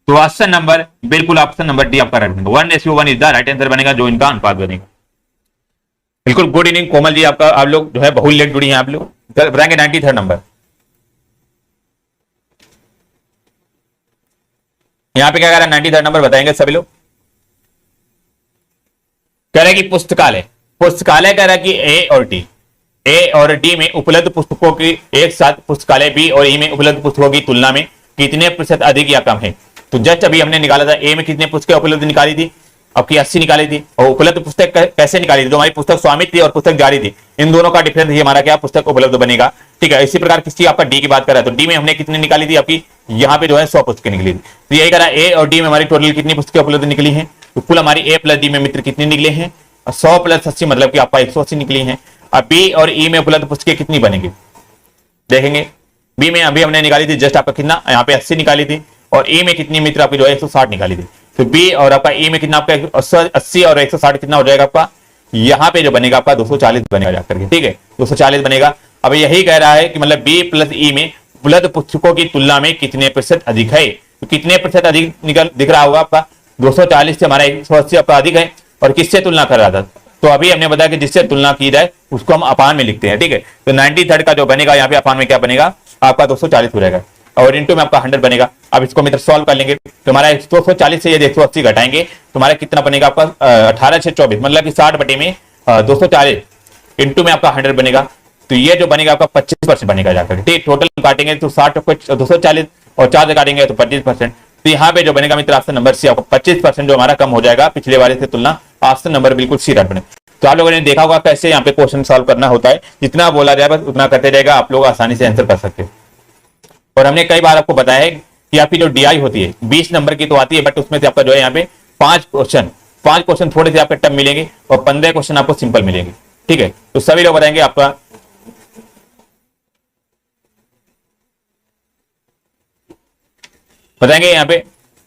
तो ऑप्शन नंबर बिल्कुल ऑप्शन नंबर डी आपका राइट बनेगा, 1:1 इज द राइट आंसर बनेगा जो इनका अनुपात बनेगा। बिल्कुल गुड इवनिंग कोमल जी, आपका आप लोग जो है बहुत लेट जुड़ी हैं आप लोग, बताएंगे 93 नंबर। यहाँ पे क्या कह रहा है 93 नंबर बताएंगे सभी लोग। कह रहे कि पुस्तकालय कह रहा है कि ए और डी में उपलब्ध पुस्तकों की एक साथ पुस्तकालय बी और ई में उपलब्ध पुस्तकों की तुलना में कितने प्रतिशत अधिक या कम है। तो जस्ट अभी हमने निकाला था ए में कितने पुस्तकें उपलब्ध निकाली थी, आपकी 80 निकाली थी, और उपलब्ध पुस्तक कैसे निकाली थी, जो हमारी पुस्तक स्वामित्व थी और पुस्तक जारी थी, इन दोनों का डिफरेंस ही हमारा क्या पुस्तक उपलब्ध बनेगा। ठीक है, इसी प्रकार किसी आपका डी की बात करा तो डी में हमने कितनी निकाली थी आपकी, यहाँ पे जो है 100 पुस्तकें निकली थी। तो यही करा ए और डी में हमारी टोटल कितनी पुस्तकें उपलब्ध निकली हैं, तो कुल हमारी ए प्लस डी में मित्र कितनी निकले हैं, 100 प्लस 80 मतलब कि आपका 180 निकली हैं। अब बी और ई में उपलब्ध पुस्तकें कितनी बनेंगी देखेंगे। बी में अभी हमने निकाली थी जस्ट आपका कितना, यहाँ पे 80 निकाली थी, और ई में कितनी मित्र आपकी जो है 160 निकाली थी। तो बी और आपका ई में कितना आपका 80 और 160 कितना हो जाएगा आपका, यहाँ पे जो बनेगा आपका 240 बनेगा जाकर के। ठीक है, 240 बनेगा। अब यही कह रहा है कि मतलब बी प्लस ई में उपलब्ध पुस्तकों की तुलना में कितने प्रतिशत अधिक है, तो कितने प्रतिशत अधिक निकल दिख रहा होगा आपका, 240 से हमारा 180 आपका अधिक है। और किससे तुलना कर रहा था, तो अभी हमने बताया कि जिससे तुलना की जाए उसको हम अपान में लिखते हैं। ठीक है, तो 93 का जो बनेगा यहाँ पे अपान में क्या बनेगा आपका 240 हो जाएगा, और इंटू में आपका 100 बनेगा। अब इसको मित्र सॉल्व कर लेंगे, तो हमारा 240 से यदि 180 घटाएंगे तो हमारा कितना बनेगा आपका 18 से 24 मतलब कि 60 बटे में 240 इंटू में आपका 100 बनेगा। तो ये जो बनेगा आपका 25% बनेगा जाकर। ठीक, टोटल काटेंगे तो 60 को 240 और 4 से काटेंगे तो 25%। तो यहाँ पे जो बनेगा मित्र ऑप्शन नंबर सी आपको 25% जो हमारा कम हो जाएगा पिछले वाले से तुलना, ऑप्शन नंबर बिल्कुल सी राइट बने। तो आप लोगों ने देखा होगा कैसे यहाँ पे क्वेश्चन सॉल्व करना होता है, जितना बोला जाए बस उतना करते रहेगा, आप लोग आसानी से आंसर कर सकते हैं। और हमने कई बार आपको बताया है कि आपकी जो डीआई होती है 20 नंबर की तो आती है, बट उसमें से आपका जो है यहाँ पे 5 क्वेश्चन थोड़े से आपके टफ मिलेंगे और 15 क्वेश्चन आपको सिंपल मिलेंगे। ठीक है, तो सभी लोग बताएंगे आपका यहाँ पे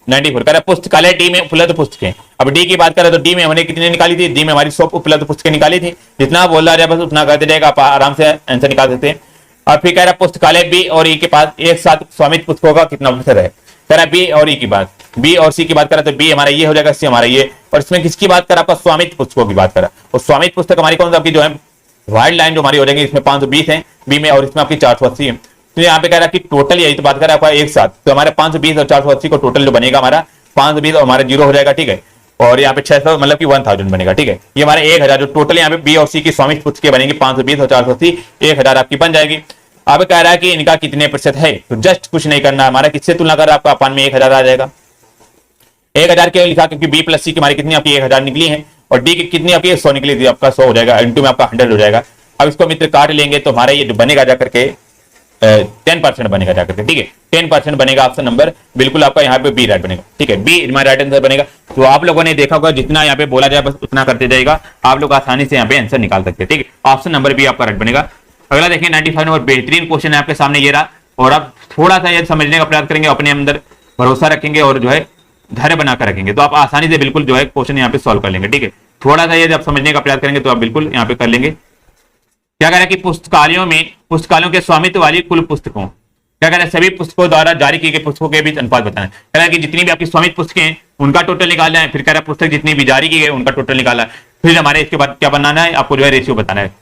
94 कह रहा पुस्तकालय डी में उपलब्ध पुस्तकें। अब डी की बात करें तो डी में हमने कितनी निकाली थी, डी में हमारी 100 उपलब्ध पुस्तकें निकाली थी। जितना बोल रहा है बस उतना करते जाएगा, आप आराम से आंसर निकाल सकते हैं। और फिर कह रहा पुस्तकालय बी और ई के पास एक साथ स्वामित्व पुस्तकों का कितना प्रतिशत है। कह रहा बी और ई की बात, बी और सी की बात करा तो बी हमारा ये हो जाएगा, सी हमारा ये। और इसमें किसकी बात करा आपका स्वामित्व पुस्तकों की बात करा, और स्वामित्व पुस्तक हमारी कौन सा आपकी जो है वाइड लाइन जो हमारी हो जाएगी, इसमें 520 है बी में और इसमें आपकी 480 है। तो यहाँ पे कह रहा है कि टोटल यही तो बात कर रहा है आपका एक साथ, तो हमारे 520 और 480 को टोटल जो बनेगा हमारा 520 और हमारा 0 हो जाएगा। ठीक है, और यहाँ पे 600 मतलब कि 1000 बनेगा। ठीक है, ये हमारे 1000 जो टोटल यहाँ पे बी और सी की स्वामित्व पुस्तकें बनेगी 520 और 480 1000 आपकी बन जाएगी। अब कह रहा है कि इनका कितने प्रतिशत है, तो जस्ट कुछ नहीं करना, हमारा किससे तुलना कर रहा है आपका अपान में 1000 आ जाएगा। 1000 क्यों लिखा, क्योंकि बी प्लस सी की हमारी कितनी आपकी 1000 निकली है और डी की कितनी आपकी 100 निकली थी, आपका 100 हो जाएगा, इंटू में आपका 100 हो जाएगा। अब इसको मित्र काट लेंगे तो हमारा ये बनेगा जाकर के 10% बनेगा जाकर के। ठीक है, 10% बनेगा, ऑप्शन नंबर बिल्कुल आपका यहाँ पे बी राइट बनेगा। ठीक है, बी हमारा राइट आंसर बनेगा। तो आप लोगों ने देखा होगा जितना यहाँ पे बोला जाए बस उतना करते जाएगा, आप लोग आसानी से यहाँ पे आंसर निकाल सकते हैं। ठीक है, ऑप्शन नंबर बी आपका राइट बनेगा। अगला देखिए 95 नंबर, बेहतरीन क्वेश्चन है आपके सामने ये रहा, और आप थोड़ा सा ये समझने का प्रयास करेंगे, अपने अंदर भरोसा रखेंगे और जो है धैर्य बनाकर रखेंगे तो आप आसानी से बिल्कुल जो है क्वेश्चन यहाँ पे सॉल्व कर लेंगे। ठीक है, थोड़ा सा ये आप समझने का प्रयास करेंगे तो आप बिल्कुल यहाँ पे कर लेंगे। क्या कह रहा है कि पुस्तकालयों के स्वामित्व वाली कुल पुस्तकों, क्या कह रहा है सभी पुस्तकों द्वारा जारी की गई पुस्तकों के बीच अनुपात बताना है। कह रहा है कि जितनी भी आपकी स्वामित्व पुस्तकें हैं उनका टोटल निकालना है, फिर कह रहा है पुस्तक जितनी भी जारी की गई उनका टोटल निकालना है, फिर हमारे इसके बाद क्या बनाना है, आपको जो है रेशियो बताना है।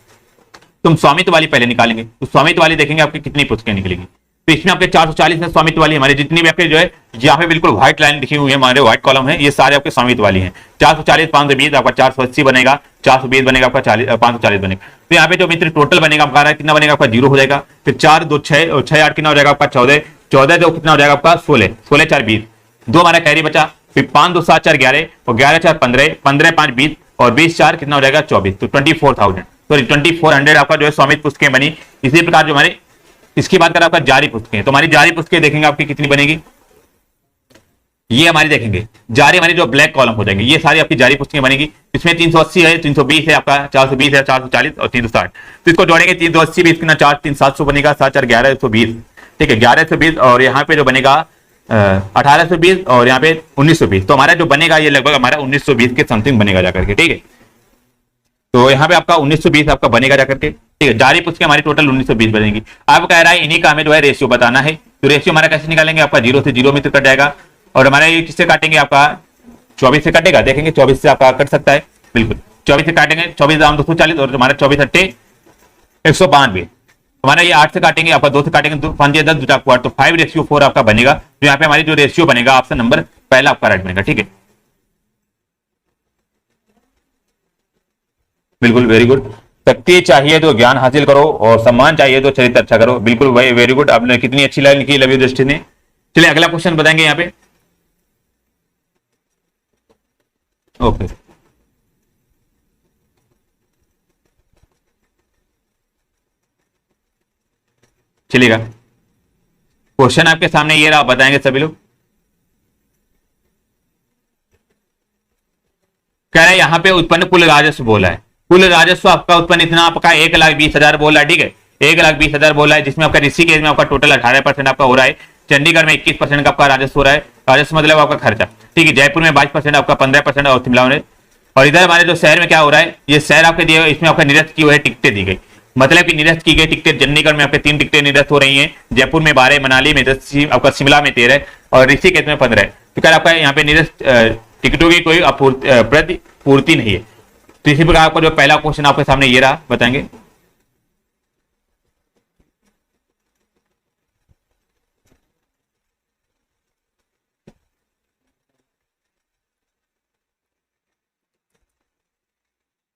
तुम स्वामित्व वाली पहले निकालेंगे, तो स्वामित्व वाली देखेंगे आपकी कितनी पुस्तकें निकलेगी। तो इसमें आपके 440 है स्वामित्व वाली, हमारे जितनी भी आपके जो है यहाँ पे बिल्कुल व्हाइट लाइन लिखी हुई है, हमारे व्हाइट कॉलम है, ये सारे आपके स्वामित्व वाली हैं। 440 520 आपका 480 बनेगा, 420 बनेगा आपका 540 बनेगा। तो यहाँ पे जो मित्र टोटल बनेगा आपका कितना बनेगा आपका 0 हो जाएगा, फिर 4 2 6 और 6 8 कितना हो जाएगा आपका 14 14 जो कितना हो जाएगा आपका 16 16 4 20 2 हमारा कैरी बचा, फिर 5 2 7 4 11 और 11 4 15 15 5 20 और 20 4 कितना हो जाएगा 24। तो 24,000 सॉरी 2400 आपका जो है स्वामित्व पुस्तकें बनी। इसी प्रकार जो हमारे इसकी बात करें आपका जारी पुस्तकें, तो हमारी जारी पुस्तकें देखेंगे आपकी कितनी बनेगी, ये हमारी देखेंगे जारी हमारी जो ब्लैक कॉलम हो जाएंगे, ये सारी आपकी जारी पुस्तकें बनेगी। इसमें 380 है, 320 है आपका, 420 है, 440 और 360। तो इसको जोड़ेंगे 380 20 कितना 4 3 700 बनेगा, 7 4 1120। ठीक है, 1120 और यहाँ पे जो बनेगा 1820 और यहाँ पे 1920। तो हमारा जो बनेगा ये लगभग हमारा 1920 के समथिंग बनेगा जाकर के। ठीक है, तो यहाँ पे आपका 1920 आपका बनेगा जाकर के। ठीक है, जारी पुस्तकें हमारी टोटल 1920 बनेगी। अब कह रहा है इन्हीं का हमें जो है रेशियो बताना है, तो रेशियो हमारा कैसे निकालेंगे, आपका 0 से 0 मित्र कट जाएगा, और हमारा ये किससे काटेंगे, आपका 24 से कटेगा, देखेंगे 24 से आपका कट सकता है, बिल्कुल 24 से काटेंगे, 24 240 और हमारा 24 अट्टे 192। हमारा ये 8 से काटेंगे, आपका 2 से काटेंगे, 5 10 2 4 तो 5:4 आपका बनेगा। तो यहाँ पे हमारी जो रेशियो बनेगा ऑप्शन नंबर पहला आपका राइट बनेगा। ठीक है, बिल्कुल वेरी गुड। शक्ति चाहिए तो ज्ञान हासिल करो और सम्मान चाहिए तो चरित्र अच्छा करो, बिल्कुल भाई वेरी गुड। आपने कितनी अच्छी लाइन लिखी लवी दृष्टि ने। चलिए अगला क्वेश्चन बताएंगे यहाँ पे। ओके, चलिएगा। क्वेश्चन आपके सामने ये रहा, आप बताएंगे सभी लोग। कह रहे हैं यहां पे उत्पन्न कुल राजस्व बोला है, कुल राजस्व आपका उत्पन्न इतना आपका 1,20,000 बोला है, ठीक है, 1,20,000 बोला है, जिसमें आपका ऋषिकेश में आपका टोटल 18% आपका हो रहा है, चंडीगढ़ में 21% का आपका राजस्व हो रहा है, राजस्व मतलब आपका खर्चा, ठीक है, जयपुर में 22% आपका 15% और शिमला में। और इधर हमारे जो शहर में क्या हो रहा है, ये शहर आपके दिए, इसमें आपका निरस्त की हुई टिकटें दी गई, मतलब कि निरस्त की गई टिकटें चंडीगढ़ में आपके 3 टिकटें निरस्त हो रही हैं, जयपुर में 12, मनाली में 10, आपका शिमला में 13 और ऋषिकेश में 15। तो क्या आपका यहाँ पे निरस्त टिकटों की कोई पूर्ति नहीं है। तो इसी प्रकार आपका जो पहला क्वेश्चन आपके सामने ये रहा, बताएंगे।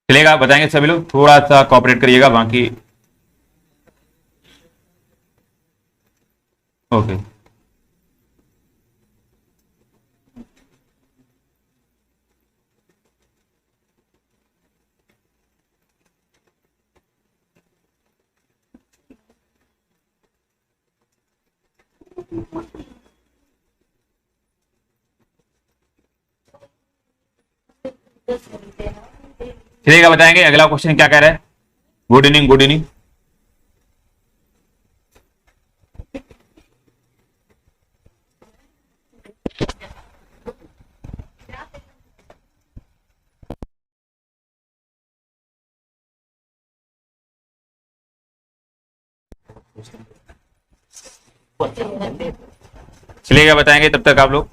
चलेगा, बताएंगे सभी लोग, थोड़ा सा कोऑपरेट करिएगा बाकी। ओके, चलिएगा, बताएंगे अगला क्वेश्चन क्या कह रहा है। Good evening, good evening. चलिएगा, बताएंगे तब तक आप लोग।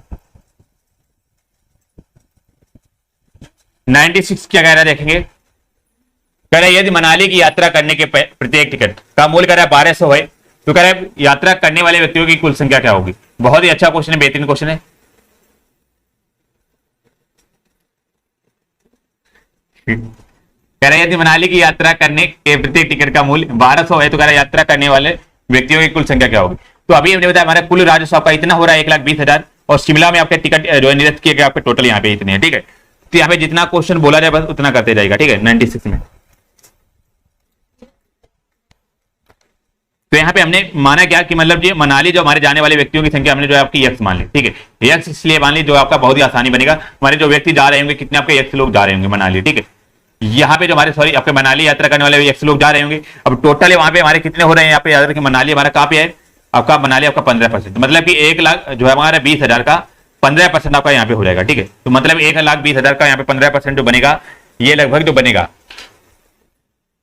96 क्या कह रहा है, देखेंगे। कह रहा है यदि मनाली की यात्रा करने के प्रत्येक टिकट का मूल्य कह रहा है 1200 है, तो कह रहा है यात्रा करने वाले व्यक्तियों की कुल संख्या क्या होगी। बहुत ही अच्छा क्वेश्चन है, बेहतरीन क्वेश्चन है। कह रहा है यदि मनाली की यात्रा करने के प्रत्येक टिकट का मूल्य 1200 है, तो कह रहा है यात्रा करने वाले व्यक्तियों की कुल संख्या क्या होगी। तो अभी हमने बताया हमारा कुल राजस्व आपका इतना हो रहा है 1,20,000, और शिमला में आपके टिकट जो है निरस्त किए गए आपके टोटल यहाँ पे इतने हैं, ठीक है। तो यहाँ पे जितना क्वेश्चन बोला जाए बस उतना करते जाएगा, ठीक है। 96 में तो यहाँ पे हमने माना क्या कि मतलब ये मनाली जो हमारे जाने वाले व्यक्तियों की संख्या हमने जो है आपकी यक्स मान ली, ठीक है। यक्स इसलिए मान ली जो आपका बहुत ही आसानी बनेगा, हमारे जो व्यक्ति जा रहे होंगे कितने आपके यक्स लोग जा रहे होंगे मनाली, ठीक है। यहाँ पे जो हमारे सॉरी आपके मनाली यात्रा करने वाले यक्स लोग जा रहे होंगे, अब टोटल वहां पे हमारे कितने हो रहे हैं, यहाँ पे याद रखें मनाली हमारा कहाँ पे है, आपका मनाली आपका 15%, मतलब कि 1 लाख जो है हमारा 20,000 का 15% आपका यहाँ पे हो जाएगा, ठीक है। तो मतलब 1,20,000 का यहाँ पे 15% जो बनेगा, ये लगभग जो बनेगा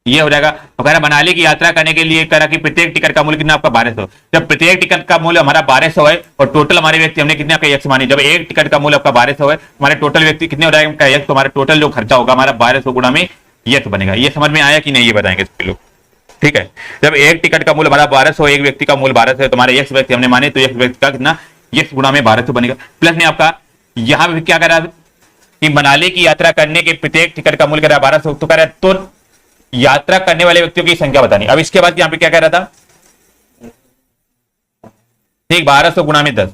ये हो जाएगा। तो कह रहा मनाली की यात्रा करने के लिए कह रहा कि प्रत्येक टिकट का मूल्य कितना आपका 1200। जब प्रत्येक टिकट का मूल्य हमारा 1200 है और टोटल हमारे व्यक्ति हमने कितने आपका यक्स मानी, जब एक टिकट का मूल्य आपका 1200 है, हमारे टोटल व्यक्ति कितने हो जाएगा यक्स, तो हमारा टोटल जो खर्चा होगा हमारा 1200 गुणा में यक्स बनेगा। ये समझ में आया कि नहीं, ये बताएंगे सभी लोग, ठीक है। जब एक टिकट का मूल्य हमारा 1200, एक व्यक्ति का मूल्य 1200 है, तो हमारे यक्स व्यक्ति हमने माने तो यक्स व्यक्ति का कितना यक्स गुणा में 1200 बनेगा। प्लस में आपका यहाँ पे क्या कह रहा है कि मनाली की यात्रा करने के प्रत्येक टिकट का मूल्य कह रहा है 1200, तो कह रहा है तो यात्रा करने वाले व्यक्तियों की संख्या बतानी। अब इसके बाद यहां पे क्या कह रहा था, ठीक 1200 गुणा में 10,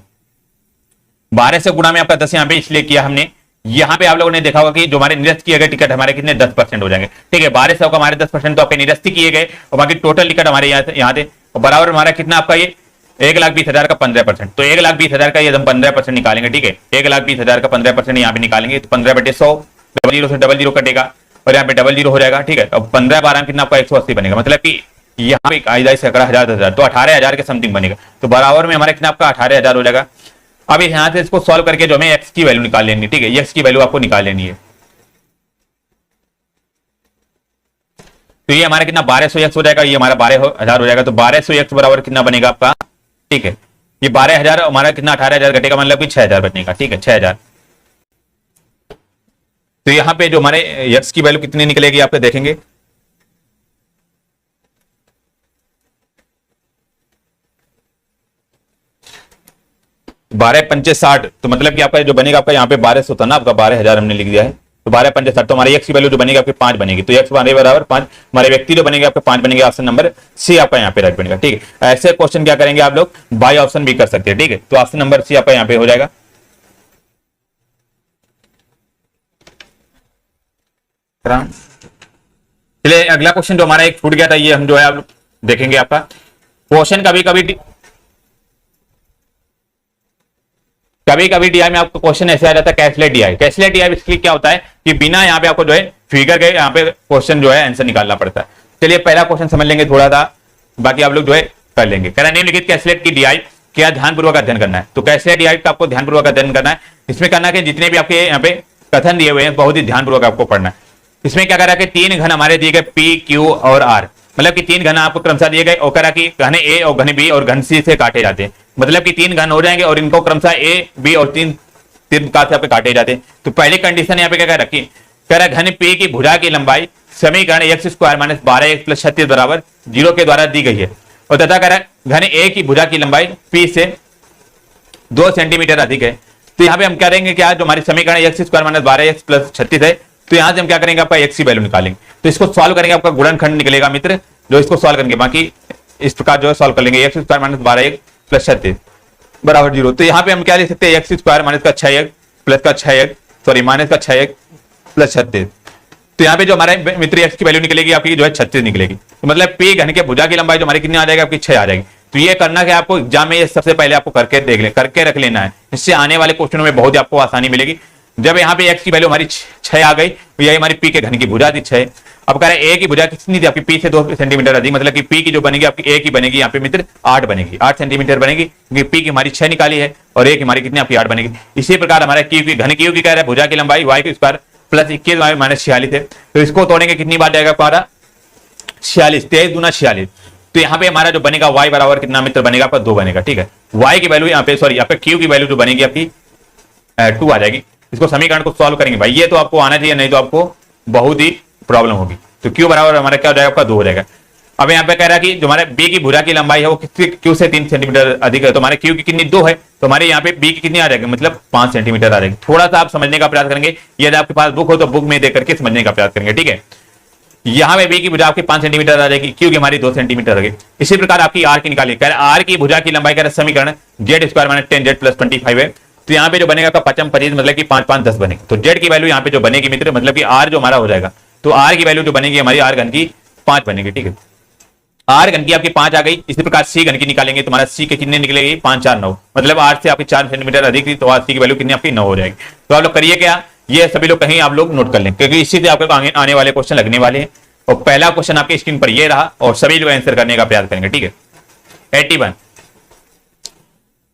1200 गुणा में आपका 10 यहां पे इसलिए किया हमने। यहां पे आप लोगों ने देखा होगा कि जो हमारे निरस्त किए गए टिकट हमारे कितने 10% हो जाएंगे, ठीक है। 1200 का हमारे 10% तो आपके निरस्त किए गए और बाकी टोटल टिकट हमारे यहाँ थे, और बराबर हमारा कितना आपका ये 1,20,000 का 15%, तो 1,20,000 का ये हम 15% निकालेंगे, ठीक है। 1,20,000 का 15% यहाँ पे निकालेंगे तो 15/100, डबल जीरो से डबल जीरो कटेगा और यहाँ पे डबल जीरो हो जाएगा, ठीक है। अब 15/12 कितना आपका 180 बनेगा, मतलब कि यहाँ पे आइजाई से 1000 तो 18,000 के समथिंग बनेगा। तो बराबर में हमारा कितना आपका 18,000 हो जाएगा। अब यहाँ से इसको सॉल्व करके जो हमें एक्स की वैल्यू निकाल लेनी, ठीक है, एक्स की वैल्यू आपको निकाल लेनी है। तो ये हमारा कितना 1200 एक्स हो जाएगा, ये हमारा 12,000 हो जाएगा। तो 1200 एक्स बराबर कितना बनेगा आपका, ठीक है। ये 12,000 हमारा कितना 18,000 घटेगा, मतलब कि 6,000 बनेगा, ठीक है, 6,000। तो यहां पे जो हमारे यक्स की वैल्यू कितनी निकलेगी आप देखेंगे, बारह पंचे 60, तो मतलब कि आपका जो बनेगा आपका यहाँ पे 1200 था ना, आपका 12,000 हमने लिख दिया है, तो 12 पंचे 60, तो हमारे यक्स की वैल्यू जो बनेगी आपकी 5 बनेगी। तो यक्स बराबर 5, हमारे व्यक्ति जो बनेंगे आपके 5 बनेंगे। ऑप्शन नंबर सी आपका यहाँ पे राइट बनेगा, ठीक है। ऐसे क्वेश्चन क्या करेंगे आप लोग, बाय ऑप्शन भी कर सकते हैं, ठीक है। तो ऑप्शन नंबर सी आपका यहाँ पे हो जाएगा। चलिए अगला क्वेश्चन जो हमारा एक छूट गया था, ये हम जो है अब देखेंगे। आपका क्वेश्चन कभी कभी डीआई में आपको क्वेश्चन ऐसे आ जाता है कैसलेट डीआई। कैसलेट डीआई बेसिकली क्या होता है कि बिना यहाँ पे आपको जो है फिगर के यहाँ पे क्वेश्चन जो है आंसर निकालना पड़ता है। चलिए पहला क्वेश्चन समझ लेंगे थोड़ा सा, बाकी आप लोग जो है कर लेंगे। कह रहा है निम्नलिखित कैसलेट की डीआई क्या ध्यानपूर्वक अध्ययन करना है। तो कैसलेट डीआई का आपको ध्यानपूर्वक अध्ययन करना है। इसमें करना है जितने भी आपके यहाँ पे कथन दिए हुए हैं बहुत ही ध्यानपूर्वक आपको पढ़ना है। इसमें क्या करा कि तीन घन हमारे दिए गए पी क्यू और आर, मतलब कि तीन घन आपको क्रमशः दिए गए और करा कि घन ए और घन बी और घन सी से काटे जाते हैं, मतलब कि तीन घन हो जाएंगे और इनको क्रमशः ए बी और तीन काट से काटे जाते हैं। तो पहली कंडीशन यहाँ पे क्या रखी, कह रहा घन पी की भुजा की लंबाई समीकरण x square minus 12x plus 36 बराबर 0 के द्वारा दी गई है और तथा कह रहा घन ए की भुजा की लंबाई पी से 2 सेंटीमीटर अधिक है। तो यहाँ पे हम करेंगे क्या, जो हमारी समीकरण x square minus 12x plus 36 है, तो यहां से हम क्या करेंगे आपका एक्स की वैल्यू निकालेंगे। तो इसको सॉल्व करेंगे, आपका गुणनखंड निकलेगा मित्र, जो इसको सॉल्व करेंगे। बाकी इस प्रकार जो है सॉल्व कर लेंगे। X square minus 12x plus 36 बराबर 0। तो यहाँ पे हम क्या लिख सकते हैं, एक्स स्क्वायर माइनस का 6x प्लस का 6x सॉरी माइनस का 6x प्लस 36। तो यहाँ पे जो हमारे मित्र एक्स की वैल्यू निकलेगी आपकी जो है 36 निकलेगी। तो मतलब पी घन के भुजा की लंबाई जो हमारी कितनी आ जाएगी आपकी 6 आ जाएगी। तो ये करना कि आपको एग्जाम में ये सबसे पहले आपको करके देख ले, करके रख लेना है। इससे आने वाले क्वेश्चनों में बहुत ही आपको आसानी मिलेगी। जब यहाँ पे एक्स की वैल्यू हमारी 6 आ गई, तो यही हमारी पी के घन की भुजा थी 6। अब कह रहे हैं ए की भुजा कितनी थी आपकी पी से 2 सेंटीमीटर अधिक, मतलब कि पी की जो बनेगी आपकी ए की बनेगी यहाँ पे मित्र 8 बनेगी, 8 सेंटीमीटर बनेगी, क्योंकि पी की हमारी 6 निकाली है और ए की हमारी कितनी आपकी 8 बनेगी। इसी प्रकार हमारा क्यू की घन क्यू की कह रहा है भुजा की लंबाई वाई की स्क्वायर प्लस 21 वाई माइनस 46 है। तो इसको तोड़ेंगे कितनी बार जाएगा हमारा 46, 23 गुना 46। तो यहाँ पे हमारा जो बनेगा y बराबर कितना मित्र बनेगा आपका 2 बनेगा। ठीक है, y की वैल्यू यहाँ पे सॉरी यहाँ पे q की वैल्यू जो बनेगी आपकी 2 आ जाएगी। इसको समीकरण को सॉल्व करेंगे भाई, ये तो आपको आना चाहिए, नहीं तो आपको बहुत ही प्रॉब्लम होगी। तो q बराबर हमारा क्या हो जाएगा आपका 2 हो जाएगा। अब यहाँ पे कह रहा है कि जो हमारे b की भुजा की लंबाई है वो q से 3 सेंटीमीटर अधिक है, तो हमारे q की कितनी 2 है, तो हमारे यहाँ पे b की कितनी आ जाएगी मतलब 5 सेंटीमीटर आ जाएगी। थोड़ा सा आप समझने का प्रयास करेंगे, यदि आपके पास बुक हो तो बुक में देख करके समझने का प्रयास करेंगे। ठीक है, यहाँ पे बी की भुजा आपकी 5 सेंटीमीटर आ जाएगी, क्यू की हमारी 2 सेंटीमीटर आ गई। इसी प्रकार आपकी आर की निकाली, कह रहे आर की भुजा की लंबाई का समीकरण Z square minus 10z plus 25 है। तो यहाँ पे जो बनेगा आपका 5 25 मतलब कि 5 5 10 बनेगी। तो जेड की वैल्यू यहाँ पे जो बनेगी मित्र मतलब कि आर जो हमारा हो जाएगा, तो आर की वैल्यू जो बनेगी हमारी आर घन की 5 बनेगी। ठीक है, आर घन की आपकी 5 आ गई। इसी प्रकार सी घन की निकालेंगे, तुम्हारा सी के कितने निकलेगी 5 4 9, मतलब आर से आपकी 4 सेंटीमीटर अधिक थी, तो आर सी की वैल्यू कितनी आपकी 9 हो जाएगी। तो आप लोग करिए क्या, ये सभी लोग कहीं आप लोग नोट कर लें, क्योंकि इसी से आपके आने वाले क्वेश्चन लगने वाले हैं। और पहला क्वेश्चन आपके स्क्रीन पर ये रहा और सभी लोग आंसर करने का प्रयास करेंगे। ठीक है, 81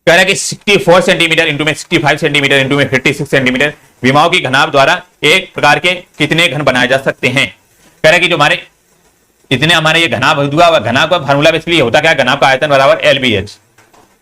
कह रहा है कि 64 सेंटीमीटर इंटू में 65 सेंटीमीटर इंटू में 56 सेंटीमीटर विमाओं की घनाभ द्वारा एक प्रकार के कितने घन बनाए जा सकते हैं। कह रहा है कि जो हमारे इतने हमारे ये घनाभ हुआ, घनाभ का फार्मूला बेसिकली होता क्या, घनाभ का आयतन बराबर एल बी एच।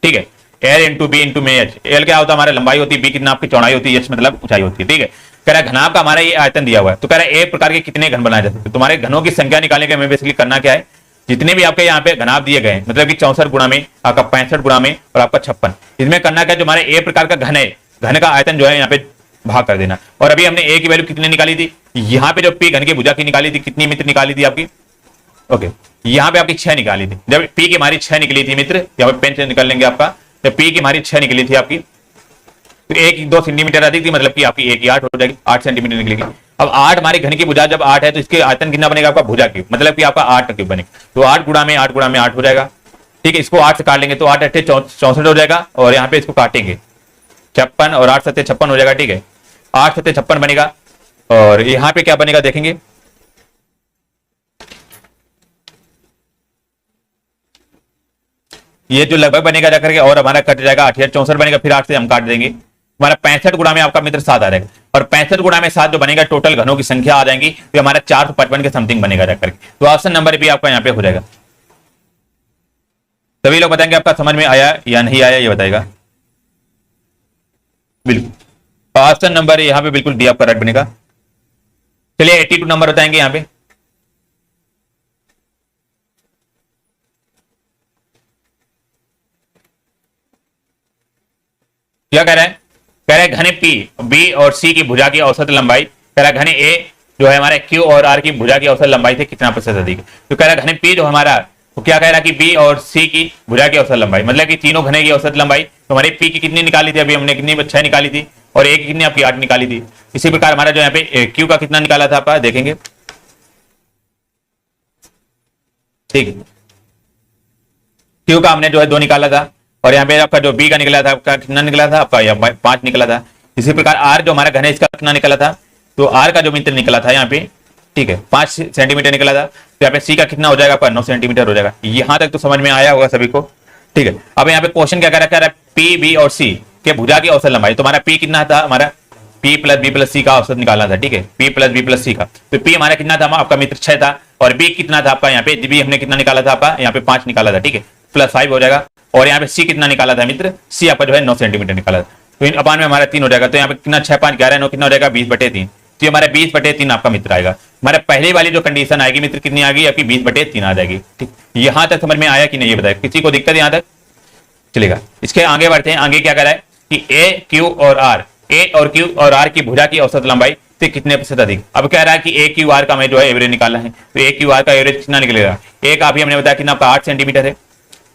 ठीक है, एल इंटू बी इंटू में एच। एल क्या होता है हमारा लंबाई होती है, बी कितना आपकी चौड़ाई होती है, एच मतलब ऊंचाई होती है। ठीक है, कह रहा है घनाभ का हमारा ये आयतन दिया हुआ है, तो कह रहा है एक प्रकार के कितने घन बनाए जा सकते हैं। तुम्हारे घनों की संख्या निकालने के हमें बेसिकली करना क्या है, जितने भी आपके यहाँ पे घनाभ दिए गए मतलब कि 64 गुणा में आपका 65 गुणा में और आपका 56, इसमें करना क्या, जो हमारे ए प्रकार का घन है, घन का आयतन जो है यहाँ पे भाग कर देना। और अभी हमने ए की वैल्यू कितने निकाली थी, यहाँ पे जो पी घन की भुजा की निकाली थी कितनी मित्र निकाली थी आपकी, ओके यहाँ पे आपकी 6 निकाली थी। जब पी की हमारी 6 निकली थी मित्र, यहाँ पे पेन से निकाल लेंगे आपका, जब पी की हमारी 6 निकली थी आपकी, तो 1 2 सेंटीमीटर अधिक थी, मतलब कि आपकी 1 की 8 हो जाएगी, 8 सेंटीमीटर निकलेगी। अब 8 हमारी घन की भुजा जब 8 है, तो इसके आयतन कितना बनेगा आपका भुजा की, मतलब कि आपका 8 का क्यूब बनेगा। तो 8 गुणा में 8 गुणा में 8 हो जाएगा। ठीक है, इसको 8 से काट लेंगे तो 8 8 64 हो जाएगा, और यहाँ पे इसको काटेंगे 56 और 8 7 56 हो जाएगा। ठीक है, 8 7 56 बनेगा, और यहाँ पे क्या बनेगा देखेंगे, ये जो लगभग बनेगा जाकर के और हमारा कट जाएगा 8 64 बनेगा, फिर 8 से हम काट देंगे, हमारा 65 गुणा में आपका मित्र 7 आ जाएगा, और 65 गुणा में 7 जो बनेगा टोटल घनों की संख्या आ जाएंगी, तो हमारा 455 के समथिंग बनेगा जाकर के। तो ऑप्शन नंबर भी आपका यहाँ पे हो जाएगा। सभी लोग बताएंगे आपका समझ में आया या नहीं आया, ये बताएगा। बिल्कुल ऑप्शन नंबर यहाँ पे बिल्कुल डी आपका राइट बनेगा। चलिए 82 नंबर बताएंगे यहाँ पे। क्या कह रहा है, कह रहा है घने पी बी और सी की भुजा की औसत लंबाई, कह रहा है घने ए जो है हमारे क्यू और आर की भुजा की औसत लंबाई से कितना प्रतिशत अधिक है। तो कह रहा है घने पी जो हमारा, तो क्या कह रहा है कि बी और सी की भुजा की औसत लंबाई, मतलब कि तीनों घने की औसत लंबाई, तो हमारी पी की कितनी निकाली थी, अभी हमने कितनी 6 निकाली थी, और ए की कितनी आपकी 8 निकाली थी। इसी प्रकार हमारा जो यहाँ पे क्यू का कितना निकाला था आपका देखेंगे, ठीक है, क्यू का हमने जो है 2 निकाला था, और यहाँ पे आपका जो बी का निकला था आपका कितना निकला था आपका 5 निकला था। इसी प्रकार आर जो हमारा घन है इसका कितना निकला था, तो आर का जो मित्र निकला था यहाँ पे, ठीक है, 5 सेंटीमीटर निकला था। तो यहाँ पे सी का कितना हो जाएगा आपका 9 सेंटीमीटर हो जाएगा। यहां तक तो समझ में आया होगा सभी को, ठीक है। अब यहाँ पे क्वेश्चन क्या कह रहा है, पी बी और सी के भुजा की औसत लंबाई। तो हमारा पी कितना था, हमारा पी प्लस बी प्लस सी का औसत निकालना था, ठीक है, पी प्लस बी प्लस सी का। तो पी हमारा कितना था आपका मित्र 6 था, और बी कितना था आपका यहाँ पे, बी हमने कितना निकाला था आपका यहाँ पे 5 निकाला था, ठीक है, प्लस 5 हो जाएगा। और यहाँ पे सी कितना निकाला था मित्र, सी आपका जो है 9 सेंटीमीटर निकाला था। तो इन अपान में हमारा 3 हो जाएगा। तो यहाँ पे कितना 6 5 11 9 कितना हो जाएगा 20/3। तो हमारा 20/3 आपका मित्र आएगा। हमारे पहले वाली जो कंडीशन आएगी मित्र कितनी आ गई आपकी 20/3 आ जाएगी, ठीक। यहां तक समझ में आया कि नहीं ये बताया, किसी को दिक्कत यहां तक चलेगा। इसके आगे बढ़ते हैं। आगे क्या कह रहा है कि ए क्यू और आर, ए और क्यू और आर की भुजा की औसत लंबाई से कितने प्रतिशत अधिक। अब कह रहा है कि ए क्यू आर का हमें जो है एवरेज निकालना है। तो ए क्यू आर का एवरेज कितना निकलेगा, ए का अभी हमने बताया कितना आपका 8 सेंटीमीटर है,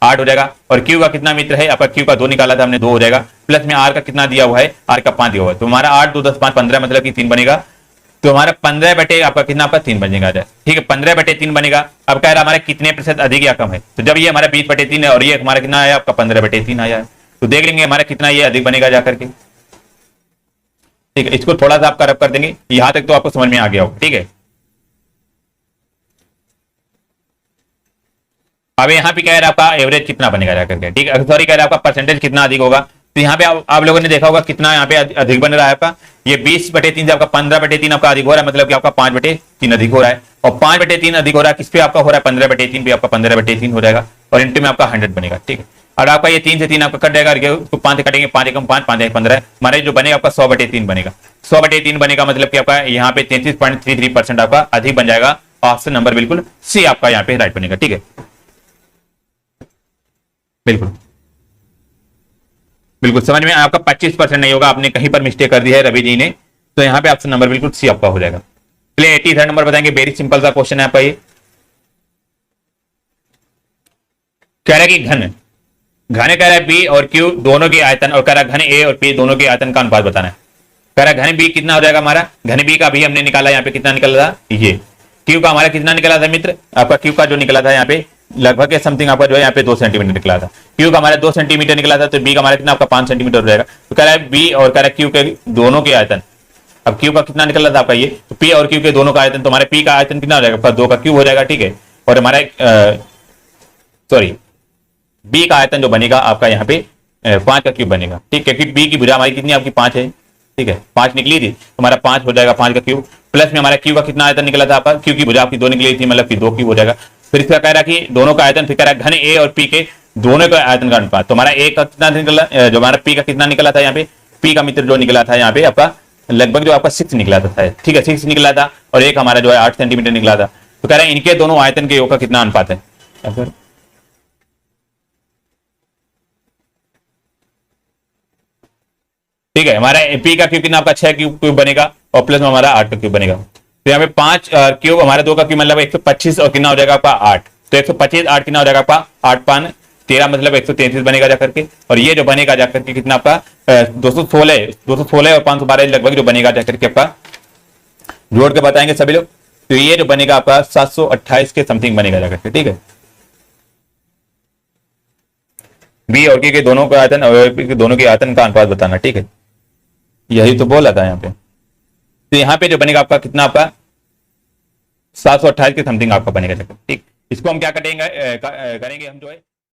8 हो जाएगा। और क्यू का कितना मित्र है आपका, क्यू का 2 निकाला था हमने, 2 हो जाएगा। प्लस में आर का कितना दिया हुआ है, आर का 5 दिया हुआ है। तो हमारा 8 2 10 5 15 मतलब कि 3 बनेगा। तो हमारा 15 बटे आपका कितना आपका 3 बनेगा, ठीक है, 15/3 बनेगा। अब कह रहा है हमारा कितने प्रतिशत अधिक या कम है। तो जब ये हमारा 20/3 है और ये हमारा कितना आया आपका 15/3 आया है, तो देख लेंगे हमारा कितना ये अधिक बनेगा जाकर के, ठीक है। इसको थोड़ा सा आप रब कर देंगे, यहां तक तो आपको समझ में आ गया होगा, ठीक है। अब यहाँ पे कह रहा है आपका एवरेज कितना बनेगा जाकर के, ठीक है, सॉरी कह रहा है आपका परसेंटेज कितना अधिक होगा। तो यहाँ पे आप लोगों ने देखा होगा कितना यहाँ पे अधिक बन रहा है आपका, ये 20/3 से आपका 15/3 आपका अधिक हो रहा है, मतलब कि आपका 5/3 अधिक हो रहा है। और 5/3 अधिक हो रहा है किस पे आपका हो रहा है, 15/3 पे आपका 15/3 हो जाएगा। और इंटू में आपका 100 बनेगा, ठीक है। और आपका ये 3 से 3 आपका कट जाएगा, उसको 5 से कटेंगे, 5 एकम 5 5 15, हमारे जो बनेगा आपका 100/3 बनेगा। 100/3 बनेगा मतलब कि आपका यहाँ पे 33.33% आपका अधिक बन जाएगा। ऑप्शन नंबर बिल्कुल सी आपका यहाँ पे राइट बनेगा, ठीक है, बिल्कुल बिल्कुल समझ में। आपका 25% नहीं होगा, आपने कहीं पर मिस्टेक कर दी है रवि जी ने। तो यहाँ पे ऑप्शन नंबर बिल्कुल सी आपका हो जाएगा। चलिए 83 नंबर बताएंगे, वेरी सिंपल सा क्वेश्चन है आपका ये। कह रहा है कि घन कह रहा है बी और क्यू दोनों के आयतन, और कह रहा है घन ए और पी दोनों के आयतन का अनुपात बताना है। कह रहा है घन बी कितना हो जाएगा हमारा, घन बी का भी हमने निकाला, यहाँ पे कितना निकला था, ये क्यू का हमारा कितना निकला था मित्र, आपका क्यू का जो निकला था यहाँ पे लगभग के समथिंग आपका जो है यहाँ पे 2 सेंटीमीटर निकला था। क्यू का हमारा 2 सेंटीमीटर निकला था, तो बी का हमारा कितना आपका 5 सेंटीमीटर हो जाएगा। तो कह रहा है बी और कह रहा है क्यू के दोनों के आयतन। अब क्यू का कितना निकला था आपका ये, तो पी और क्यू के दोनों का आयतन, तो हमारे पी का आयतन कितना हो जाएगा, 2 का क्यूब हो जाएगा, ठीक है। और हमारा सॉरी बी का आयतन जो बनेगा आपका यहाँ पे 5 का क्यूब बनेगा, ठीक है, क्योंकि बी की भुजा हमारी कितनी आपकी 5 है, ठीक है, 5 निकली थी, तो हमारा 5 हो जाएगा 5 का क्यूब। प्लस में हमारा क्यू का कितना आयतन निकला था आपका, क्यू की भुजा आपकी 2 निकली थी, मतलब कि 2 क्यूब हो जाएगा। फिर इसका कह रहा है कि दोनों का आयतन, फिर कह रहा है घन ए और पी के दोनों का आयतन का अनुपात। तो हमारा ए का कितना निकला, जो हमारा पी का कितना निकला था यहाँ पे, पी का मित्र जो निकला था यहाँ पे आपका लगभग जो आपका 6 निकला था, ठीक है, 6 निकला था। और एक हमारा जो है 8 सेंटीमीटर निकला था। तो कह रहा है इनके दोनों आयतन के योग का कितना अनुपात है। ठीक है, हमारा पी का क्यूब कितना आपका 6 क्यूब बनेगा, और प्लस में हमारा 8 का क्यूब बनेगा। तो यहाँ पे 5 क्यूब हमारे 2 का क्यूब मतलब 125, और कितना हो जाएगा आपका 8। तो 125 8 कितना हो जाएगा आपका 8 5 13 मतलब 133 बनेगा जाकर के। और ये जो बनेगा जाकर के कितना आपका 216 और 512 लगभग जो बनेगा जाकर के आपका जोड़ के बताएंगे सभी लोग। तो ये जो बनेगा आपका 728 के समथिंग बनेगा जाकर के, ठीक है। बी और के दोनों का आयतन और दोनों के आयतन का अनुपात बताना, ठीक है, यही तो बोला था यहाँ पे। तो यहाँ पे जो बनेगा आपका कितना आपका 728 के समथिंग आपका बनेगा, ठीक। इसको हम क्या करेंगे हम जो है